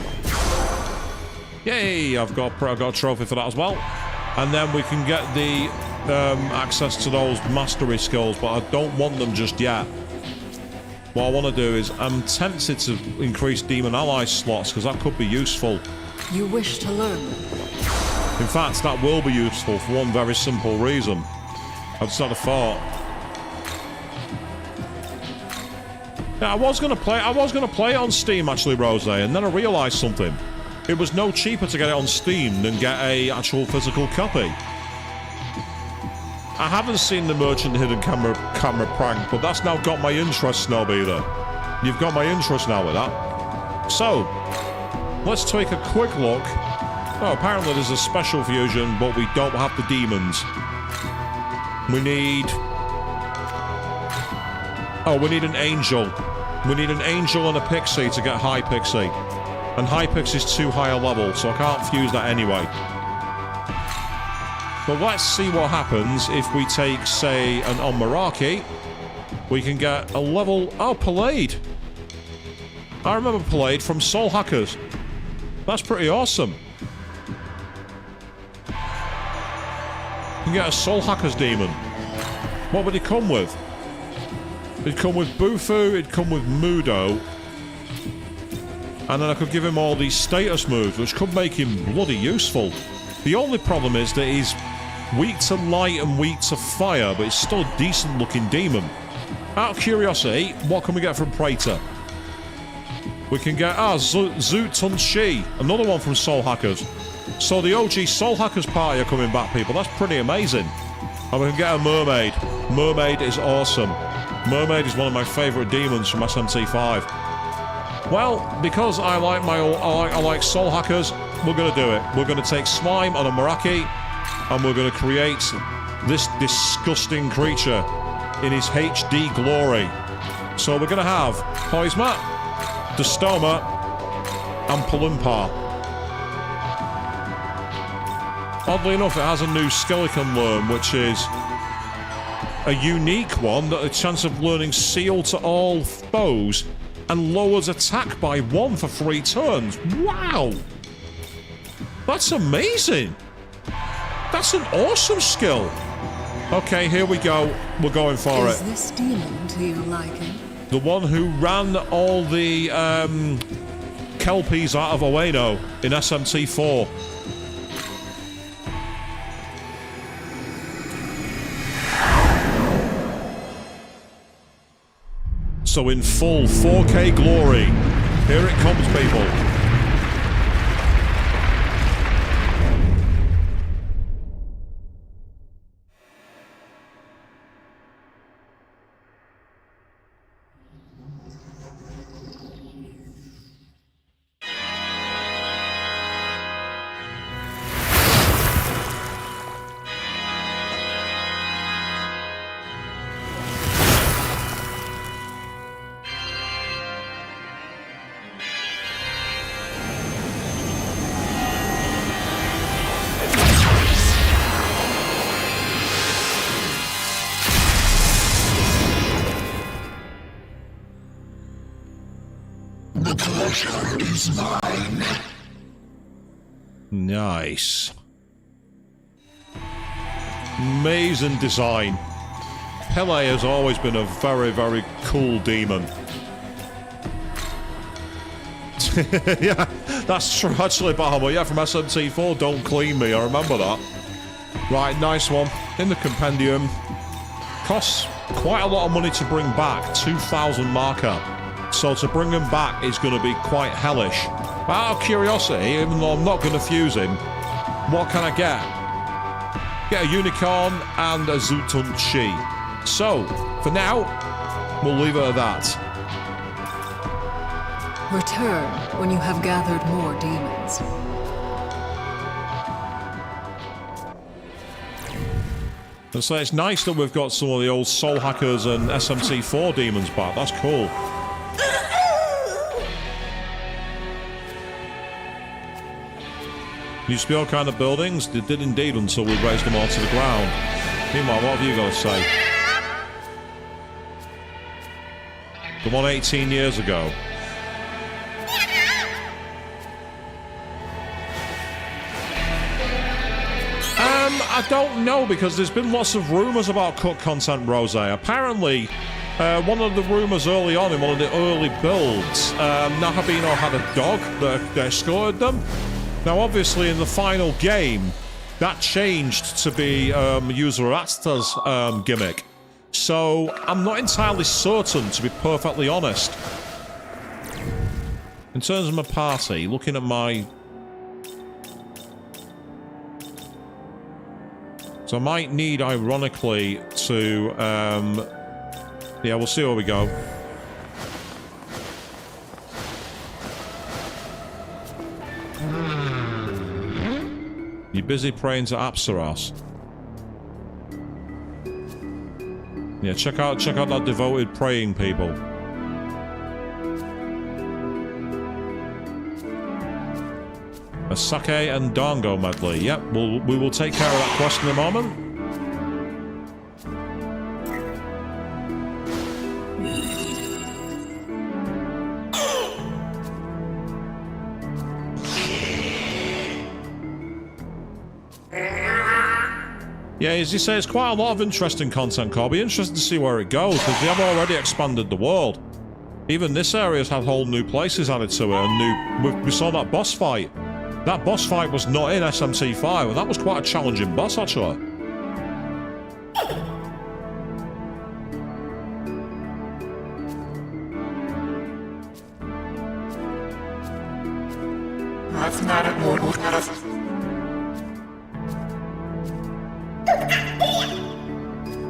Yay! I've got a trophy for that as well. And then we can get the access to those mastery skills, but I don't want them just yet. What I want to do is, I'm tempted to increase demon ally slots, because that could be useful. You wish to learn. In fact, that will be useful for one very simple reason. I just had a thought. Yeah, I was gonna play it on Steam actually, Rose, and then I realised something. It was no cheaper to get it on Steam than get a actual physical copy. I haven't seen the Merchant Hidden Camera prank, but that's now got my interest, Snowbeater. You've got my interest now with that. So, let's take a quick look. Oh, apparently there's a special fusion, but we don't have the demons. We need... Oh, we need an angel. We need an angel and a pixie to get high pixie. And high pixie's too high a level, so I can't fuse that anyway. But let's see what happens if we take, say, an Omaraki. We can get a level... Oh, Pallade. I remember Pallade from Soul Hackers. That's pretty awesome. You can get a Soul Hackers demon. What would he come with? It'd come with Bufu, it'd come with Mudo. And then I could give him all these status moves, which could make him bloody useful. The only problem is that he's weak to light and weak to fire, but he's still a decent looking demon. Out of curiosity, what can we get from Praetor? We can get, Zoot Tun Shi, another one from Soul Hackers. So the OG Soul Hackers party are coming back, people. That's pretty amazing. And we can get a Mermaid. Mermaid is awesome. Mermaid is one of my favourite demons from SMT5. Well, because I like Soul Hackers, we're going to do it. We're going to take Slime on a Meraki, and we're going to create this disgusting creature in his HD glory. So we're going to have Poisma, Dystoma, and Palumpa. Oddly enough, it has a new skeleton learn, which is a unique one that a chance of learning Seal to all foes and lowers attack by 1 for 3 turns. Wow! That's amazing! That's an awesome skill! Okay, here we go. We're going for it. Is this demon to your liking? The one who ran all the Kelpies out of Ueno in SMT4. So in full 4K glory, here it comes, people. The pleasure is mine. Nice. Amazing design. Pele has always been a very, very cool demon. Yeah, that's true actually, Bahama. Yeah, from SMT4, Don't Clean Me, I remember that. Right, nice one. In the compendium. costs quite a lot of money to bring back, 2,000 marker. So to bring him back is going to be quite hellish. But out of curiosity, even though I'm not going to fuse him, what can I get? Get a unicorn and a Zutun Chi. So, for now, we'll leave it at that. Return when you have gathered more demons. And so it's nice that we've got some of the old Soul Hackers and SMT4 demons back. That's cool. Used to be all kind of buildings. They did indeed until we raised them all to the ground. Meanwhile, what have you got to say? The one 18 years ago. I don't know, because there's been lots of rumours about cut content, Rose. Apparently, one of the rumours early on in one of the early builds, Nahabino had a dog that escorted them. Now, obviously, in the final game, that changed to be User Atsta's gimmick. So, I'm not entirely certain, to be perfectly honest. In terms of my party, looking at my... So I might need, ironically, to... yeah, we'll see where we go. You're busy praying to Apsaros. Yeah, check out that devoted praying people. A sake and dango medley. Yep, we will take care of that quest in a moment. Yeah, as you say, it's quite a lot of interesting content, I'll be interested to see where it goes, because they have already expanded the world. Even this area's had whole new places added to it, and we saw that boss fight. That boss fight was not in SMT5, and that was quite a challenging boss, actually.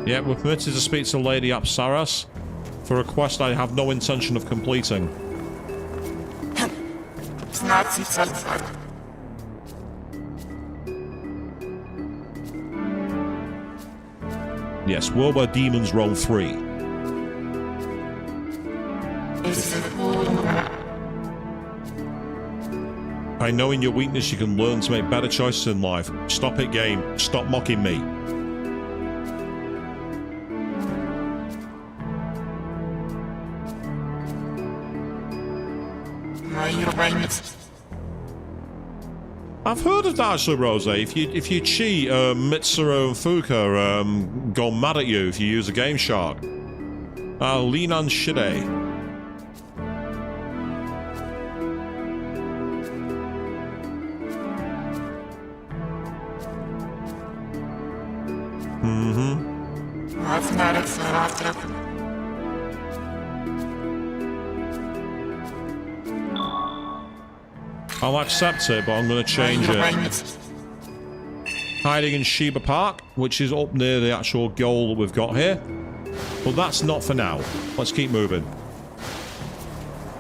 Yeah, we're permitted to speak to Lady Apsaras for a quest I have no intention of completing. Yes, World Where Demons roll 3. By knowing your weakness, you can learn to make better choices in life. Stop it, game. Stop mocking me. I've heard of that, actually, Rose. If you cheat, Mitsuru and Fuka go mad at you if you use a Game Shark. Linan Shide. I'll accept it, but I'm going to change it. Hiding in Shiba Park, which is up near the actual goal that we've got here. But that's not for now. Let's keep moving.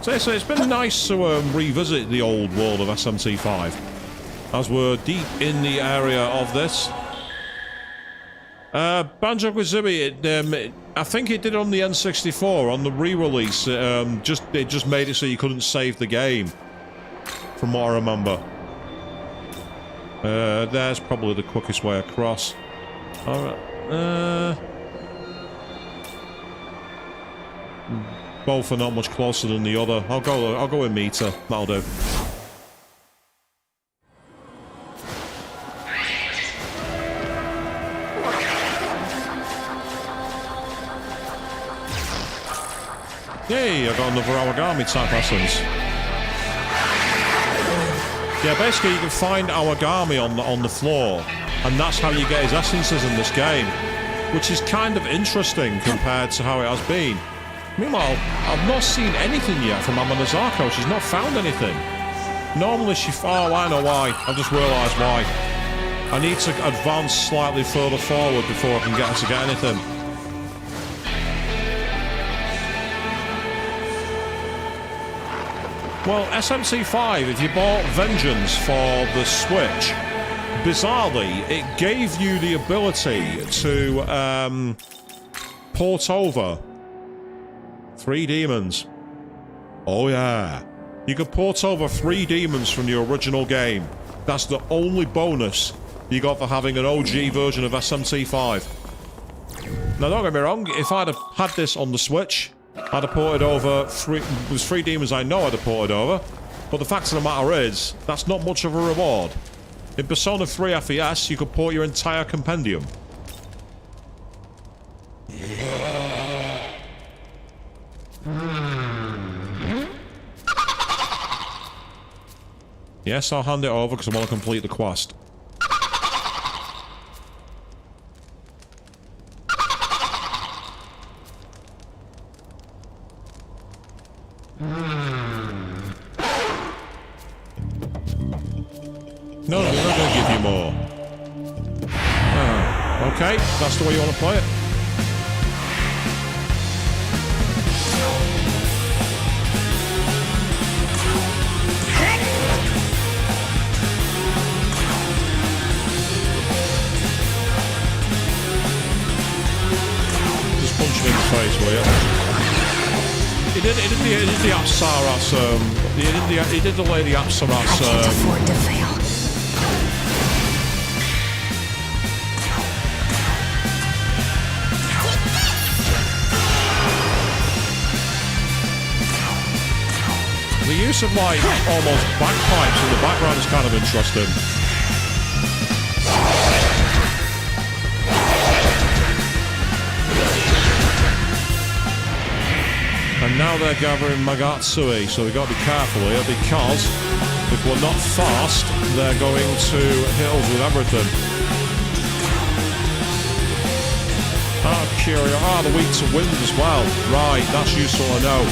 So it's been nice to revisit the old world of SMT5, as we're deep in the area of this. Banjo-Kazooie, I think it did on the N64, on the re-release. It just made it so you couldn't save the game, from what I remember. There's probably the quickest way across. Alright. Both are not much closer than the other. I'll go with Meter. That'll do. Yay, I got another Awagami type essence. Yeah, basically you can find Awagami on the floor, and that's how you get his essences in this game. which is kind of interesting compared to how it has been. Meanwhile, I've not seen anything yet from Amanazako. She's not found anything. Normally she... Oh, I know why. I've just realised why. I need to advance slightly further forward before I can get her to get anything. Well, SMT5, if you bought Vengeance for the Switch, bizarrely, it gave you the ability to port over 3 demons. Oh yeah. You could port over 3 demons from the original game. That's the only bonus you got for having an OG version of SMT5. Now don't get me wrong, if I'd have had this on the Switch, I'd have ported over 3... There's 3 demons I know I'd have ported over. But the fact of the matter is, that's not much of a reward. In Persona 3 FES, you could port your entire compendium. Yes, I'll hand it over because I want to complete the quest. No, we're not going to give you more. Okay, that's the way you want to play it. Just punch him in the face, will you? He did the Apsaras, he did the Lady Apsaras, I can't afford to fail. The use of, like, almost bagpipes in the background is kind of interesting. And now they're gathering Magatsui, so we've got to be careful here, because if we're not fast, they're going to hit us with everything. They're weak to wind as well. Right, that's useful to know.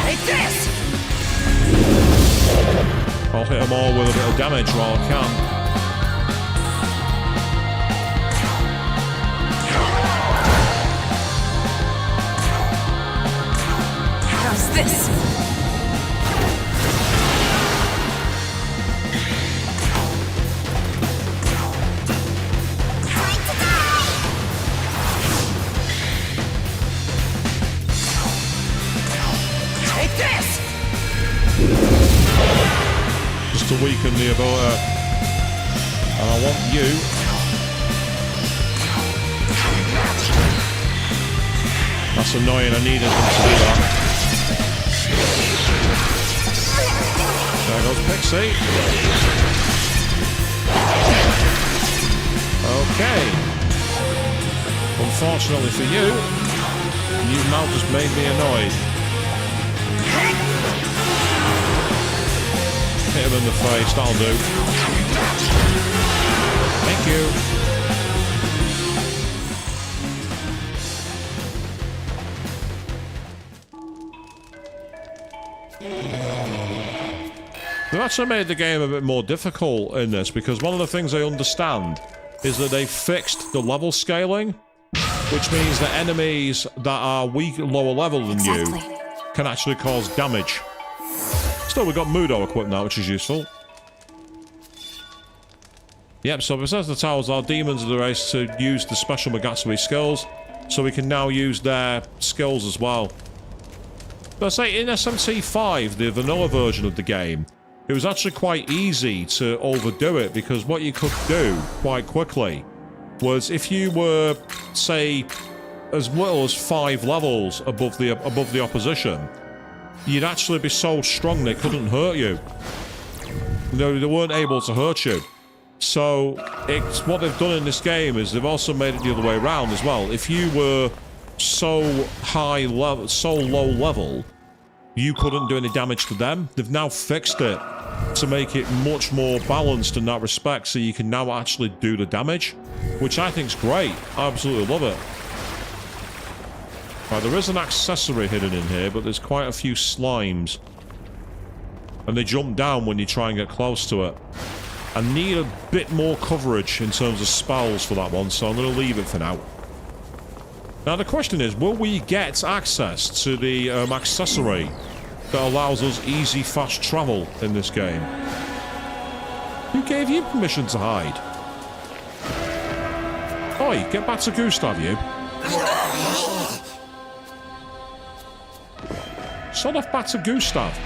Take this! I'll hit them all with a bit of damage while I can. How's this? Take this! Just to weaken the ability. And I want you. That's annoying, I needed them to do that. There goes Pixie. Okay. Unfortunately for you, you've now just made me annoyed. Hit him in the face, that'll do. Thank you. They've actually made the game a bit more difficult in this, because one of the things I understand is that they fixed the level scaling, which means that enemies that are lower level than you can actually cause damage. Still, we've got Mudo equipped now, which is useful. Yep, so besides the towers, our demons of the race to use the special Magatsui skills, so we can now use their skills as well. But I say, in SMT5, the vanilla version of the game, it was actually quite easy to overdo it, because what you could do quite quickly was, if you were, say, as little as 5 levels above the opposition, you'd actually be so strong they couldn't hurt you. They weren't able to hurt you. So, what they've done in this game is they've also made it the other way around as well. If you were so low level, you couldn't do any damage to them. They've now fixed it. to make it much more balanced in that respect, so you can now actually do the damage, which I think is great. I absolutely love it. Right, there is an accessory hidden in here, but there's quite a few slimes. And they jump down when you try and get close to it. I need a bit more coverage in terms of spells for that one, so I'm going to leave it for now. Now the question is, will we get access to the accessory that allows us easy, fast travel in this game? Who gave you permission to hide? Oi, get back to Gustav, you. Son off back to Gustav.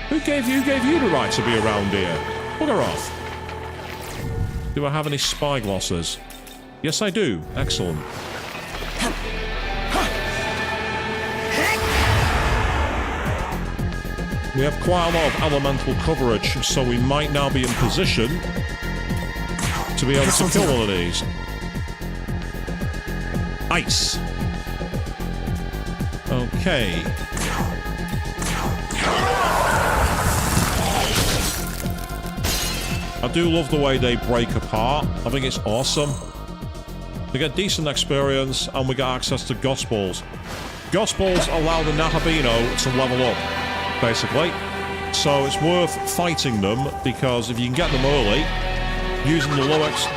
Who gave you the right to be around here? Bugger off. Do I have any spyglasses? Yes, I do. Excellent. We have quite a lot of elemental coverage, so we might now be in position to be able to kill one of these. Ice. Okay. I do love the way they break apart. I think it's awesome. We get decent experience, and we get access to Gospels. Gospels allow the Nahabino to level up, basically. So it's worth fighting them, because if you can get them early, using the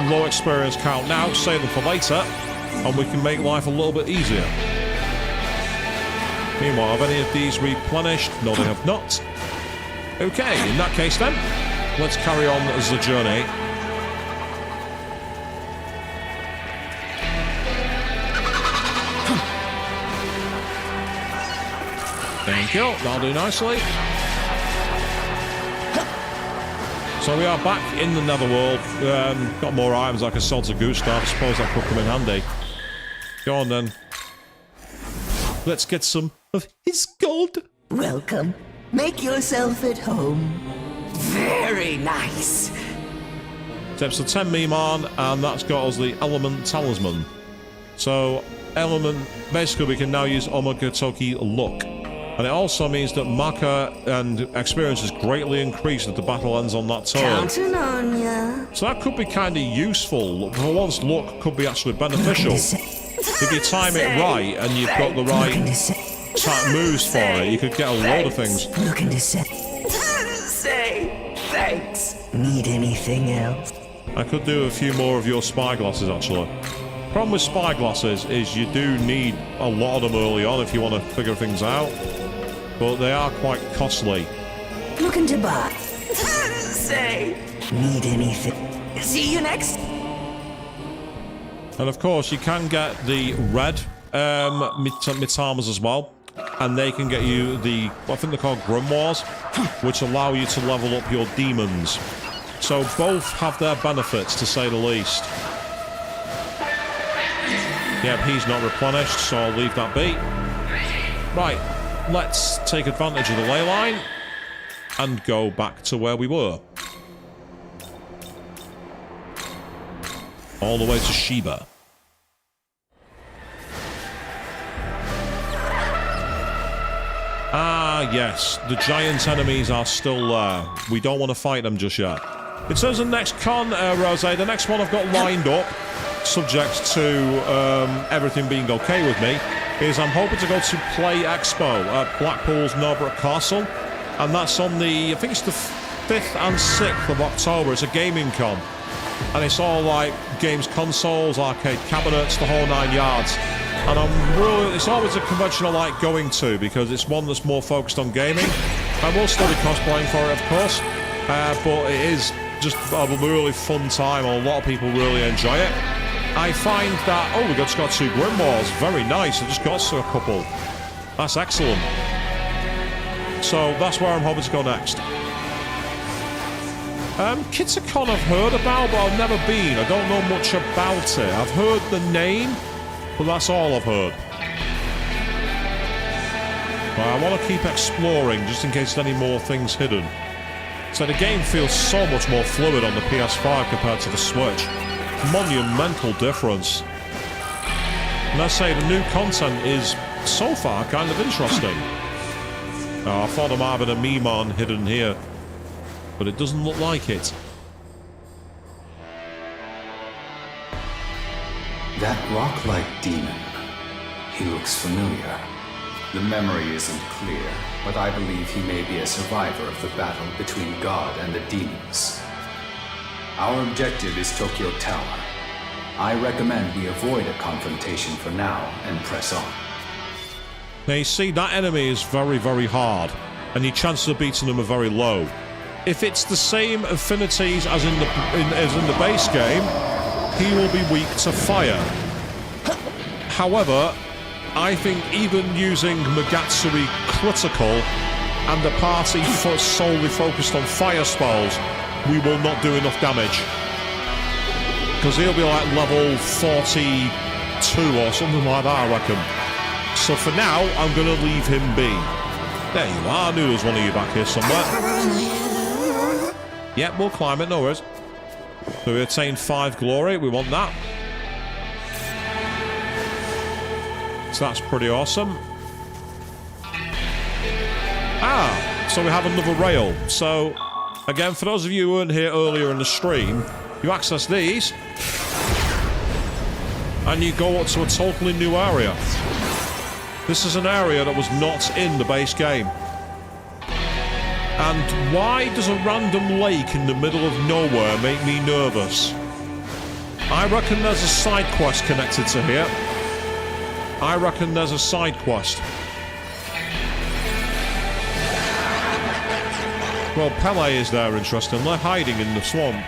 low experience count now, save them for later, and we can make life a little bit easier. Meanwhile, have any of these replenished? No, they have not. Okay, in that case then, let's carry on as the journey. Thank you, that'll do nicely. So we are back in the Netherworld. Got more items like a sell to Gustav. I suppose that could come in handy. Go on then. Let's get some of his gold. Welcome. Make yourself at home. Very nice. Steps to 10 Miman, and that's got us the Element Talisman. So, Element, basically we can now use Omagatoki Luck. And it also means that Maka and experience is greatly increased if the battle ends on that turn. Counting on ya. So that could be kind of useful. For once, luck could be actually beneficial. If you time it right and you've got the right moves for it, you could get a load of things. Looking to say thanks. Need anything else? I could do a few more of your spyglasses, actually. Problem with spyglasses is you do need a lot of them early on if you want to figure things out. But they are quite costly. Looking to buy. Need anything? See you next. And of course, you can get the red Mitamas as well. And they can get you the, I think they're called Grimoires, which allow you to level up your demons. So both have their benefits, to say the least. Yep, he's not replenished, so I'll leave that be. Right, let's take advantage of the ley line and go back to where we were. All the way to Shiba. Ah, yes, the giant enemies are still there. We don't want to fight them just yet. In terms of next con, Rose, the next one I've got lined up, subject to everything being okay with me, is I'm hoping to go to Play Expo at Blackpool's Norbrook Castle, and that's on the, I think it's the 5th and 6th of October. It's a gaming con, and it's all like games consoles, arcade cabinets, the whole 9 yards. And I'm really, it's always a convention I like going to, because it's one that's more focused on gaming. I will still be cosplaying for it, of course, but it is just a really fun time, and a lot of people really enjoy it. I find that, oh, we just got 2 Grimoires, very nice. I just got a couple. That's excellent. So that's where I'm hoping to go next. Kitacon I've heard about, but I've never been. I don't know much about it. I've heard the name, but that's all I've heard. But I want to keep exploring, just in case there's any more things hidden. So the game feels so much more fluid on the PS5 compared to the Switch. Monumental difference. And I say the new content is, so far, kind of interesting. Oh, I thought I might have been a Memon hidden here. but it doesn't look like it. That rock-like demon. He looks familiar. The memory isn't clear, but I believe he may be a survivor of the battle between God and the demons. Our objective is Tokyo Tower. I recommend we avoid a confrontation for now and press on. Now you see, that enemy is very, very hard, and your chances of beating them are very low. If it's the same affinities as in the base game, he will be weak to fire. However, I think even using Megatsuri critical and the party solely focused on fire spells, we will not do enough damage. Because he'll be like level 42 or something like that, I reckon. So for now, I'm going to leave him be. There you are. I knew there was one of you back here somewhere. Yep, we'll climb it, no worries. So we attained 5 glory. We want that. So that's pretty awesome. Ah, so we have another rail. So, again, for those of you who weren't here earlier in the stream, you access these, and you go up to a totally new area. This is an area that was not in the base game. And why does a random lake in the middle of nowhere make me nervous? I reckon there's a side quest connected to here. I reckon there's a side quest. Well, Pele is there, interesting. They're hiding in the swamp.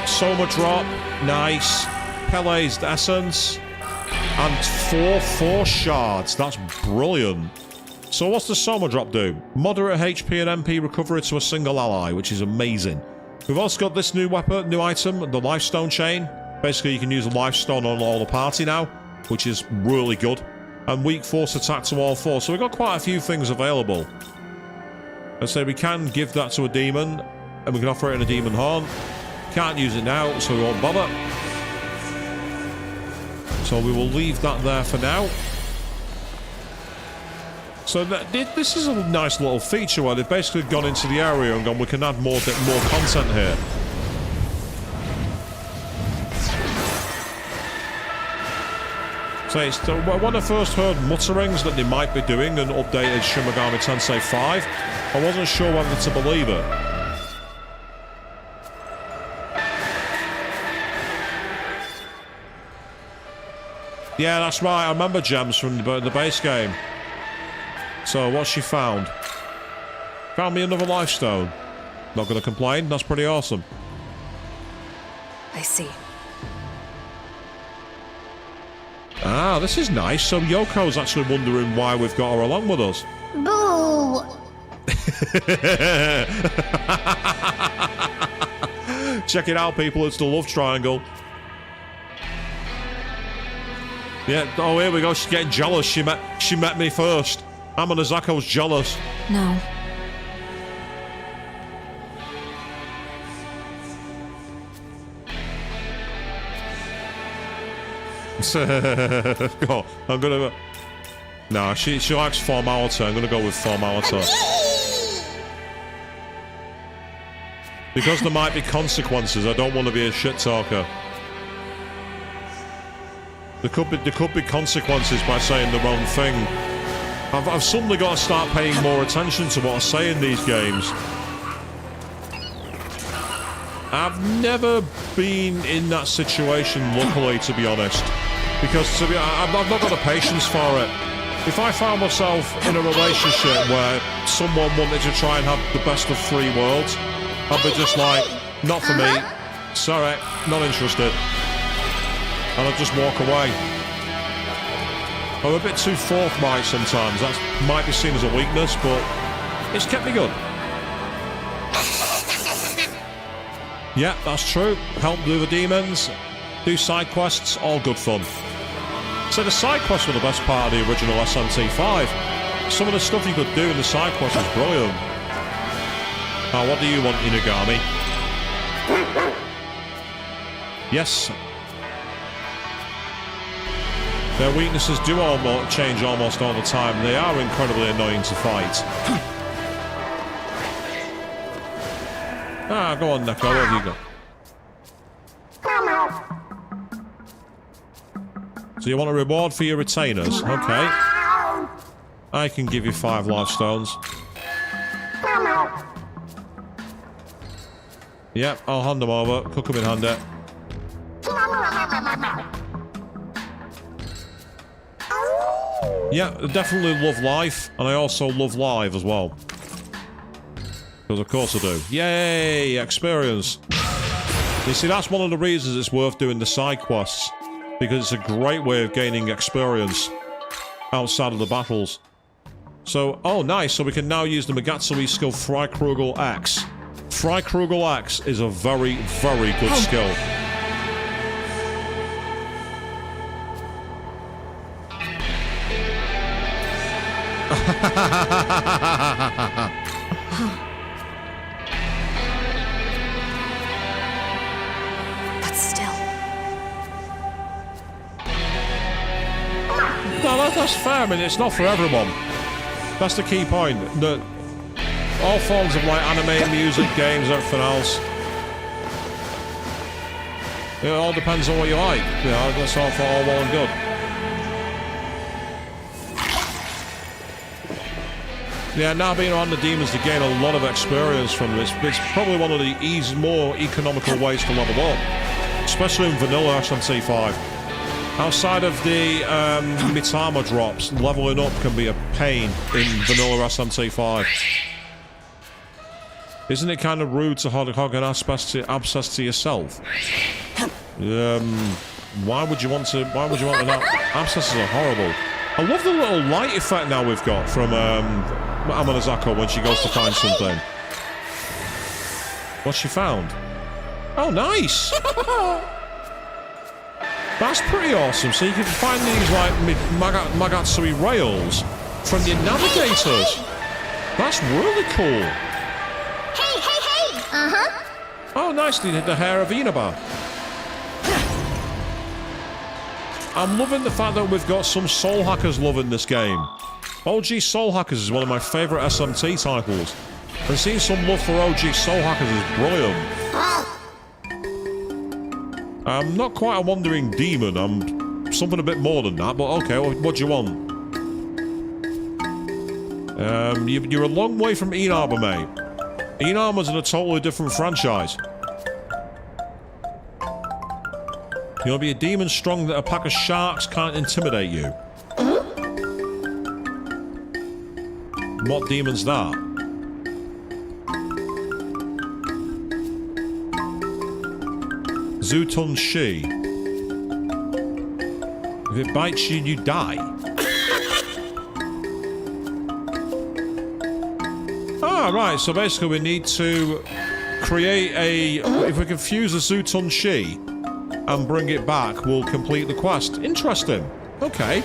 Soma drop, nice. Pele's essence. And 4 shards. That's brilliant. So what's the Soma drop do? Moderate HP and MP recovery to a single ally, which is amazing. We've also got this new weapon, new item, the Lifestone Chain. Basically, you can use a Lifestone on all the party now, which is really good. And weak force attack to all 4. So we've got quite a few things available. Let's say we can give that to a demon, and we can offer it in a demon horn. Can't use it now, so we won't bother. So we will leave that there for now. So this is a nice little feature where they've basically gone into the area and gone, we can add more content here. So it's when I first heard mutterings that they might be doing an updated Shin Megami Tensei 5, I wasn't sure whether to believe it. Yeah, that's right. I remember gems from the base game. So, what's she found? Found me another Lifestone. Not going to complain. That's pretty awesome. I see. Ah, this is nice. So, Yoko's actually wondering why we've got her along with us. Boo! Check it out, people. It's the love triangle. Yeah, oh, here we go. She's getting jealous. She met me first. Amanazako's jealous. No. Go. I'm gonna. Nah, she likes formality. I'm gonna go with formality. Because there might be consequences. I don't want to be a shit talker. There could be consequences by saying the wrong thing. I've suddenly got to start paying more attention to what I say in these games. I've never been in that situation, luckily, to be honest. Because I've not got the patience for it. If I found myself in a relationship where someone wanted to try and have the best of 3 worlds, I'd be just like, not for me. Sorry, not interested. And I'd just walk away. I'm a bit too forthright sometimes. That might be seen as a weakness, but it's kept me good. Yeah, that's true. Help do the demons, do side quests, all good fun. So the side quests were the best part of the original SMT5. Some of the stuff you could do in the side quests was brilliant. Now, what do you want, Inagami? Yes. Their weaknesses do change almost all the time. They are incredibly annoying to fight. Ah, go on, Neko. What have you got? So you want a reward for your retainers? Okay. I can give you 5 life stones. Yep, I'll hand them over. Cook them in handy. Yeah, I definitely love life, and I also love live as well. Because of course I do. Yay! Experience. You see, that's one of the reasons it's worth doing the side quests. Because it's a great way of gaining experience outside of the battles. So, oh nice, so we can now use the Megatsui skill Freikrugel X. Freikrugel X is a very, very good skill. But still. No, that's fair. I mean, it's not for everyone. That's the key point. That all forms of like anime, music, games, everything else. It all depends on what you like. You know, that's all for all well and good. Yeah, now being around the demons to gain a lot of experience from this. It's probably one of the more economical ways to level up. Especially in vanilla SMT 5. Outside of the Mitama drops, leveling up can be a pain in vanilla SMT 5. Isn't it kind of rude to hog an abscess to yourself? Why would you want to? Why would you want that? Abscesses are horrible. I love the little light effect now we've got from Amanazako when she goes to find something. What's she found? Oh, nice! That's pretty awesome. So you can find these like Magatsui rails from your navigators. That's really cool. Hey, hey, hey! Uh-huh. Oh, nice. The hair of Inaba. I'm loving the fact that we've got some Soul Hackers love in this game. OG Soul Hackers is one of my favourite SMT titles. And seeing some love for OG Soul Hackers is brilliant. I'm not quite a wandering demon. I'm something a bit more than that, but okay, what do you want? You're a long way from Inaba, mate. Inaba's in a totally different franchise. You'll be a demon strong that a pack of sharks can't intimidate you. What demon's that? Zutun Shi. If it bites you, you die. Ah, right, so basically we need to create a... If we can fuse a Zutun Shi and bring it back, we'll complete the quest. Interesting. Okay.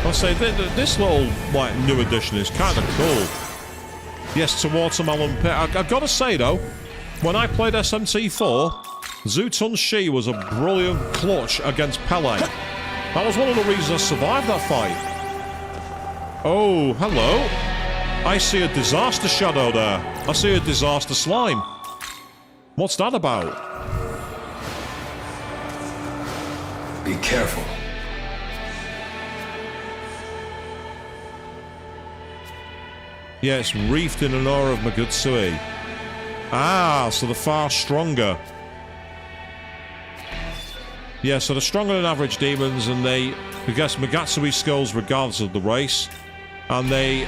I'll say this little like new addition is kind of cool. Yes, to Watermelon Pit. I've got to say though, when I played SMT4, Zutun Shi was a brilliant clutch against Pele. That was one of the reasons I survived that fight. Oh, hello. I see a disaster shadow there. I see a disaster slime. What's that about? Be careful. Yeah, it's reefed in an aura of Megatsui. Ah, so they're far stronger. Yeah, so they're stronger than average demons, and they possess Megatsui skills regardless of the race. And they,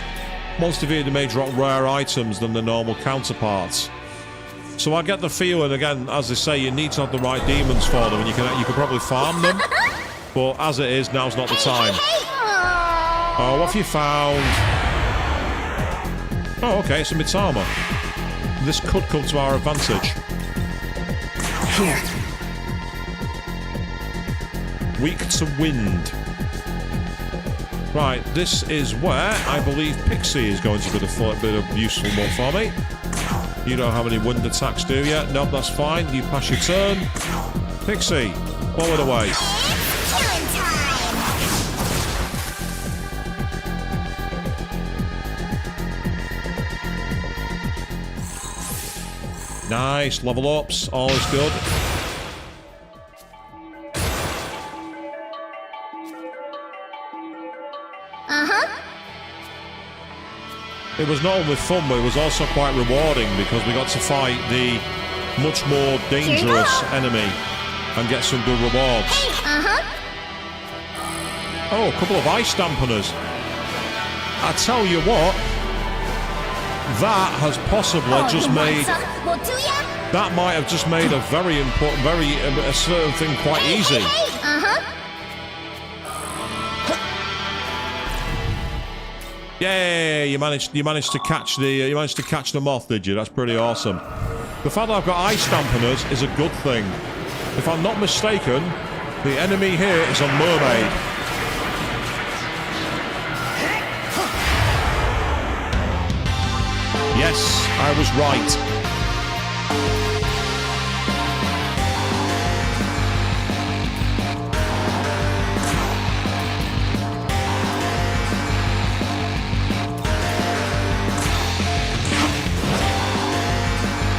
once defeated, may drop rare items than the normal counterparts. So I get the feeling, again, as they say, you need to have the right demons for them, and you can probably farm them. But as it is, now's not the time. Oh, what have you found? Oh, okay, it's a Mitama. This could come to our advantage. Here. Weak to wind. Right, this is where I believe Pixie is going to be a bit of useful one for me. You don't have any wind attacks, do you? Nope, that's fine. You pass your turn. Pixie, blow it away. Nice. Level ups. All is good. It was not only fun, but it was also quite rewarding because we got to fight the much more dangerous enemy and get some good rewards. Oh, a couple of ice dampeners. I tell you what, that has possibly just made... That might have just made a very important, a certain thing quite easy. Yay! You managed to catch the moth, did you? That's pretty awesome. The fact that I've got ice dampeners is a good thing. If I'm not mistaken, the enemy here is a mermaid. Yes, I was right.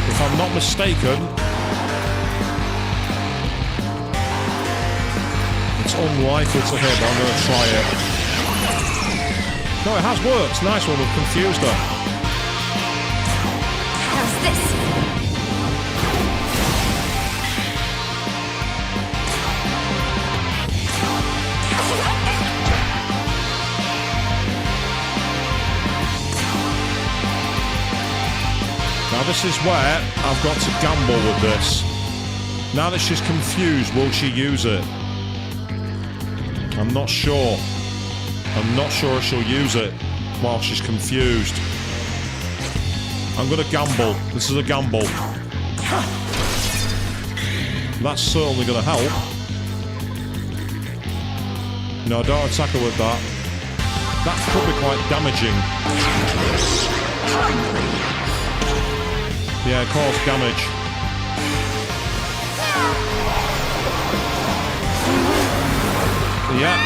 If I'm not mistaken, it's unlikely to hit, but I'm going to try it. No, it has worked. Nice one, we've confused her. How's this? Now this is where I've got to gamble with this. Now that she's confused, will she use it? I'm not sure. I'm not sure if she'll use it while she's confused. I'm gonna gamble. This is a gamble. That's certainly gonna help. No, don't attack her with that. That could be quite damaging. Yeah, cause damage. Yeah.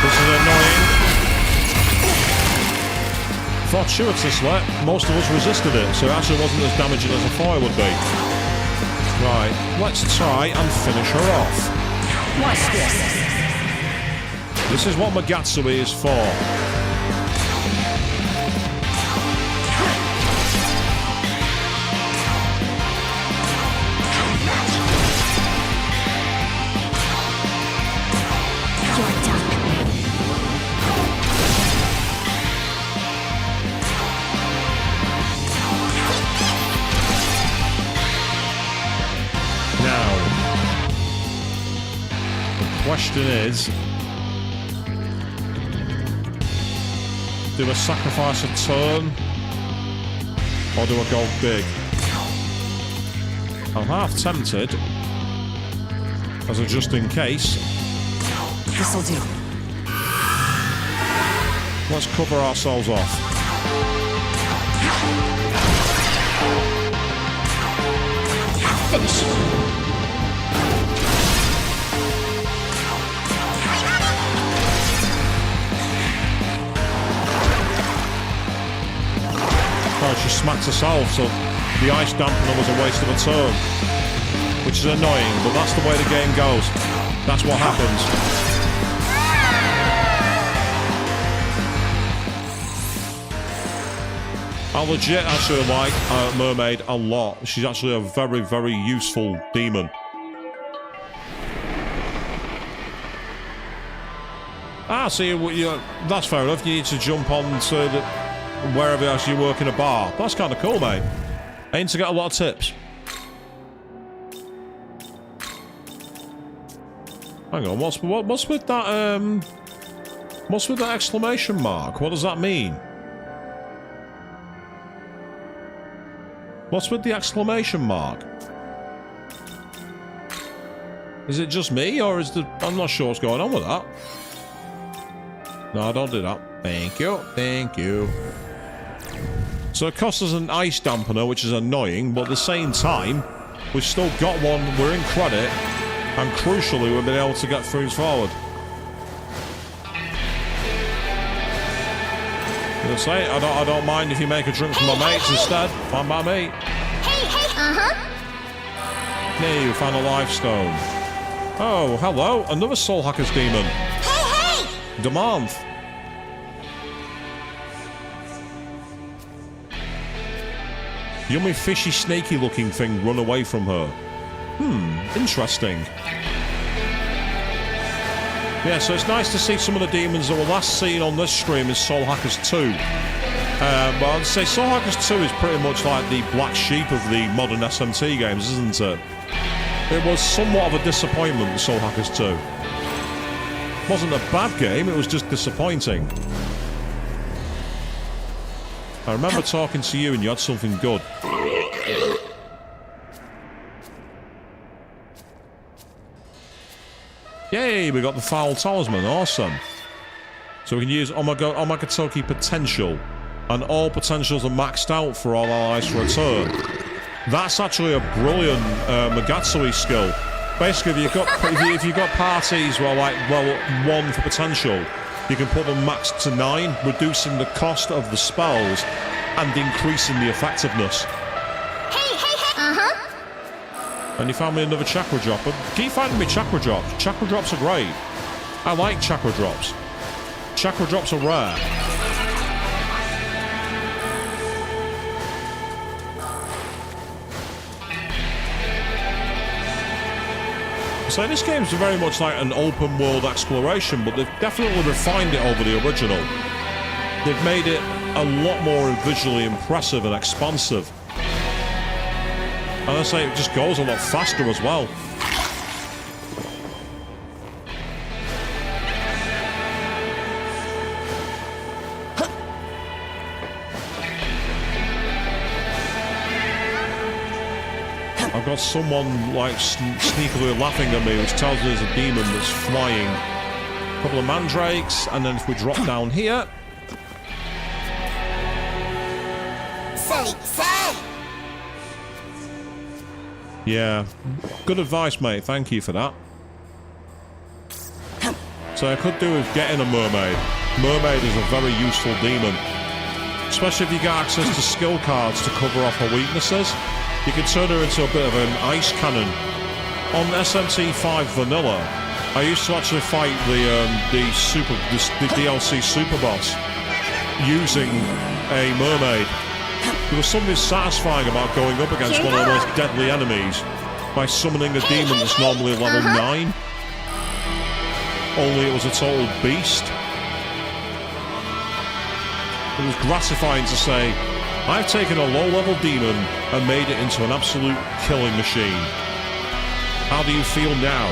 This is annoying. Fortuitously, most of us resisted it, so it actually wasn't as damaging as I thought it would be. Right, let's try and finish her off. Watch this. This is what Megatsui is for. Question is, do I sacrifice a turn or do I go big? I'm half tempted as a just in case. This'll do. Let's cover ourselves off. Finish you. Oh, she smacked herself, so the ice dampener was a waste of a turn. Which is annoying, but that's the way the game goes. That's what happens. I legit actually like Mermaid a lot. She's actually a very, very useful demon. Ah, see, that's fair enough. You need to jump on to the... wherever else you work in a bar. That's kind of cool, mate. Aim to get a lot of tips. Hang on, what's with that, what's with that exclamation mark? What does that mean? What's with the exclamation mark? Is it just me, or is the... I'm not sure what's going on with that. No, don't do that. Thank you. Thank you. So it costs us an ice dampener, which is annoying, but at the same time, we've still got one, we're in credit, and crucially, we've been able to get things forward. I say, I don't mind if you make a drink for my mates instead. Fine by me. Hey, Hey, we found a life stone. Oh, hello, another Soul Hacker's demon. Hey! Demand. Yummy, fishy, snaky looking thing run away from her. Interesting. Yeah, so it's nice to see some of the demons that were last seen on this stream is Soul Hackers 2. But I'd say Soul Hackers 2 is pretty much like the black sheep of the modern SMT games, isn't it? It was somewhat of a disappointment, Soul Hackers 2. It wasn't a bad game, it was just disappointing. I remember talking to you and you had something good. Yay, we got the Foul Talisman, awesome. So we can use Omagatoki Potential, and all potentials are maxed out for all allies for a turn. That's actually a brilliant Magatsui skill. Basically, if you've got parties where one for potential, you can put them maxed to 9, reducing the cost of the spells and increasing the effectiveness. And you found me another chakra drop. But keep finding me chakra drops. Chakra drops are great. I like chakra drops. Chakra drops are rare. So this game's very much like an open world exploration, but they've definitely refined it over the original. They've made it a lot more visually impressive and expansive. And I say it just goes a lot faster as well. I've got someone like sneakily laughing at me, which tells me there's a demon that's flying. A couple of mandrakes, and then if we drop down here. Yeah, good advice, mate. Thank you for that. So I could do with getting a mermaid. Mermaid is a very useful demon. Especially if you get access to skill cards to cover off her weaknesses. You can turn her into a bit of an ice cannon. On SMT5 Vanilla, I used to actually fight the DLC super boss using a mermaid. There was something satisfying about going up against one of the most deadly enemies by summoning a demon that's normally level 9. Only it was a total beast. It was gratifying to say, I've taken a low-level demon and made it into an absolute killing machine. How do you feel now?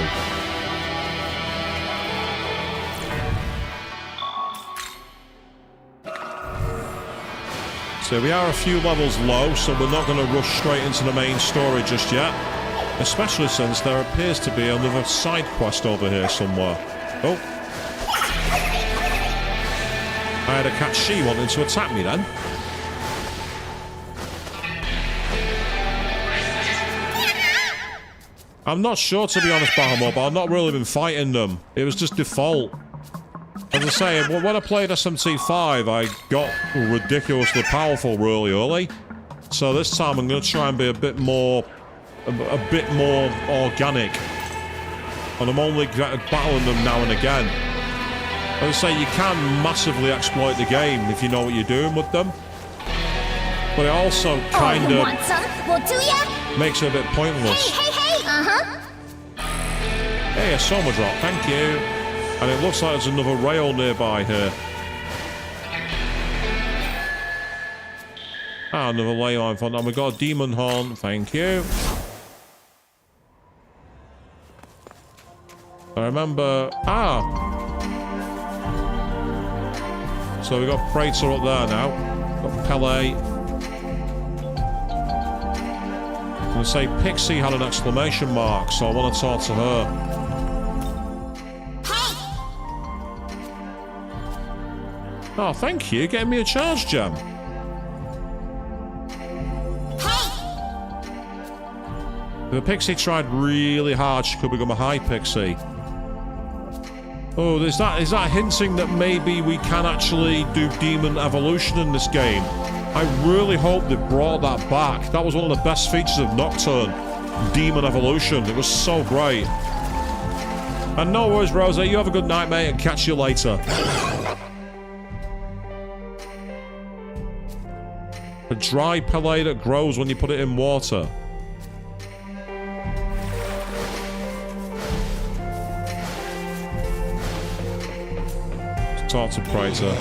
So we are a few levels low, so we're not going to rush straight into the main story just yet. Especially since there appears to be another side quest over here somewhere. Oh. I had a catch she wanting to attack me then. I'm not sure, to be honest, Bahamut, but I've not really been fighting them. It was just default. As I say, when I played SMT5, I got ridiculously powerful really early. So this time I'm going to try and be a bit more organic. And I'm only battling them now and again. As I say, you can massively exploit the game if you know what you're doing with them. But it also kind of makes it a bit pointless. Hey, a Soma drop, thank you. And it looks like there's another rail nearby here. Ah, another ley line font. And we've got a demon horn, thank you. I remember... Ah! So we've got Praetor up there now. Got Pele. I'm going to say Pixie had an exclamation mark, so I want to talk to her. Oh, thank you. Getting me a charge gem. If the Pixie tried really hard, she could become a high Pixie. Oh, is that hinting that maybe we can actually do demon evolution in this game? I really hope they brought that back. That was one of the best features of Nocturne. Demon Evolution. It was so great. And no worries, Rosa. You have a good night, mate, and catch you later. A dry pellet that grows when you put it in water. Talk to Praetor.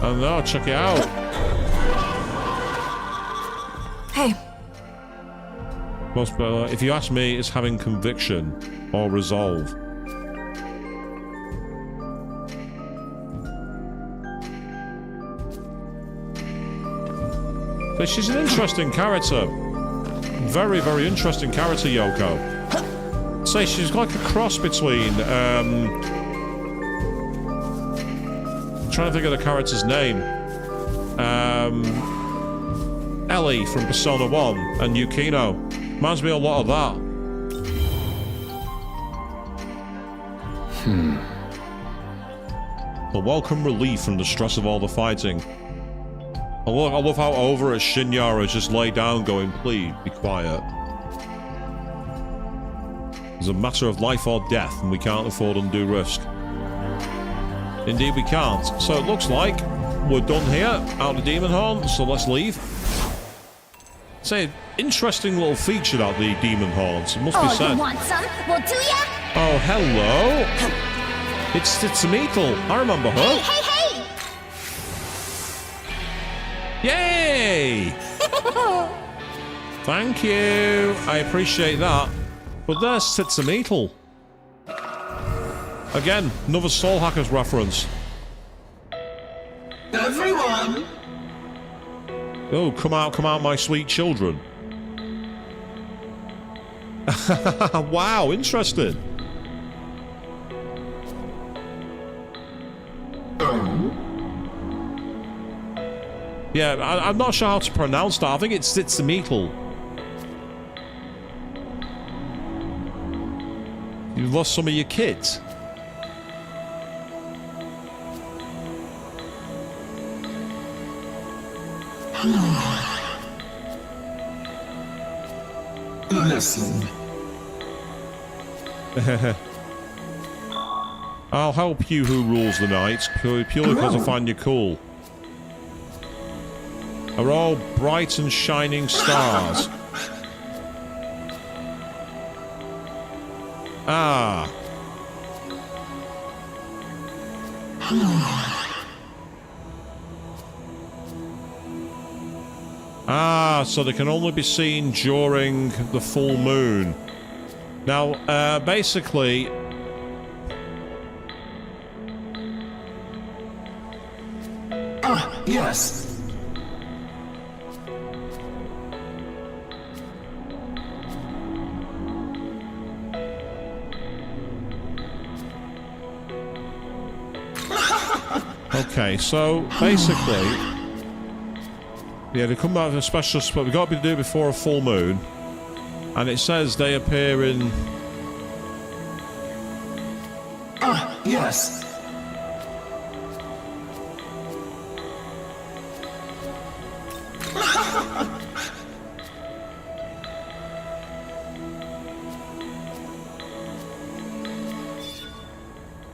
And now, check it out. Hey. Most, if you ask me, it's having conviction or resolve. But she's an interesting character. Very, very interesting character, Yoko. Say she's like a cross between I'm trying to think of the character's name. Ellie from Persona 1 and Yukino. Reminds me a lot of that. A welcome relief from the stress of all the fighting. I love how over it Shinyara just lay down going, please, be quiet. It's a matter of life or death, and we can't afford undue risk. Indeed we can't. So it looks like we're done here, out of Demon Horn, so let's leave. Say, interesting little feature out the Demon Horns, it must be said. You want some? Well, do ya? Oh, hello. It's Tsumitl. I remember her. Hey, Yay! Thank you. I appreciate that. But there's Tsumitl. Again, another Soul Hackers reference. Everyone! Oh, come out, my sweet children. Wow, interesting. Yeah, I'm not sure how to pronounce that. I think it's Tsumitl. You lost some of your kids? Listen. I'll help you who rules the night, purely because I find you cool. Are all bright and shining stars. Ah. Ah, so they can only be seen during the full moon. Now, basically... Yes. Okay, so basically, yeah, they come out with a special spot. We've got to do it before a full moon, and it says they appear in. Yes.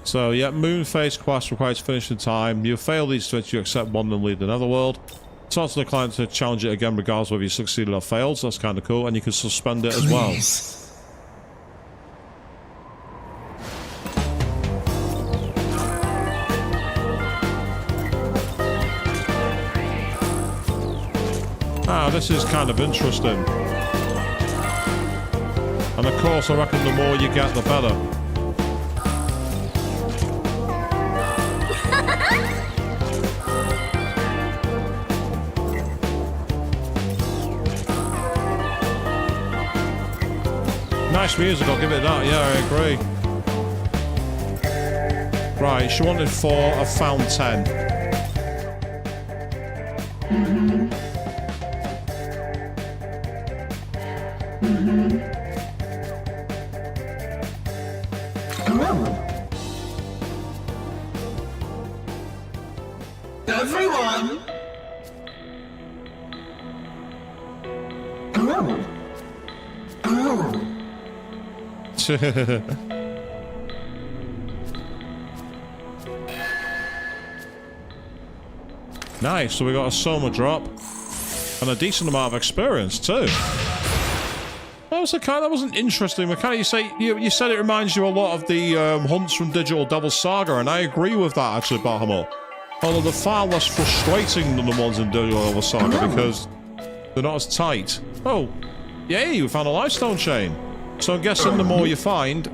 So, yeah, moon phase quest required to finish in time. You fail these threats, you accept one and leave the netherworld. Talk to the client to challenge it again, regardless whether you succeeded or failed. So that's kind of cool, and you can suspend it as well. Ah, this is kind of interesting. And of course, I reckon the more you get, the better. Nice music, I'll give it that. Yeah, I agree. Right, she wanted for a fountain. Everyone! Oh. Oh. Nice, so we got a Soma drop and a decent amount of experience too. That was an interesting mechanic. You said it reminds you a lot of the hunts from Digital Devil Saga, and I agree with that actually, Bahamut. Although they're far less frustrating than the ones in Digital Devil Saga because they're not as tight. Oh, yay! We found a lifestone chain. So I'm guessing the more you find,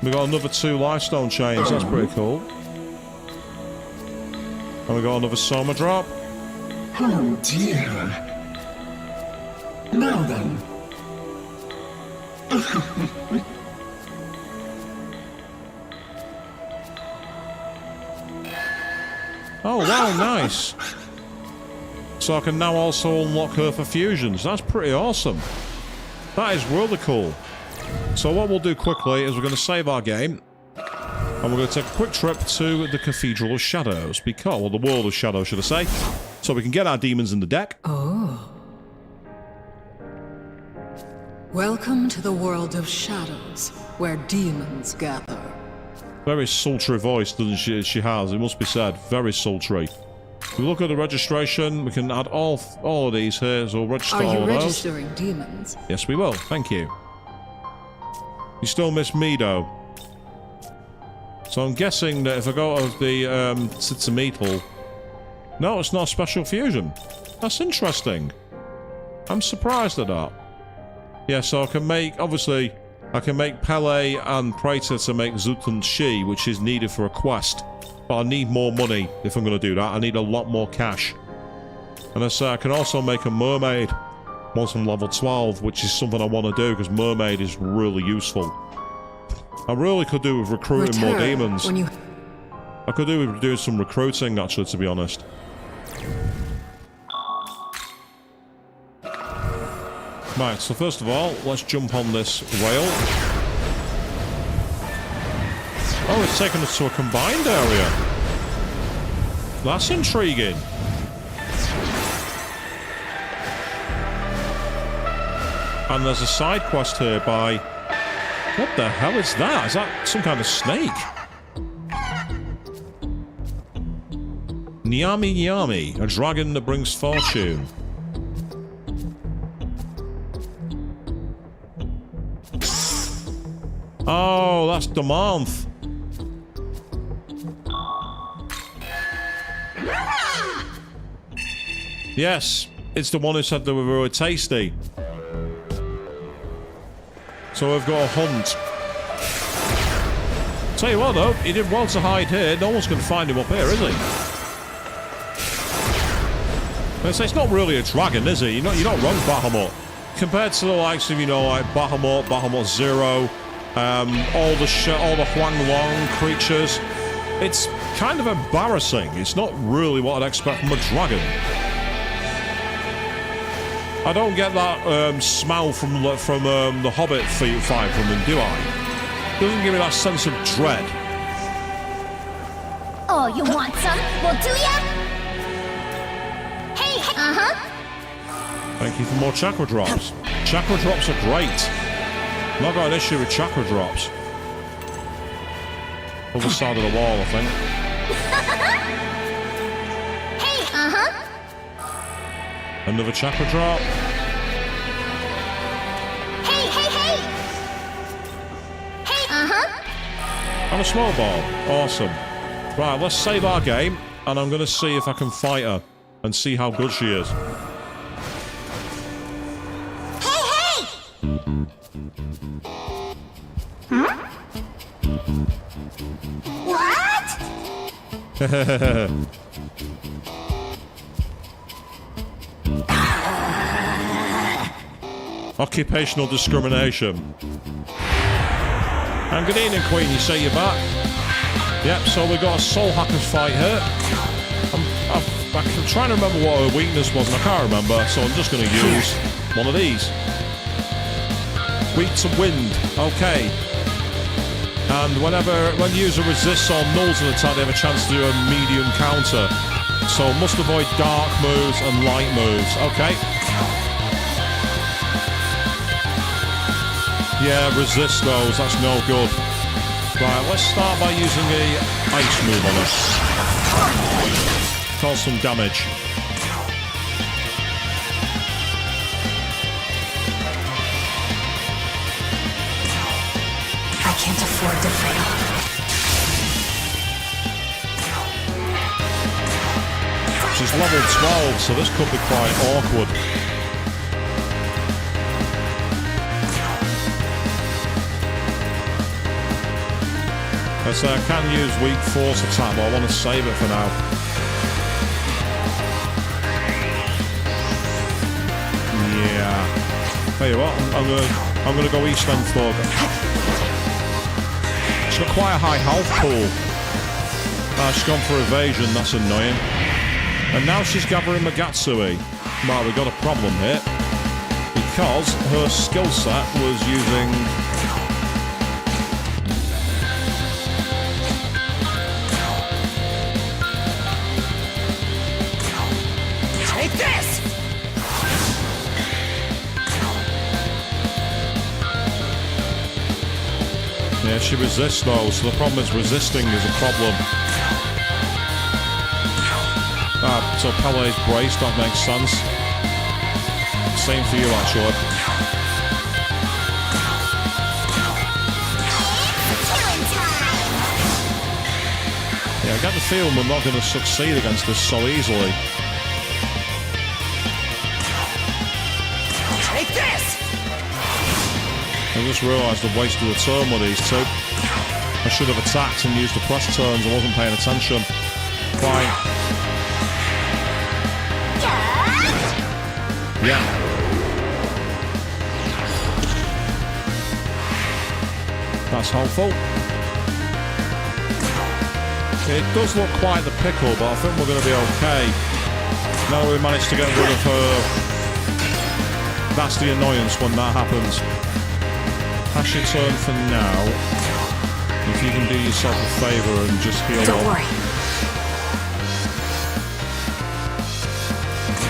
we got another 2 lifestone chains. That's pretty cool. And we got another Soma drop. Oh dear. Now then. Oh wow, nice. So I can now also unlock her for fusions. That's pretty awesome. That is really cool. So what we'll do quickly is we're going to save our game. And we're going to take a quick trip to the Cathedral of Shadows. Well, the World of Shadows, should I say. So we can get our demons in the deck. Oh. Welcome to the World of Shadows, where demons gather. Very sultry voice, doesn't she has, it must be said. Very sultry. We look at the registration. We can add all of these here, so we'll register all of those. Are you registering demons? Yes, we will. Thank you. You still miss me, though. So I'm guessing that if I go to the Tsitsumitl... No, it's not a special fusion. That's interesting. I'm surprised at that. Yeah, so I can make... Obviously, I can make Pele and Praetor to make Zuten Shi, which is needed for a quest. But I need more money if I'm going to do that. I need a lot more cash. And I say I can also make a mermaid once I'm level 12, which is something I want to do because mermaid is really useful. I really could do with recruiting more demons. I could do with doing some recruiting, actually, to be honest. Right, so first of all, let's jump on this whale. Oh, it's taken us to a combined area. That's intriguing. And there's a side quest here by... What the hell is that? Is that some kind of snake? Nyami Nyami, a dragon that brings fortune. Oh, that's Damanth. Yes, it's the one who said they were really tasty. So we've got a hunt. Tell you what though, he did well to hide here. No one's going to find him up here, is he? It's not really a dragon, is it? You're not wrong, Bahamut. Compared to the likes of, like Bahamut, Bahamut Zero, all the Huang Long creatures, it's kind of embarrassing. It's not really what I'd expect from a dragon. I don't get that smell from the Hobbit fight from him, do I? Doesn't give me that sense of dread. Oh, you want some? Well, do ya? Hey, Thank you for more chakra drops. Chakra drops are great. I've not got an issue with chakra drops. Other side of the wall, I think. Hey, Another chakra drop. Hey, And a small ball. Awesome. Right, let's save our game, and I'm going to see if I can fight her and see how good she is. What? Occupational discrimination. And good evening, Queen. You say you're back? Yep, so we've got a soul hackers fight here. I'm trying to remember what her weakness was, and I can't remember, so I'm just going to use one of these. Weak to wind. Okay. And when the user resists or nulls an attack, they have a chance to do a medium counter. So must avoid dark moves and light moves. Okay. Yeah, resist those. That's no good. Right, let's start by using a ice move on it. Cause some damage. I can't afford to fail. She's level 12, so this could be quite awkward. So I can use weak force attack, but I want to save it for now. Yeah. Tell you what, I'm gonna go East End Thug. She's got quite a high health pool. She's gone for evasion, that's annoying. And now she's gathering Magatsui. Well, we've got a problem here. Because her skill set was using... Take this! Yeah, she resists though, so the problem is resisting is a problem. So Pele's brace, that makes sense. Same for you, actually. Yeah, I get the feeling we're not going to succeed against this so easily. Take this! I just realised I've wasted a turn with these two. I should have attacked and used the press turns. I wasn't paying attention. Fine. Yeah. That's helpful. It does look quite the pickle, but I think we're going to be okay. Now we managed to get rid of her. That's the annoyance when that happens. Pass your turn for now. If you can do yourself a favour and just heal up. Don't worry.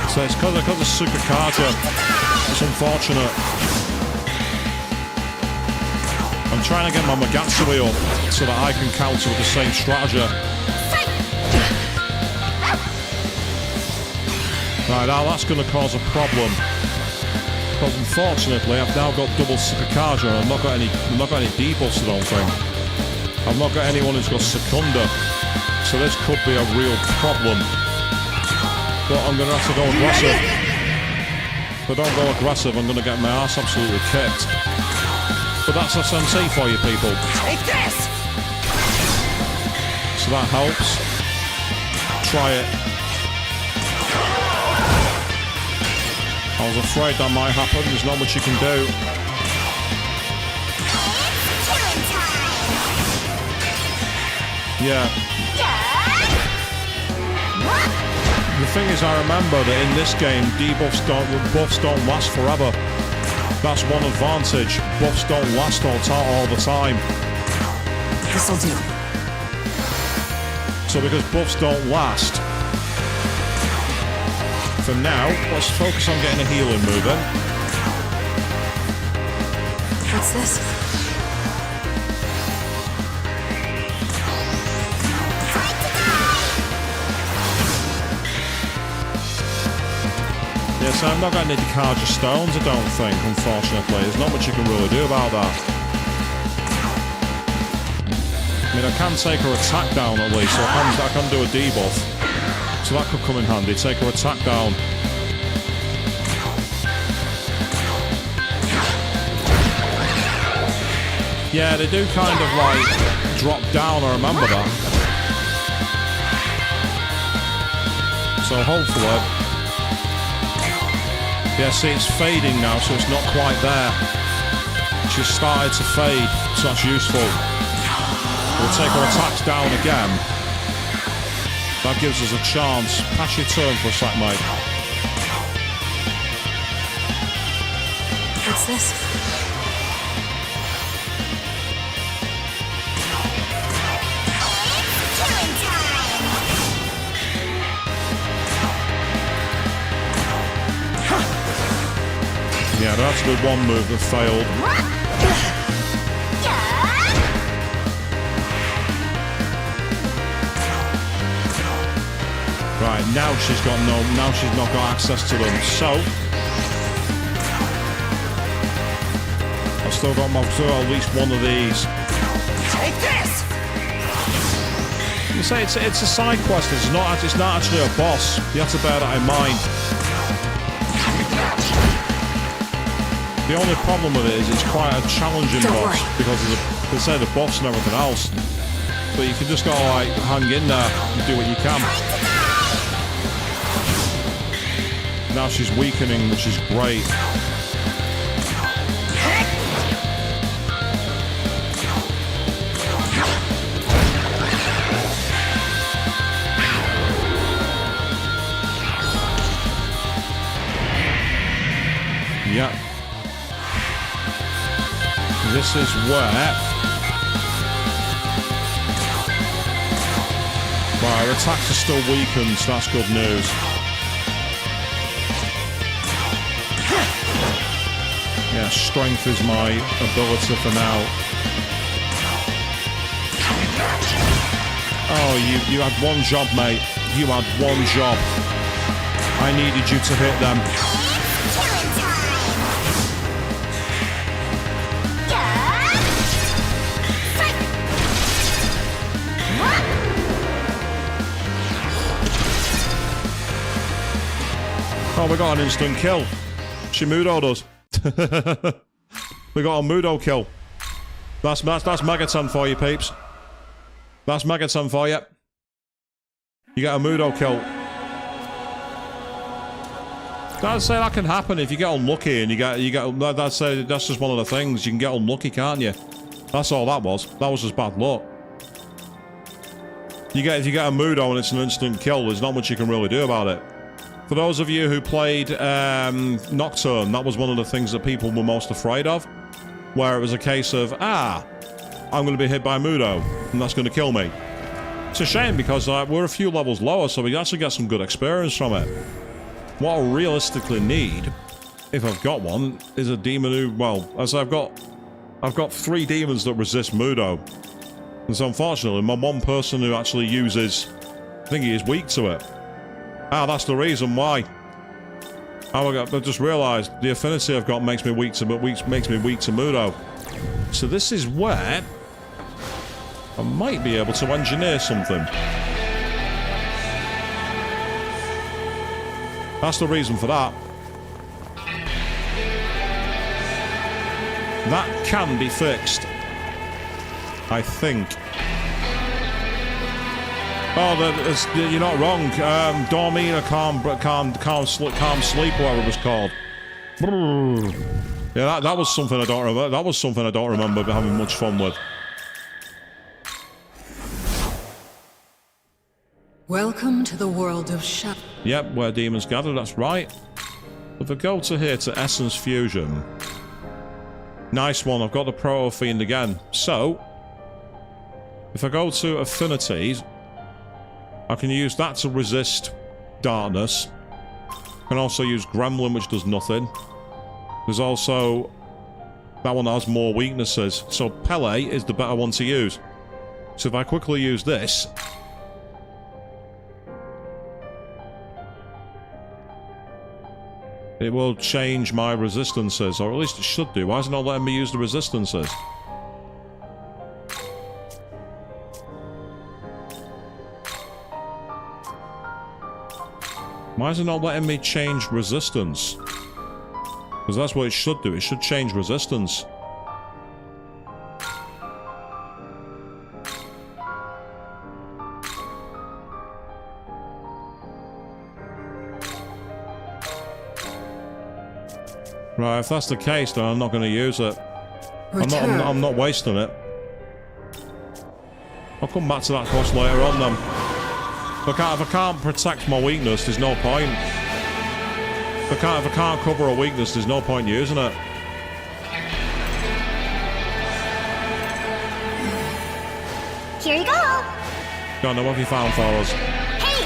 So it's because of Tsukakaja. It's unfortunate. I'm trying to get my Magatsui up so that I can counter with the same strategy. Right, now that's going to cause a problem. Because unfortunately I've now got double Tsukakaja and I've not got any debuffs, I don't think. I've not got anyone who's got Secunda. So this could be a real problem. But I'm going to have to go aggressive. If I don't go aggressive, I'm going to get my ass absolutely kicked. But that's a Tensei for you people. Take this! So that helps. Try it. I was afraid that might happen. There's not much you can do. Yeah. The thing is, I remember that in this game, buffs don't last forever. That's one advantage. Buffs don't last all the time. This'll do. So because buffs don't last, for now, let's focus on getting a healing move in. What's this? Yes, I'm not going to need to charge your stones, I don't think, unfortunately. There's not much you can really do about that. I mean, I can take her attack down at least, so I can do a debuff. So that could come in handy. Take her attack down. Yeah, they do kind of like drop down, I remember that. So hopefully... Yeah, see, it's fading now, so it's not quite there. She's started to fade, so that's useful. We'll take her attacks down again. That gives us a chance. Pass your turn for a sec, mate. What's this? Yeah, that's the one move that failed. Right, now she's not got access to them, so I've still got at least one of these. Take this! You say it's a side quest, it's not actually a boss. You have to bear that in mind. The only problem with it is it's quite a challenging boss because of the boss and everything else. But you can just go like hang in there and do what you can. Now she's weakening, which is great. Yeah. This is where... Right, our attacks are still weakened, so that's good news. Yeah, strength is my ability for now. Oh, you had one job, mate. You had one job. I needed you to hit them. Oh, we got an instant kill. Shimudo does. We got a Mudo kill. That's Megaton for you, peeps. That's Megaton for you. You get a Mudo kill. I'd say that can happen if you get unlucky and you get. That's just one of the things. You can get unlucky, can't you? That's all that was. That was just bad luck. If you get a Mudo and it's an instant kill, there's not much you can really do about it. For those of you who played Nocturne, that was one of the things that people were most afraid of, where it was a case of, I'm going to be hit by Mudo, and that's going to kill me. It's a shame because we're a few levels lower, so we actually get some good experience from it. What I realistically need, if I've got one, is a demon who, well, as I've got 3 demons that resist Mudo. And so unfortunately, my one person who actually uses, I think he is weak to it. That's the reason why. I just realised the affinity I've got makes me weak to Mudo. So this is where I might be able to engineer something. That's the reason for that. That can be fixed, I think. Oh, you're not wrong. Dormina calm sleep, whatever it was called. Yeah, that was something I don't remember. That was something I don't remember having much fun with. Welcome to the world of shadow. Yep, where demons gather. That's right. If I go to here to Essence Fusion, nice one. I've got the Proto Fiend again. So, if I go to Affinities, I can use that to resist darkness. I can also use Gremlin, which does nothing. There's also that one that has more weaknesses. So Pele is the better one to use. So if I quickly use this, it will change my resistances, or at least it should do. Why is it not letting me use the resistances? Why is it not letting me change resistance? Because that's what it should do. It should change resistance. Right, if that's the case, then I'm not going to use it. I'm not wasting it. I'll come back to that quest later on then. If I can't protect my weakness, there's no point. If I can't cover a weakness, there's no point using it. Here you go. Don't know what have you found for us. Hey,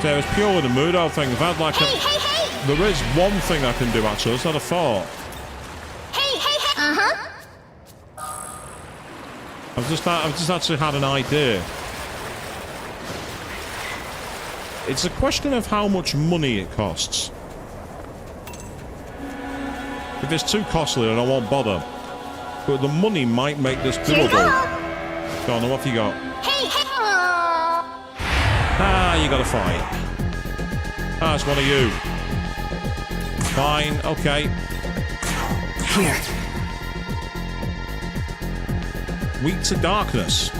So it was purely the Mudo thing. If I had like hey! there is one thing I can do, actually. It's not a thought. Hey, hey, hey! Uh-huh. I've just actually had an idea. It's a question of how much money it costs. If it's too costly, then I won't bother. But the money might make this doable. Go on, what have you got? Hey, hey! Ah, you gotta fight. Ah, it's one of you. Fine, okay. Here. Weak to darkness.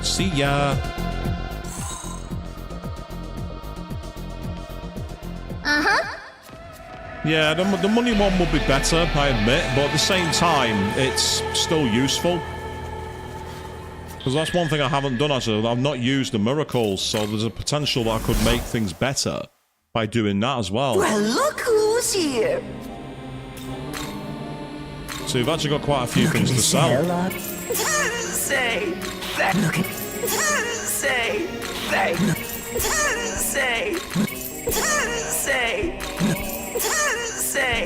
See ya. Uh-huh. Yeah, the money one would be better, I admit, but at the same time, it's still useful. Because that's one thing I haven't done, actually. I've not used the miracles, so there's a potential that I could make things better by doing that as well. Well, look who's here. So you've actually got quite a few things to sell. Say thank. Look at. Say thank. Say. Say.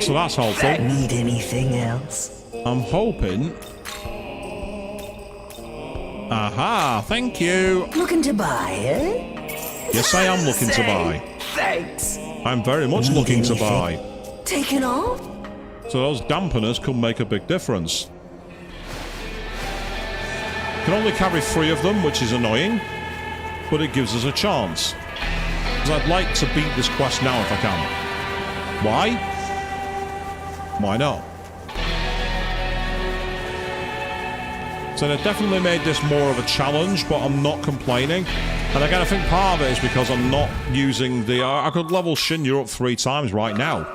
So that's helpful. Need anything else? I'm hoping. Aha, thank you. Looking to buy, eh? Yes, I am looking to buy. Thanks. I'm very much looking to buy. Taking off? So those dampeners could make a big difference. Can only carry 3 of them, which is annoying, but it gives us a chance. Because I'd like to beat this quest now if I can. Why? Why not? So they definitely made this more of a challenge, but I'm not complaining. And again, I think part of it is because I'm not using the... I could level Shin up 3 times right now.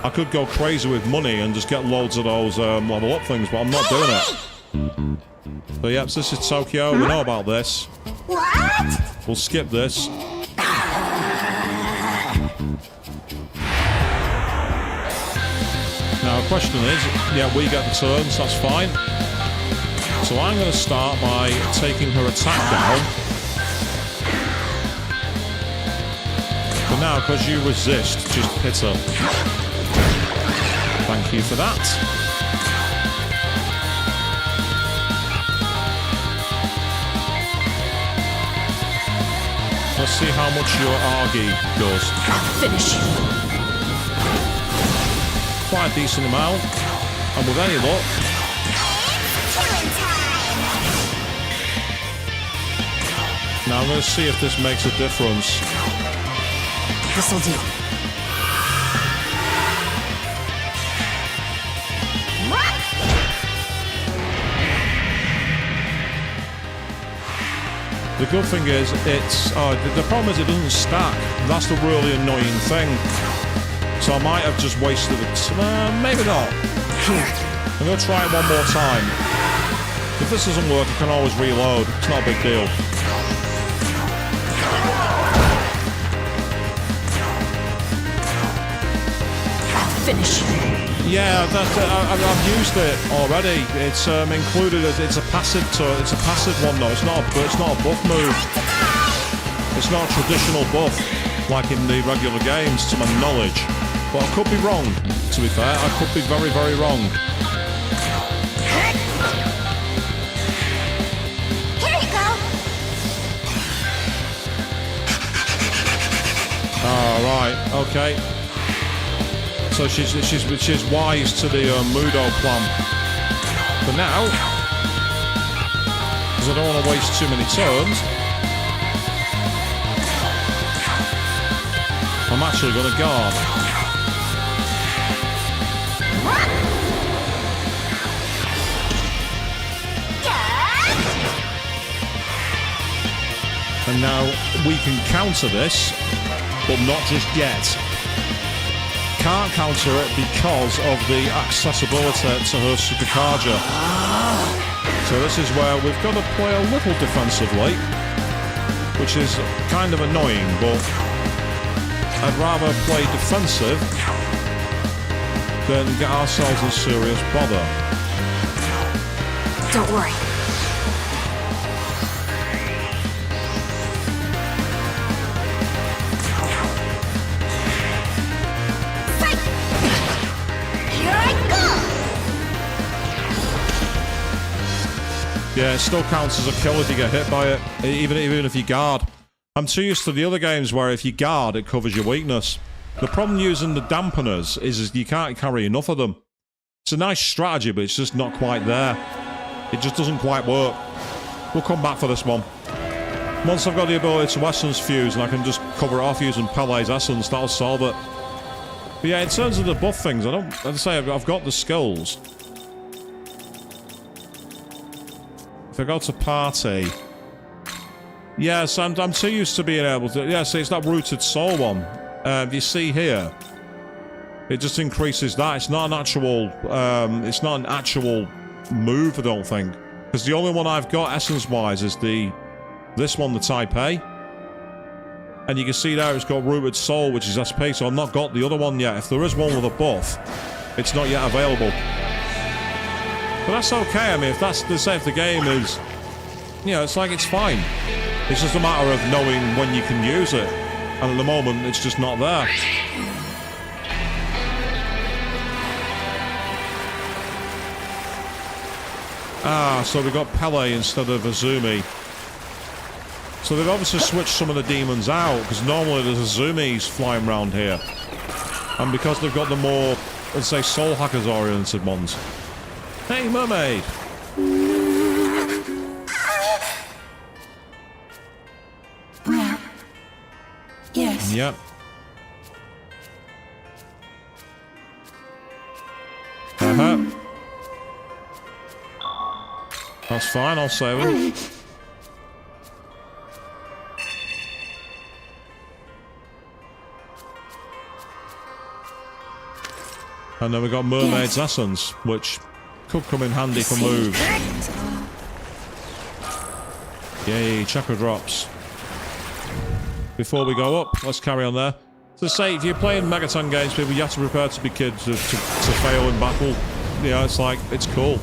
I could go crazy with money and just get loads of those level up things, but I'm not doing it. So yep, so this is Tokyo. We know about this. What? We'll skip this. Now the question is, yeah, we get the turns, that's fine. So I'm going to start by taking her attack down. But now, because you resist, just hit her. Thank you for that. Let's see how much your Argy does. Finish you. Quite a decent amount. And with any luck... Now I'm going to see if this makes a difference. This'll do. The good thing is, it's... the problem is it doesn't stack. That's the really annoying thing. So I might have just wasted it. Maybe not. Here. I'm going to try it one more time. If this doesn't work, I can always reload. It's not a big deal. Finish you. Yeah, I've used it already. It's included as it's a passive one though. It's not a buff move. It's not a traditional buff like in the regular games, to my knowledge. But I could be wrong. To be fair, I could be very, very wrong. Here you go. All right, okay. So she's wise to the Mudo plan. But now, because I don't want to waste too many turns, I'm actually going to guard. And now we can counter this, but not just yet. Can't counter it because of the accessibility to her Supercharger. So this is where we've got to play a little defensively, which is kind of annoying, but I'd rather play defensive than get ourselves in serious bother. Don't worry. Yeah, it still counts as a kill if you get hit by it, even if you guard. I'm too used to the other games where if you guard, it covers your weakness. The problem using the dampeners is you can't carry enough of them. It's a nice strategy, but it's just not quite there. It just doesn't quite work. We'll come back for this one. Once I've got the ability to essence fuse and I can just cover it off using Pele's essence, that'll solve it. But yeah, in terms of the buff things, as I say, I've got the skills. If I go to party... Yes, I'm too used to being able to... Yeah, see, it's that rooted soul one. You see here, it just increases that. It's not an actual... it's not an actual move, I don't think. Because the only one I've got, essence-wise, is this one, the Type A. And you can see there it's got rooted soul, which is SP, so I've not got the other one yet. If there is one with a buff, it's not yet available. But that's okay. I mean, if that's the say, if the game is... You know, it's like, it's fine. It's just a matter of knowing when you can use it. And at the moment, it's just not there. Ah, so we got Pele instead of Azumi. So they've obviously switched some of the demons out, because normally there's Azumis flying around here. And because they've got the more, let's say, soul hackers oriented ones. Hey, mermaid! Yes. Yep. That's fine, I'll save it. And then we got Mermaid's Essence, which could come in handy for moves. Yay, chakra drops. Before we go up, let's carry on there. So say, if you're playing Megaton games, people, you have to prepare to be kids to fail in battle. You know, it's like, it's cool.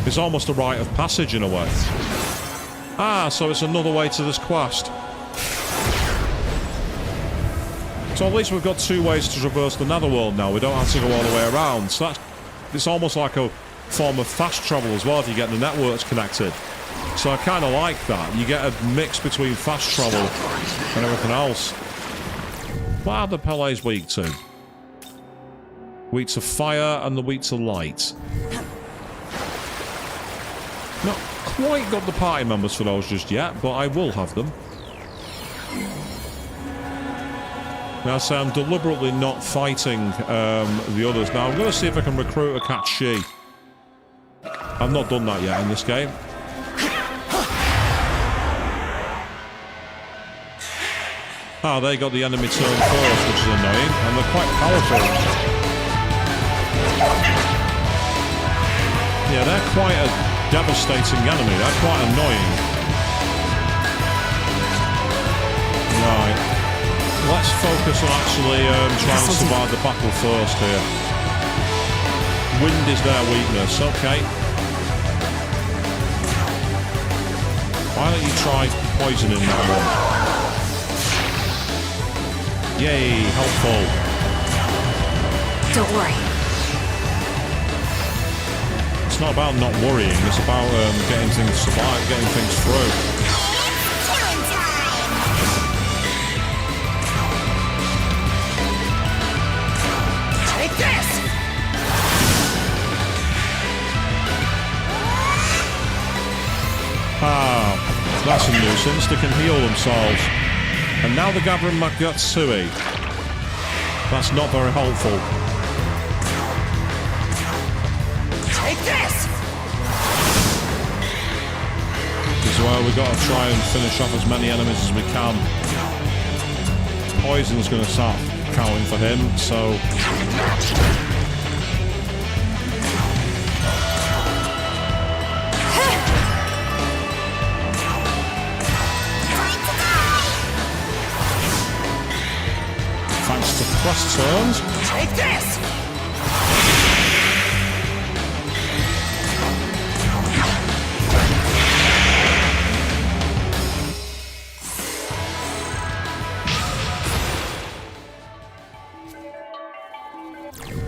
It's almost a rite of passage in a way. Ah, so it's another way to this quest. So at least we've got two ways to traverse the Netherworld now. We don't have to go all the way around. So it's almost like a form of fast travel as well if you get the networks connected. So I kind of like that. You get a mix between fast travel and everything else. What are the Pele's weak to? Weak to fire and the weak to light. Not quite got the party members for those just yet, but I will have them. Now, so I'm deliberately not fighting the others. Now, I'm going to see if I can recruit a cat Shi. I've not done that yet in this game. Ah, they got the enemy turn first, which is annoying, and they're quite powerful. Yeah, they're quite a devastating enemy. They're quite annoying. Right. Let's focus on actually trying to survive the battle first here. Wind is their weakness. Okay. Why don't you try poisoning that one? Yay, helpful. Don't worry. It's not about not worrying, it's about getting things survived, getting things through. Take this! Ah, that's a nuisance. They can heal themselves. And now they're gathering Magutsui. That's not very helpful. Take this! As well, we've got to try and finish off as many enemies as we can. Poison's going to start counting for him, so... Thanks to cross turns. Take this!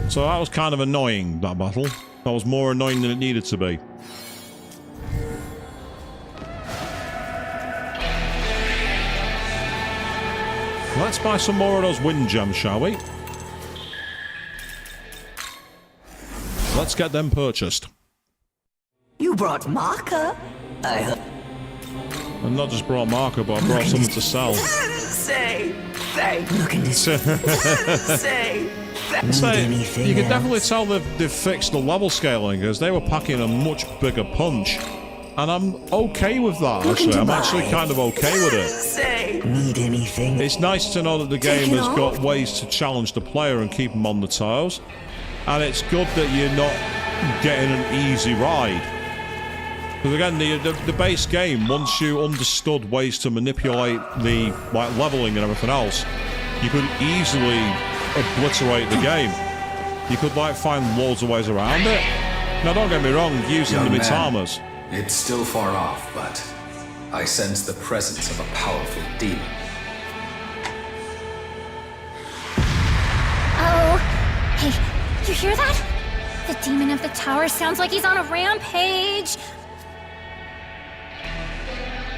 So that was kind of annoying, that battle. That was more annoying than it needed to be. let's buy some more of those wind gems, shall we? Let's get them purchased. You brought marker? I've not just brought marker, but I brought something to sell. Say, look at this. Say, you can definitely tell they've fixed the level scaling, because they were packing a much bigger punch. And I'm okay with that, actually. I'm actually kind of okay with it. Need anything? It's nice to know that the game has got ways to challenge the player and keep them on the toes. And it's good that you're not getting an easy ride. Because again, the base game, once you understood ways to manipulate the leveling and everything else, you could easily obliterate the game. You could find loads of ways around it. Now don't get me wrong, using the Mitamas. It's still far off, but I sense the presence of a powerful demon. Oh, hey, you hear that? The demon of the tower sounds like he's on a rampage.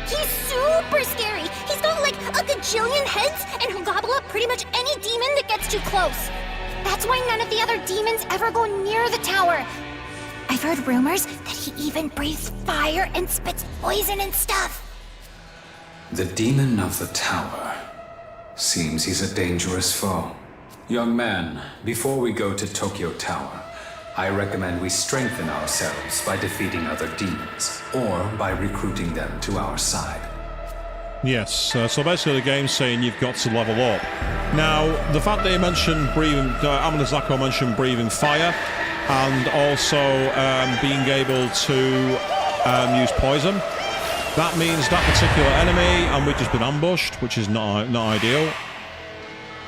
He's super scary. He's got like a gajillion heads, and he'll gobble up pretty much any demon that gets too close. That's why none of the other demons ever go near the tower. I've heard rumors that he even breathes fire and spits poison and stuff. The demon of the tower. Seems he's a dangerous foe. Young man, before we go to Tokyo Tower, I recommend we strengthen ourselves by defeating other demons, or by recruiting them to our side. Yes, so basically the game's saying you've got to level up. Now, the fact that you mentioned breathing, Amanazako mentioned breathing fire, and also being able to use poison. That means that particular enemy, and we've just been ambushed, which is not ideal.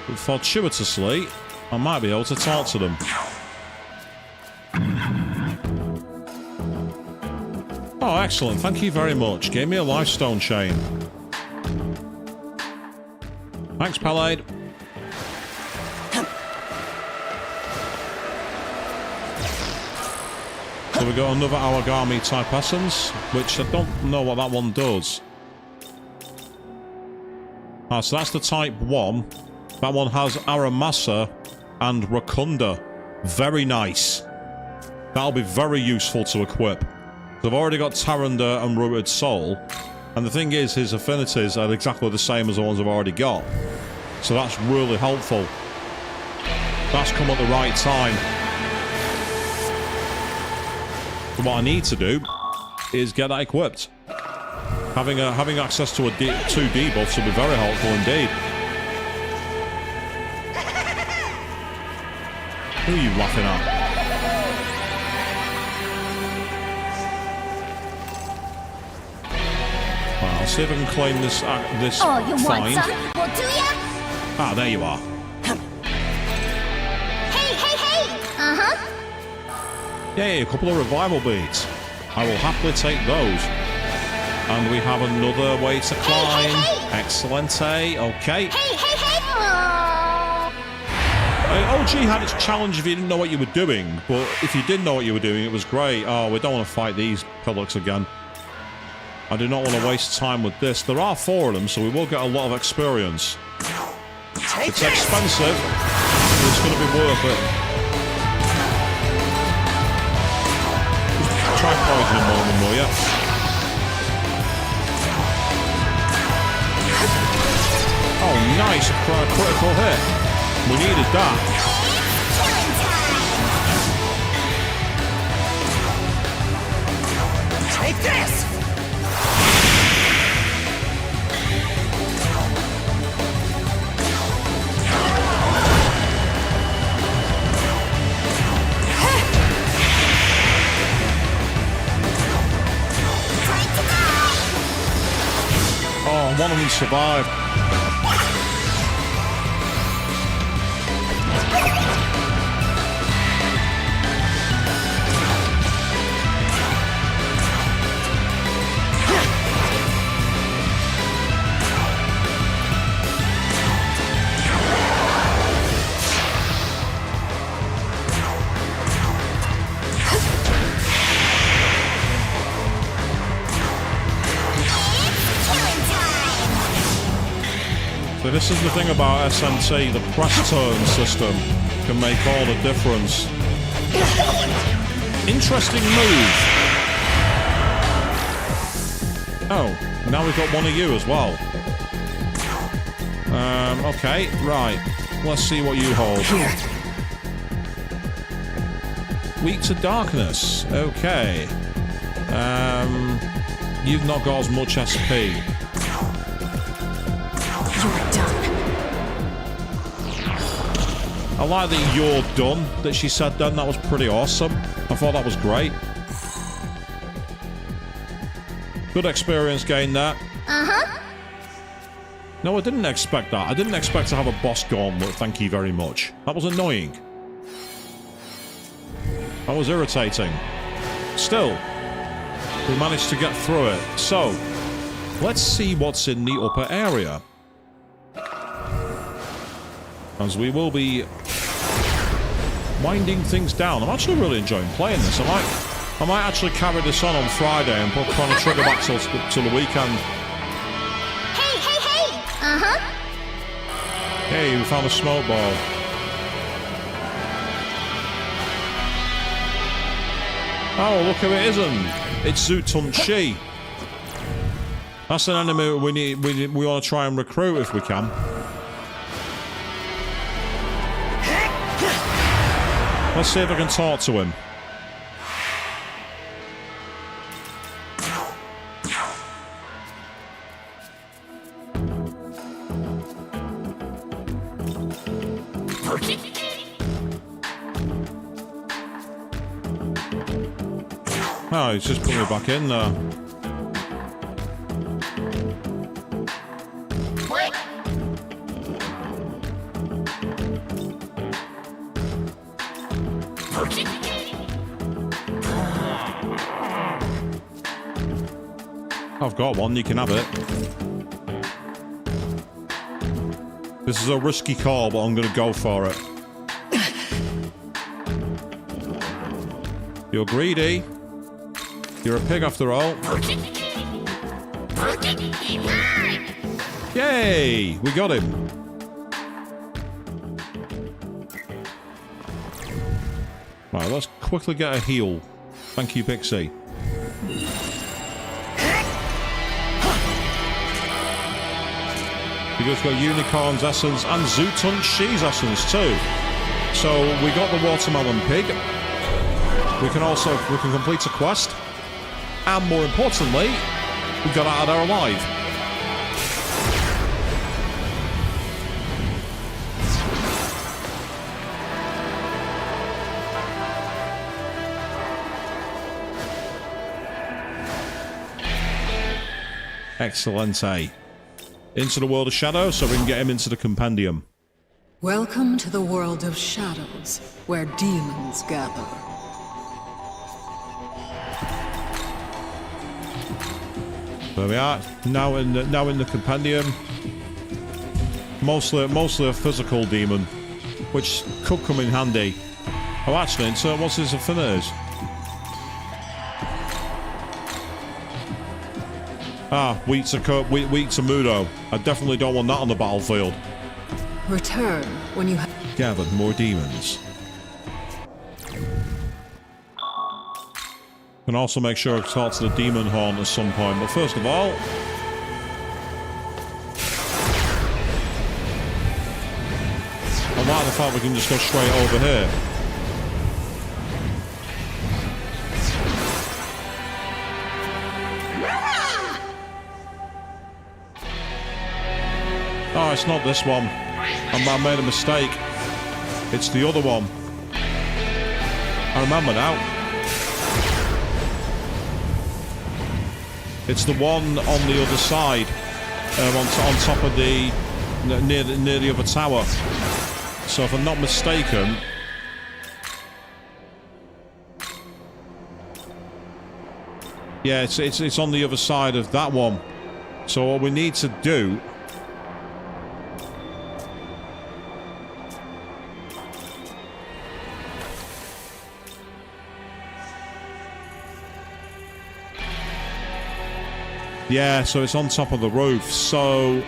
But fortuitously, I might be able to talk to them. Oh, excellent. Thank you very much. Gave me a lifestone chain. Thanks, Palade. So we got another Awagami type essence, which I don't know what that one does. Ah, so that's the type 1. That one has Aramasa and Rakunda. Very nice. That'll be very useful to equip. So I've already got Taranda and Rooted Soul, and the thing is, his affinities are exactly the same as the ones I've already got. So that's really helpful. That's come at the right time. So what I need to do is get that equipped. Having access to 2 debuffs will be very helpful indeed. Who are you laughing at? Well, I'll see if I can claim this Oh, you find. want some? Well, do ya? Ah, there you are. Hey! Uh-huh. Yay, a couple of revival beads. I will happily take those. And we have another way to climb. Excellent, okay. Hey! OG had its challenge if you didn't know what you were doing, but if you did know what you were doing, it was great. Oh, we don't want to fight these pillocks again. I do not want to waste time with this. There are 4 of them, so we will get a lot of experience. It's expensive, but it's going to be worth it. Just try poisoning one of them, will ya? Oh, nice. A critical hit. We needed that. Take this! Oh, one of them survived. So this is the thing about SMT, the press turn system can make all the difference. Interesting move. Oh, now we've got one of you as well. Okay, right. Let's see what you hold. Here. Weak to darkness. Okay. You've not got as much SP. You're done. I like that you're done, that she said then. That was pretty awesome. I thought that was great. Good experience gained there. Uh-huh. No, I didn't expect that. I didn't expect to have a boss gauntlet, thank you very much. That was annoying. That was irritating. Still, we managed to get through it. So, let's see what's in the upper area. As we will be winding things down. I'm actually really enjoying playing this. I might actually carry this on Friday and put Chrono Trigger back till the weekend. Hey, hey, hey! Uh-huh. Hey, we found a smoke ball. Oh, look who it isn't. It's Tensei. That's an enemy we want to try and recruit if we can. Let's see if I can talk to him. Oh, he's just put me back in there. I've got one, you can have it. This is a risky call, but I'm going to go for it. You're greedy. You're a pig after all. Yay! We got him. Right, let's quickly get a heal. Thank you, Pixie. We just got Unicorn's essence and Tensei's essence too. So we got the watermelon pig. We can complete a quest. And more importantly, we got out of there alive. Excellente. Into the world of shadow so we can get him into the compendium. Welcome to the world of shadows, where demons gather. There we are. Now in the compendium. Mostly a physical demon, which could come in handy. Oh, actually, so what's his affinities? Ah, weak to Mudo. I definitely don't want that on the battlefield. Return when you have gathered more demons. Can also make sure I talk to the demon horn at some point, but first of all, I like the fact we can just go straight over here. Oh, it's not this one. I made a mistake. It's the other one. I remember now. It's the one on the other side, on top of the near the other tower. So if I'm not mistaken, yeah, it's on the other side of that one. So what we need to do. Yeah, so it's on top of the roof, so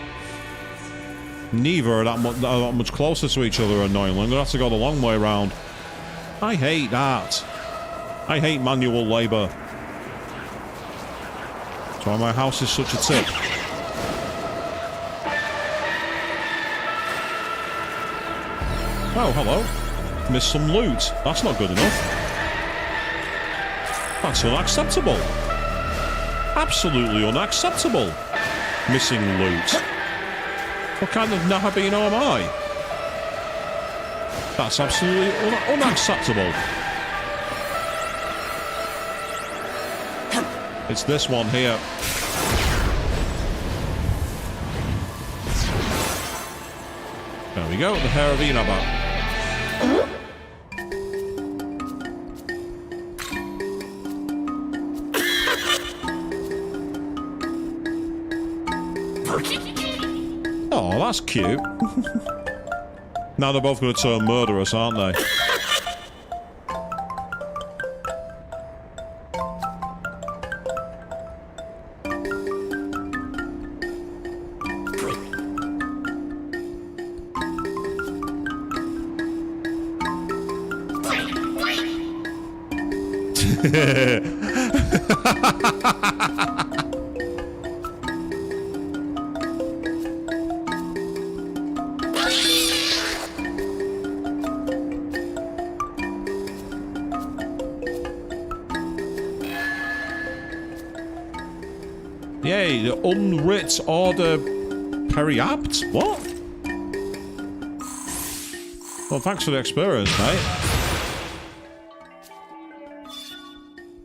neither are that much closer to each other, annoyingly. I'm going to have to go the long way around. I hate that. I hate manual labour. That's why my house is such a tip. Oh, hello. Missed some loot. That's not good enough. That's unacceptable. Absolutely unacceptable. Missing loot. What kind of Nahabino am I? That's absolutely unacceptable. It's this one here. There we go, the hair of Inaba. Oh, that's cute. Now they're both going to turn murderous, aren't they? Yay, the unwrit order periapt? What? Well, thanks for the experience, mate.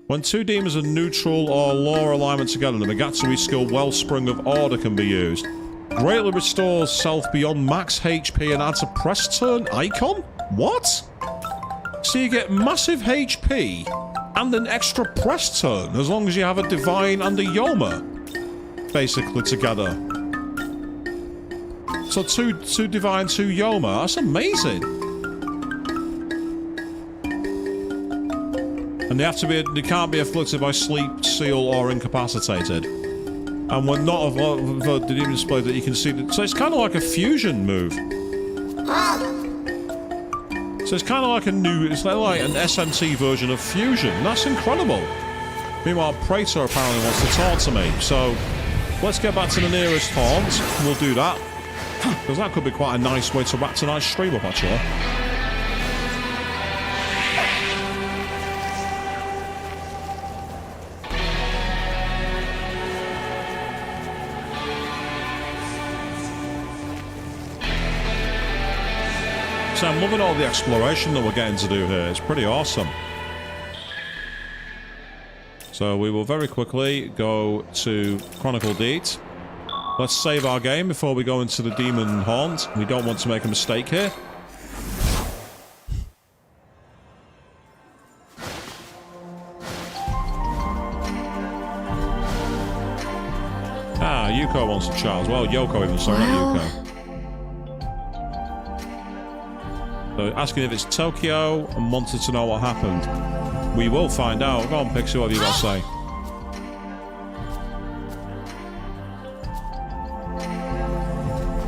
When two demons are neutral or law alignment together, the Megatsui skill Wellspring of Order can be used. Greatly restores self beyond max HP and adds a press turn icon? What? So you get massive HP and an extra press turn as long as you have a divine and a Yoma. Basically together. So two divine, two Yoma. That's amazing. And they can't be afflicted by sleep, seal, or incapacitated. And when not of the demon display that you can see that, so it's kind of like a fusion move. So it's kind of like it's like an SMT version of fusion. That's incredible. Meanwhile, Praetor apparently wants to talk to me, so let's get back to the nearest haunt. We'll do that. Because that could be quite a nice way to wrap tonight's stream up, actually. So I'm loving all the exploration that we're getting to do here. It's pretty awesome. So we will very quickly go to Chronicle Deed. Let's save our game before we go into the Demon Haunt. We don't want to make a mistake here. Ah, Yuko wants to chat as well. Yoko even, sorry, not Yuko. So asking if it's Tokyo and wanted to know what happened. We will find out. Go on, Pixie, what have you got to say?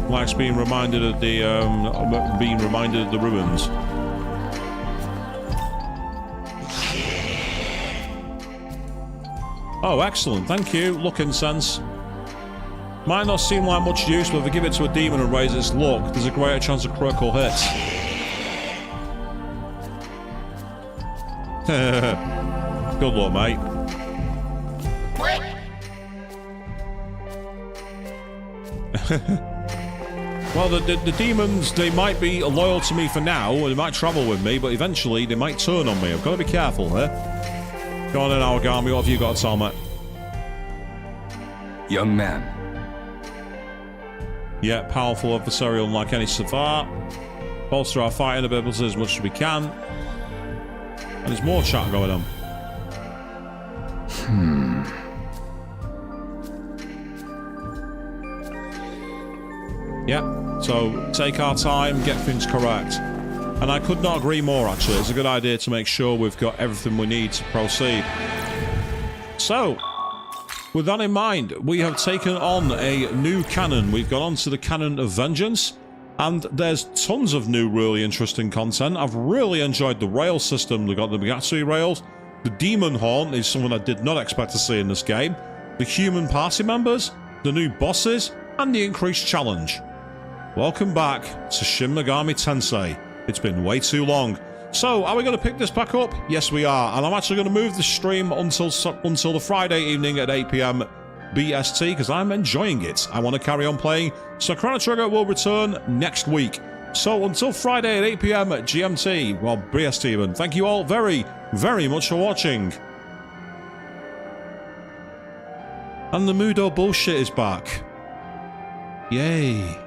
Likes being reminded of the ruins. Oh, excellent. Thank you. Look incense. Might not seem like much use, but if we give it to a demon and raise its luck, there's a greater chance of critical hits. Good luck, mate. Well, the demons, they might be loyal to me for now, or they might travel with me, but eventually they might turn on me. I've got to be careful here. Go on in, Origami, what have you got to tell me? Young man. Yeah, powerful adversary unlike any so far. Bolster our fighting abilities as much as we can. And there's more chat going on. Yeah, so take our time, get things correct. And I could not agree more, actually. It's a good idea to make sure we've got everything we need to proceed. So, with that in mind, we have taken on a new canon. We've gone on to the canon of Vengeance, and there's tons of new, really interesting content. I've really enjoyed the rail system. We've got the Megami rails. The Demon Horn is something I did not expect to see in this game. The human party members, the new bosses, and the increased challenge. Welcome back to Shin Megami Tensei. It's been way too long. So, are we going to pick this back up? Yes, we are. And I'm actually going to move the stream until the Friday evening at 8 PM BST, because I'm enjoying it. I want to carry on playing. So, Chrono Trigger will return next week. So, until Friday at 8 PM GMT, well, BST even, thank you all very, very much for watching. And the Mudo bullshit is back. Yay.